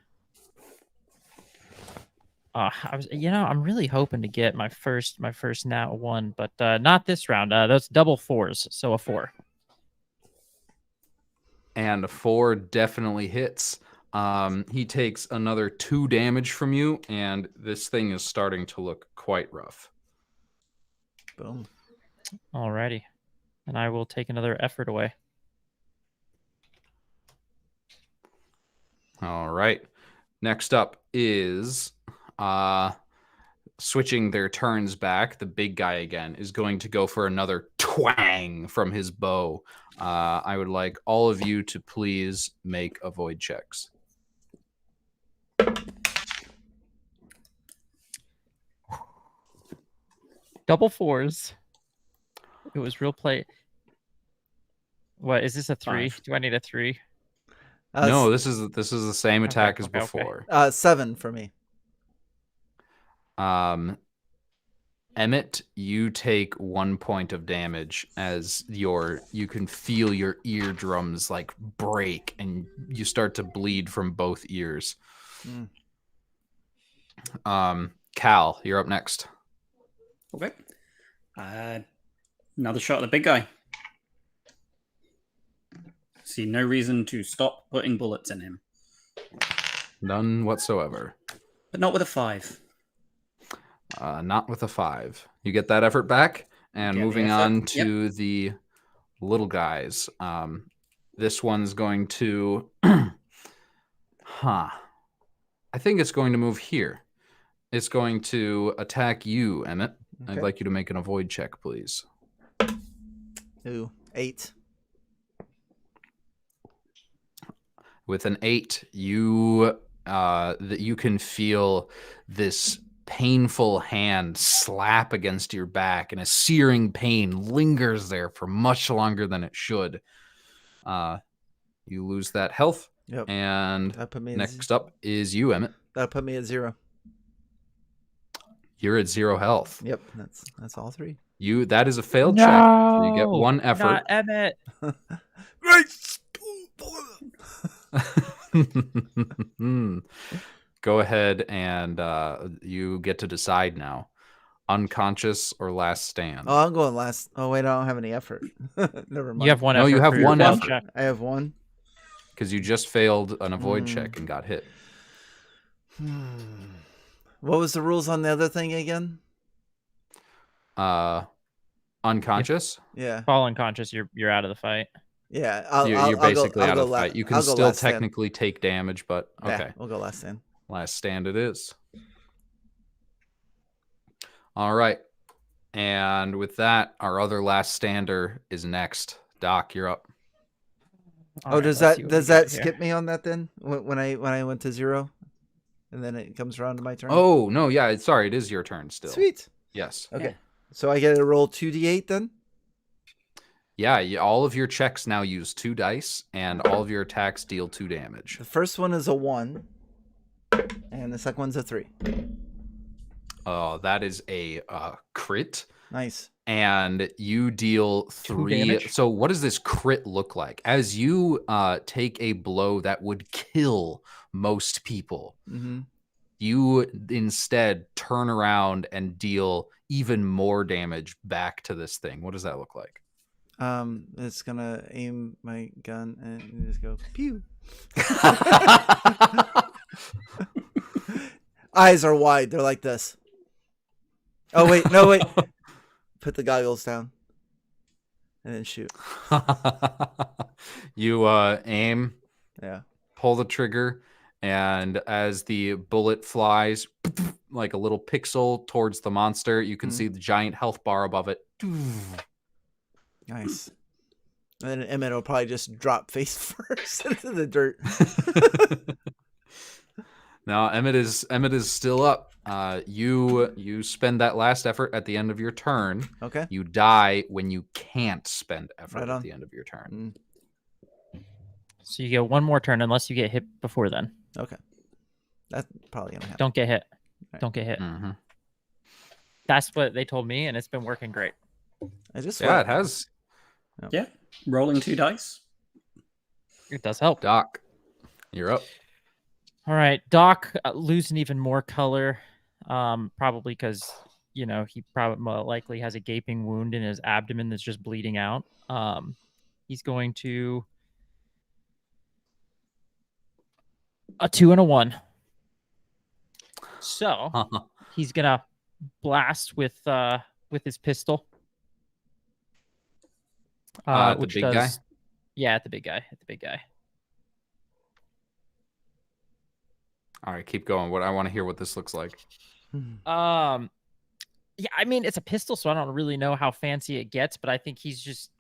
I'm really hoping to get my first nat 1, but not this round. That's double 4s, so a 4. And a 4 definitely hits. He takes another 2 damage from you, and this thing is starting to look quite rough. Boom. Alrighty. And I will take another effort away. All right. Next up is switching their turns back. The big guy again is going to go for another twang from his bow. I would like all of you to please make avoid checks. Double 4s. It was real play. What is this, a 3? 5. Do I need a 3? No, this is the same attack as okay. before. 7 for me. Emmett, you take 1 point of damage as you can feel your eardrums like break and you start to bleed from both ears. Cal, you're up next. Okay. Another shot at the big guy. See no reason to stop putting bullets in him. None whatsoever. But not with a 5. Not with a 5. You get that effort back. And Get the moving effort. on to the little guys. This one's going to... I think it's going to move here. It's going to attack you, Emmett. Okay. I'd like you to make an avoid check, please. Ooh, 8. With an 8, you can feel this painful hand slap against your back, and a searing pain lingers there for much longer than it should. You lose that health. Yep. And That put me next up is you, Emmett. That put me at 0. You're at 0 health. Yep, that's all 3. That is a failed check. So you get No, 1 effort. Not Emmett. Great. Go ahead and you get to decide now. Unconscious or last stand? Oh, I'm going last. Oh, wait, I don't have any effort. Never mind. You have 1 No, effort. you have for your 1 failed effort. check. I have 1. Because you just failed an avoid check and got hit. What was the rules on the other thing again? Unconscious? Yeah. Fall unconscious, you're out of the fight. Yeah. You're basically out of the fight. You can still last stand. technically take damage, but okay. Yeah, we'll go last stand. Last stand it is. All right. And with that, our other last stander is next. Doc, you're up. All right, does let's see what we that got here. skip me on that then? When I went to 0, and then it comes around to my turn. Oh, no, yeah, sorry, it is your turn still. Sweet. Yes. Okay. Yeah. So I get to roll 2d8 then? Yeah, all of your checks now use 2 dice, and all of your attacks deal 2 damage. The first one is a 1, and the second one's a 3. That is a crit. Nice. And you deal 3. damage? So what does this crit look like? As you take a blow that would kill most people, Mm-hmm. you instead turn around and deal even more damage back to this thing. What does that look like? It's gonna aim my gun and just go pew. Eyes are wide. They're like this. Oh wait, no wait. Put the goggles down, and then shoot. You aim, Yeah. pull the trigger, and as the bullet flies like a little pixel towards the monster, you can see the giant health bar above it. Nice. And then Emmett will probably just drop face first into the dirt. Now Emmett is still up. You spend that last effort at the end of your turn. Okay. You die when you can't spend effort Right at on. the end of your turn. So you get 1 more turn unless you get hit before then. Okay. That's probably gonna happen. Don't get hit. Right. Don't get hit. Mm-hmm. That's what they told me, and it's been working great. I just Yeah, it has. Yeah. Rolling 2 dice. It does help. Doc, you're up. All right, Doc losing even more color, probably because he probably more likely has a gaping wound in his abdomen that's just bleeding out. He's going to A 2 and a 1. So he's gonna blast with his pistol. At the Which big does guy? Yeah, at the big guy. At the big guy. All right, keep going. I want to hear what this looks like. Yeah, I mean it's a pistol, so I don't really know how fancy it gets, but I think he's just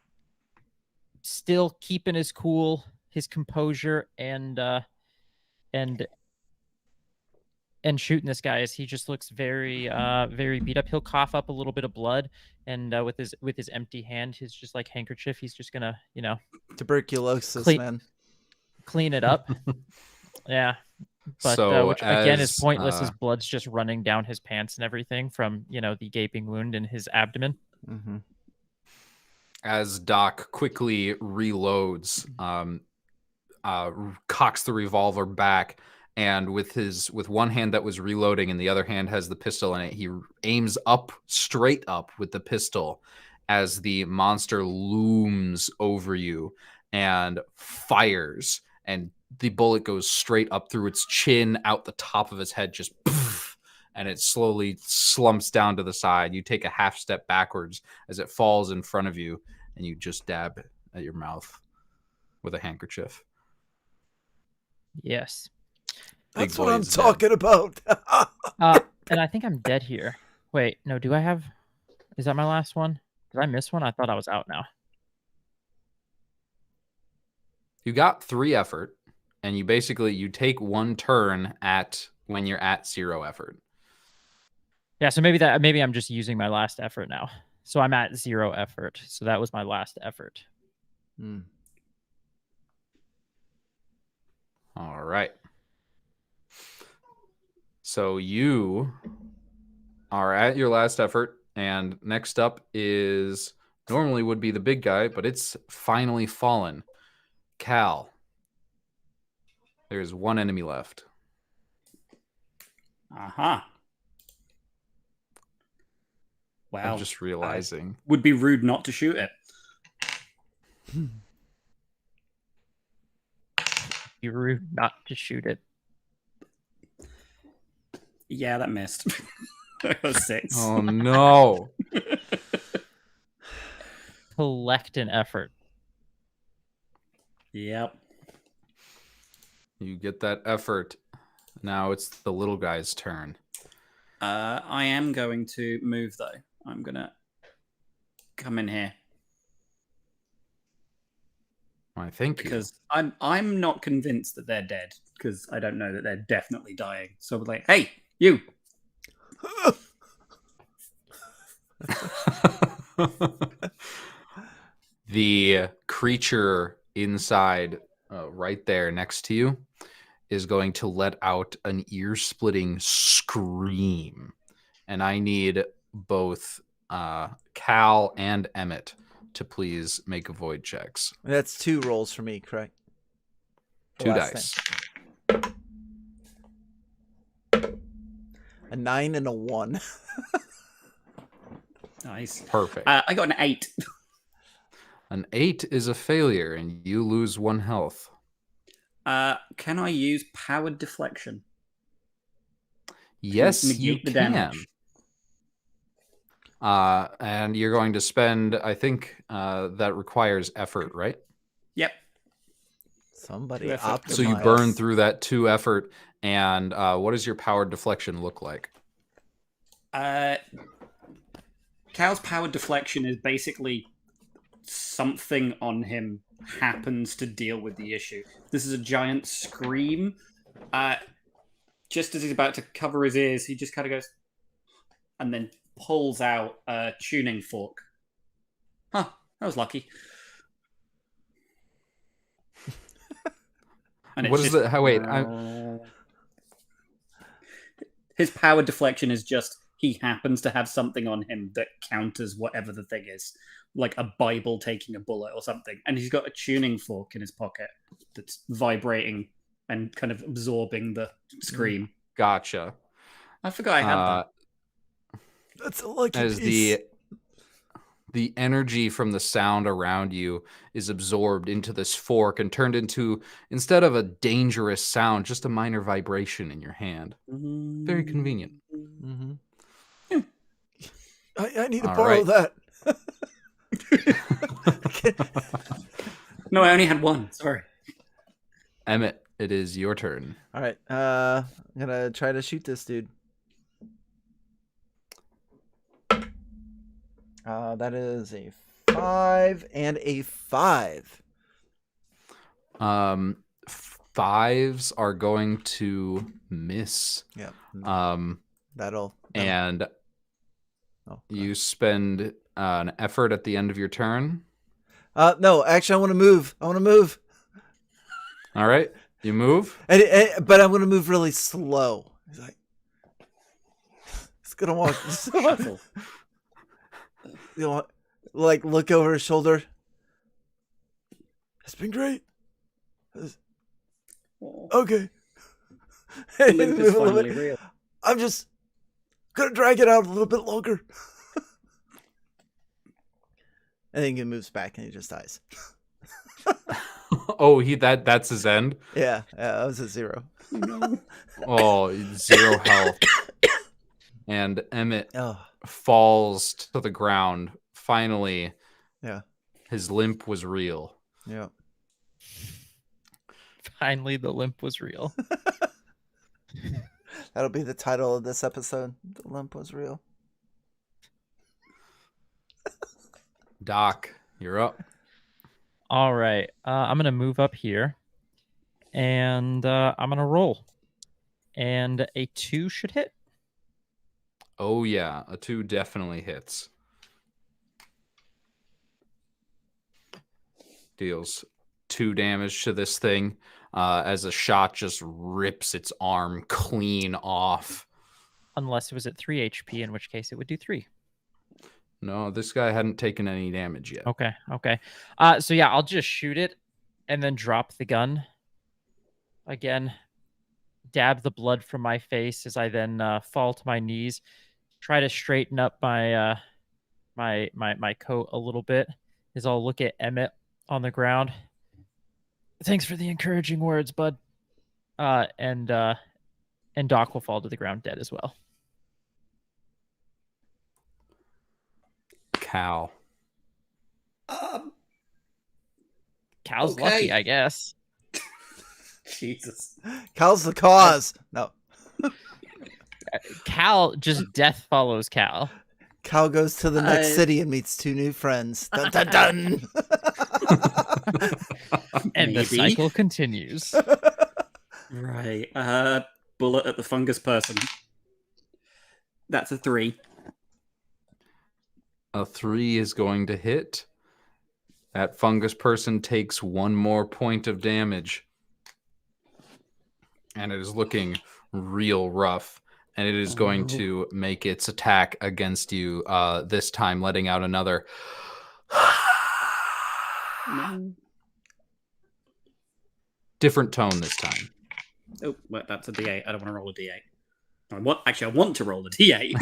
still keeping his cool, his composure, and shooting this guy as he just looks very very beat up. He'll cough up a little bit of blood, and with his empty hand, his just like handkerchief, he's just gonna Tuberculosis, man. clean it up. Yeah. But So which again is as pointless. His blood's just running down his pants and everything from the gaping wound in his abdomen. Mm-hmm. as Doc quickly reloads, cocks the revolver back, and with one hand that was reloading and the other hand has the pistol in it, he aims up, straight up with the pistol as the monster looms over you and fires, and the bullet goes straight up through its chin, out the top of its head, just poof, and it slowly slumps down to the side. You take a half step backwards as it falls in front of you, and you just dab at your mouth with a handkerchief. Yes. That's Big what boy I'm is talking about. And I think I'm dead here. Wait, no, do I have... Is that my last one? Did I miss one? I thought I was out now. You got 3 effort, and you take 1 turn when you're at 0 effort. Yeah, so maybe I'm just using my last effort now. So I'm at 0 effort. So that was my last effort. All right. So you are at your last effort, and next up is normally would be the big guy, but it's finally fallen. Cal. There's 1 enemy left. Aha. Wow. I'm just realizing. Would be rude not to shoot it. Be rude not to shoot it. Yeah, that missed. That was 6. Oh no. Collect an effort. Yep. You get that effort. Now it's the little guy's turn. I am going to move though. I'm gonna come in here. I think because I'm not convinced that they're dead, because I don't know that they're definitely dying. So we're like, hey, you. The creature inside, right there next to you, is going to let out an ear-splitting scream, and I need both Cal and Emmett to please make avoid checks. That's 2 rolls for me, correct? 2 dice. A 9 and a 1. Nice. Perfect. I got an 8. An 8 is a failure, and you lose 1 health. Can I use powered deflection? Yes, you negate the can. damage? And you're going to spend, I think, that requires effort, right? Yep. Somebody 2 effort. optimize. So you burn through that 2 effort, and what does your powered deflection look like? Cal's powered deflection is basically something on him happens to deal with the issue. This is a giant scream. Just as he's about to cover his ears, he just kind of goes and then pulls out a tuning fork. Huh, that was lucky. And What is it? Wait, his power deflection is just he happens to have something on him that counters whatever the thing is, like a Bible taking a bullet or something. And he's got a tuning fork in his pocket that's vibrating and kind of absorbing the scream. Gotcha. I forgot I had that. That's a lucky As piece. the energy from the sound around you is absorbed into this fork and turned into, instead of a dangerous sound, just a minor vibration in your hand. Very convenient. Mm-hmm. I need to All borrow right. that. No, I only had one. Sorry. Emmett, it is your turn. All right. I'm gonna try to shoot this dude. That is a 5 and a 5. Fives are going to miss. Yeah. That'll Oh, you spend an effort at the end of your turn. No, actually, I want to move. All right, you move. But I'm gonna move really slow. He's like, it's gonna walk. Shuffle. You know, like look over his shoulder. It's been great. Okay. Limp is finally real. I'm just gonna drag it out a little bit longer. And then he moves back and he just dies. Oh, that's his end. Yeah, that was a 0. Oh, 0 health. And Emmett falls to the ground. Finally, yeah, his limp was real. Yeah. Finally, the limp was real. That'll be the title of this episode. The limp was real. Doc, you're up. All right. I'm going to move up here. And I'm going to roll. And a 2 should hit. Oh, yeah. A 2 definitely hits. Deals 2 damage to this thing as a shot just rips its arm clean off. Unless it was at 3 HP, in which case it would do 3. No, this guy hadn't taken any damage yet. Okay. So yeah, I'll just shoot it and then drop the gun. Again, dab the blood from my face as I then fall to my knees, try to straighten up my my coat a little bit as I'll look at Emmett on the ground. Thanks for the encouraging words, bud. And Doc will fall to the ground dead as well. Cal. Cal's Okay. lucky, I guess. Jesus. Cal's the cause. No. Cal, just death follows Cal. Cal goes to the next city and meets 2 new friends. Dun dun dun. And the Maybe. cycle continues. Right. Bullet at the fungus person. That's a 3. A 3 is going to hit. That fungus person takes 1 more point of damage. And it is looking real rough. And it is going to make its attack against you, this time letting out another. No. Different tone this time. Oh, well, that's a D8. I don't want to roll a D8. I want to roll a D8.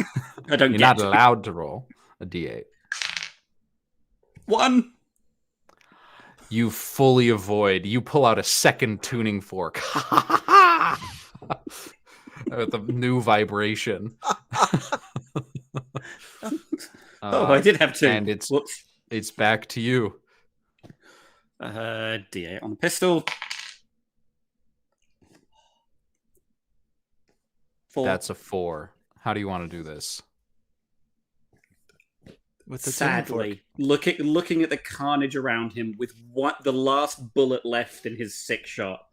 I don't You're get not to. allowed to roll a D8. 1. You fully avoid. You pull out a second tuning fork. With a new vibration. I did have 2. And it's back to you. D8 on the pistol. 4. That's a 4. How do you want to do this? With the tuning fork. Sadly, looking at the carnage around him with the last bullet left in his 6 shot.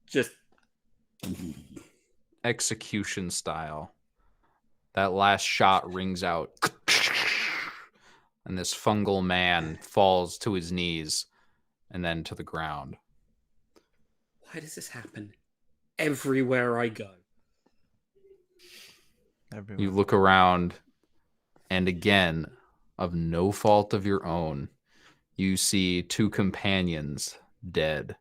Just Execution style. That last shot rings out. And this fungal man falls to his knees and then to the ground. why does this happen everywhere I go? Everywhere. You look around, and again, of no fault of your own, you see 2 companions dead.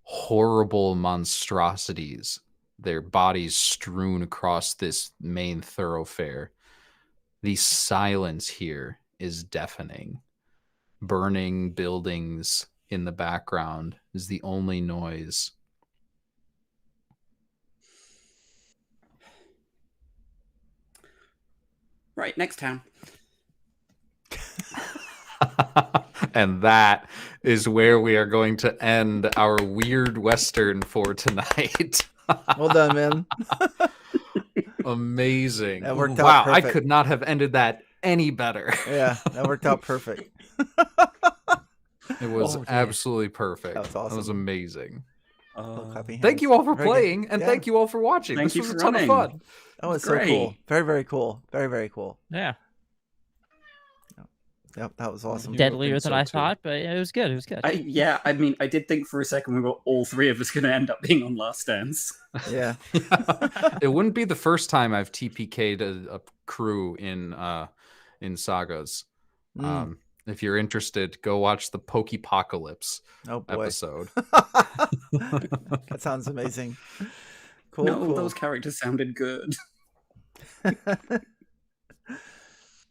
Horrible monstrosities. Their bodies strewn across this main thoroughfare. The silence here is deafening. Burning buildings in the background is the only noise. Right, next town. And that is where we are going to end our weird Western for tonight. Well done, man. Amazing. That worked out wow, I perfect. could not have ended that any better. Yeah, that worked out perfect. It was Oh, dear. absolutely perfect. That was awesome. That was amazing. Little clapping Thank hands. you all for Very good. playing, and Yeah. thank you all for watching. Thank This you was a for ton running. of fun. That was Great. so cool. Very, very cool. Very, very cool. Yeah. Yep, that was awesome. You Deadlier think than so, I too. thought, but it was good. It was good. I mean, I did think for a second we were all three of us going to end up being on Last Dance. Yeah. It wouldn't be the first time I've TPK'd a crew in Sagas. Mm. If you're interested, go watch the Pokepocalypse Oh boy. episode. That sounds amazing. Cool. No, cool. those characters sounded good.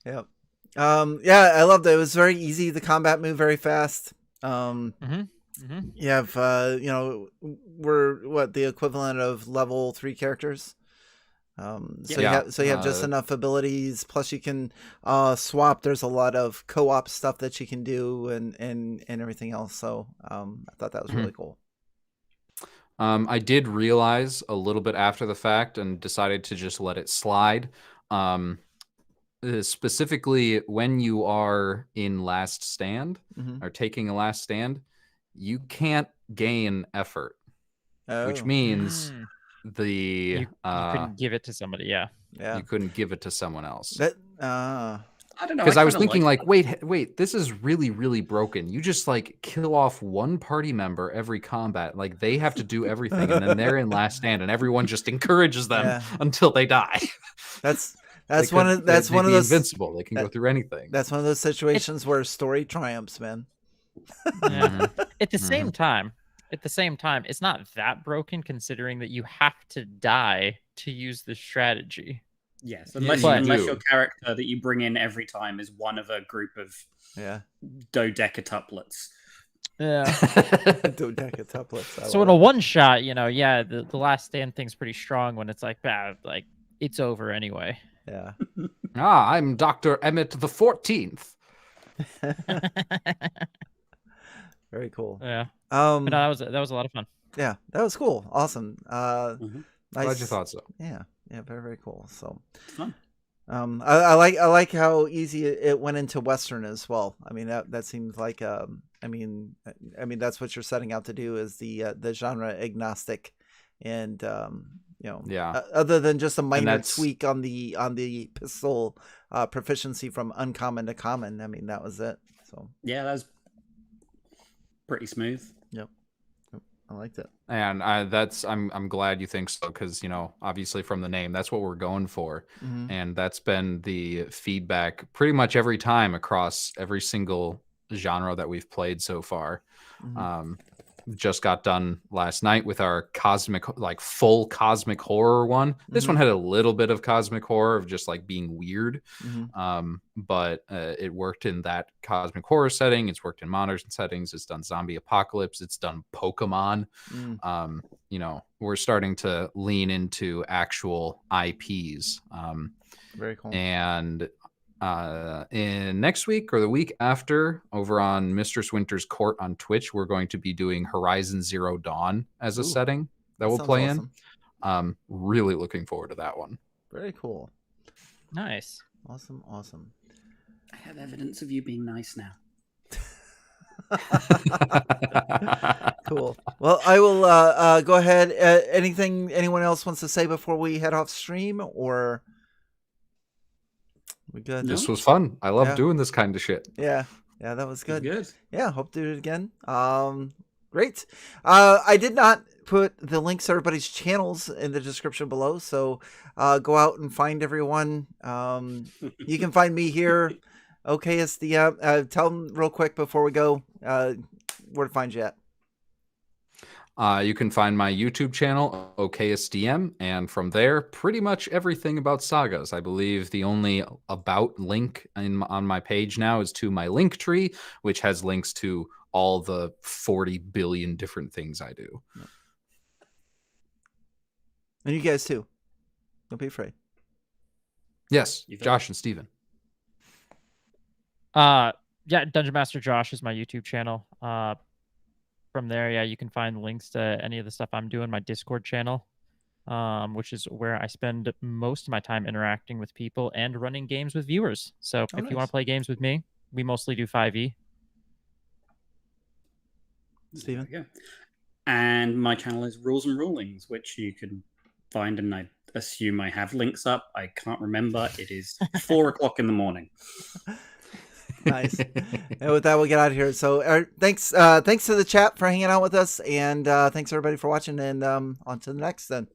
Yep. Yeah, I loved it. It was very easy. The combat moved very fast. You have we're what the equivalent of level 3 characters. So you have just enough abilities, plus you can swap. There's a lot of co-op stuff that you can do and everything else. So I thought that was really cool. I did realize a little bit after the fact and decided to just let it slide. Specifically, when you are in Last Stand or taking a Last Stand, you can't gain effort, which means you couldn't give it to somebody. Yeah. you couldn't give it to someone else. That I don't know. Because I was thinking, like, wait, this is really, really broken. You just like kill off one party member every combat. Like they have to do everything, and then they're in Last Stand, and everyone just encourages them until they die. That's They'd one of those invincible. They can go through anything. That's one of those situations where story triumphs, man. Yeah. At the same time, it's not that broken considering that you have to die to use the strategy. Yes, unless your character that you bring in every time is one of a group of dodecatuplets. Yeah. Dodecatuplets. So in a one shot, the Last Stand thing's pretty strong when it's like bad, like it's over anyway. Yeah. I'm Dr. Emmett the 14th. Very cool. Yeah. But no, that was a lot of fun. Yeah, that was cool. Awesome. Nice. Glad you thought so. Yeah. Yeah, very, very cool. So fun. I like how easy it went into Western as well. I mean that seems like I mean that's what you're setting out to do is the genre agnostic, and other than just a minor tweak on the pistol proficiency from uncommon to common. I mean that was it. So yeah, that was pretty smooth. Yep. I liked it. And I'm glad you think so, because obviously from the name that's what we're going for, and that's been the feedback pretty much every time across every single genre that we've played so far. Just got done last night with our full cosmic horror one. This one had a little bit of cosmic horror of just like being weird, but it worked in that cosmic horror setting. It's worked in modern settings. It's done zombie apocalypse. It's done Pokemon. We're starting to lean into actual IPs. Very cool. And in next week or the week after, over on Mistress Winter's Court on Twitch, we're going to be doing Horizon Zero Dawn as a setting that we'll play in. Really looking forward to that one. Very cool. Nice. Awesome. I have evidence of you being nice now. Cool. Well, I will go ahead. Anything anyone else wants to say before we head off stream, or we good? This was fun. I love doing this kind of shit. Yeah, that was good. Good. Yeah, hope to do it again. Great. I did not put the links to everybody's channels in the description below, so go out and find everyone. You can find me here. OKSDM. Tell them real quick before we go where to find you at. You can find my YouTube channel, OKSDM, and from there, pretty much everything about Sagas. I believe the only about link on my page now is to my link tree, which has links to all the 40 billion different things I do. And you guys too. Don't be afraid. Yes, Josh and Steven. Yeah, Dungeon Master Josh is my YouTube channel. From there, yeah, you can find links to any of the stuff I'm doing, my Discord channel, which is where I spend most of my time interacting with people and running games with viewers. So if you want to play games with me, we mostly do 5e. Steven? Yeah. And my channel is Rules and Rulings, which you can find, and I assume I have links up. I can't remember. It is 4 o'clock in the morning. Nice. And with that, we'll get out of here. So thanks to the chat for hanging out with us, and thanks everybody for watching, and on to the next then.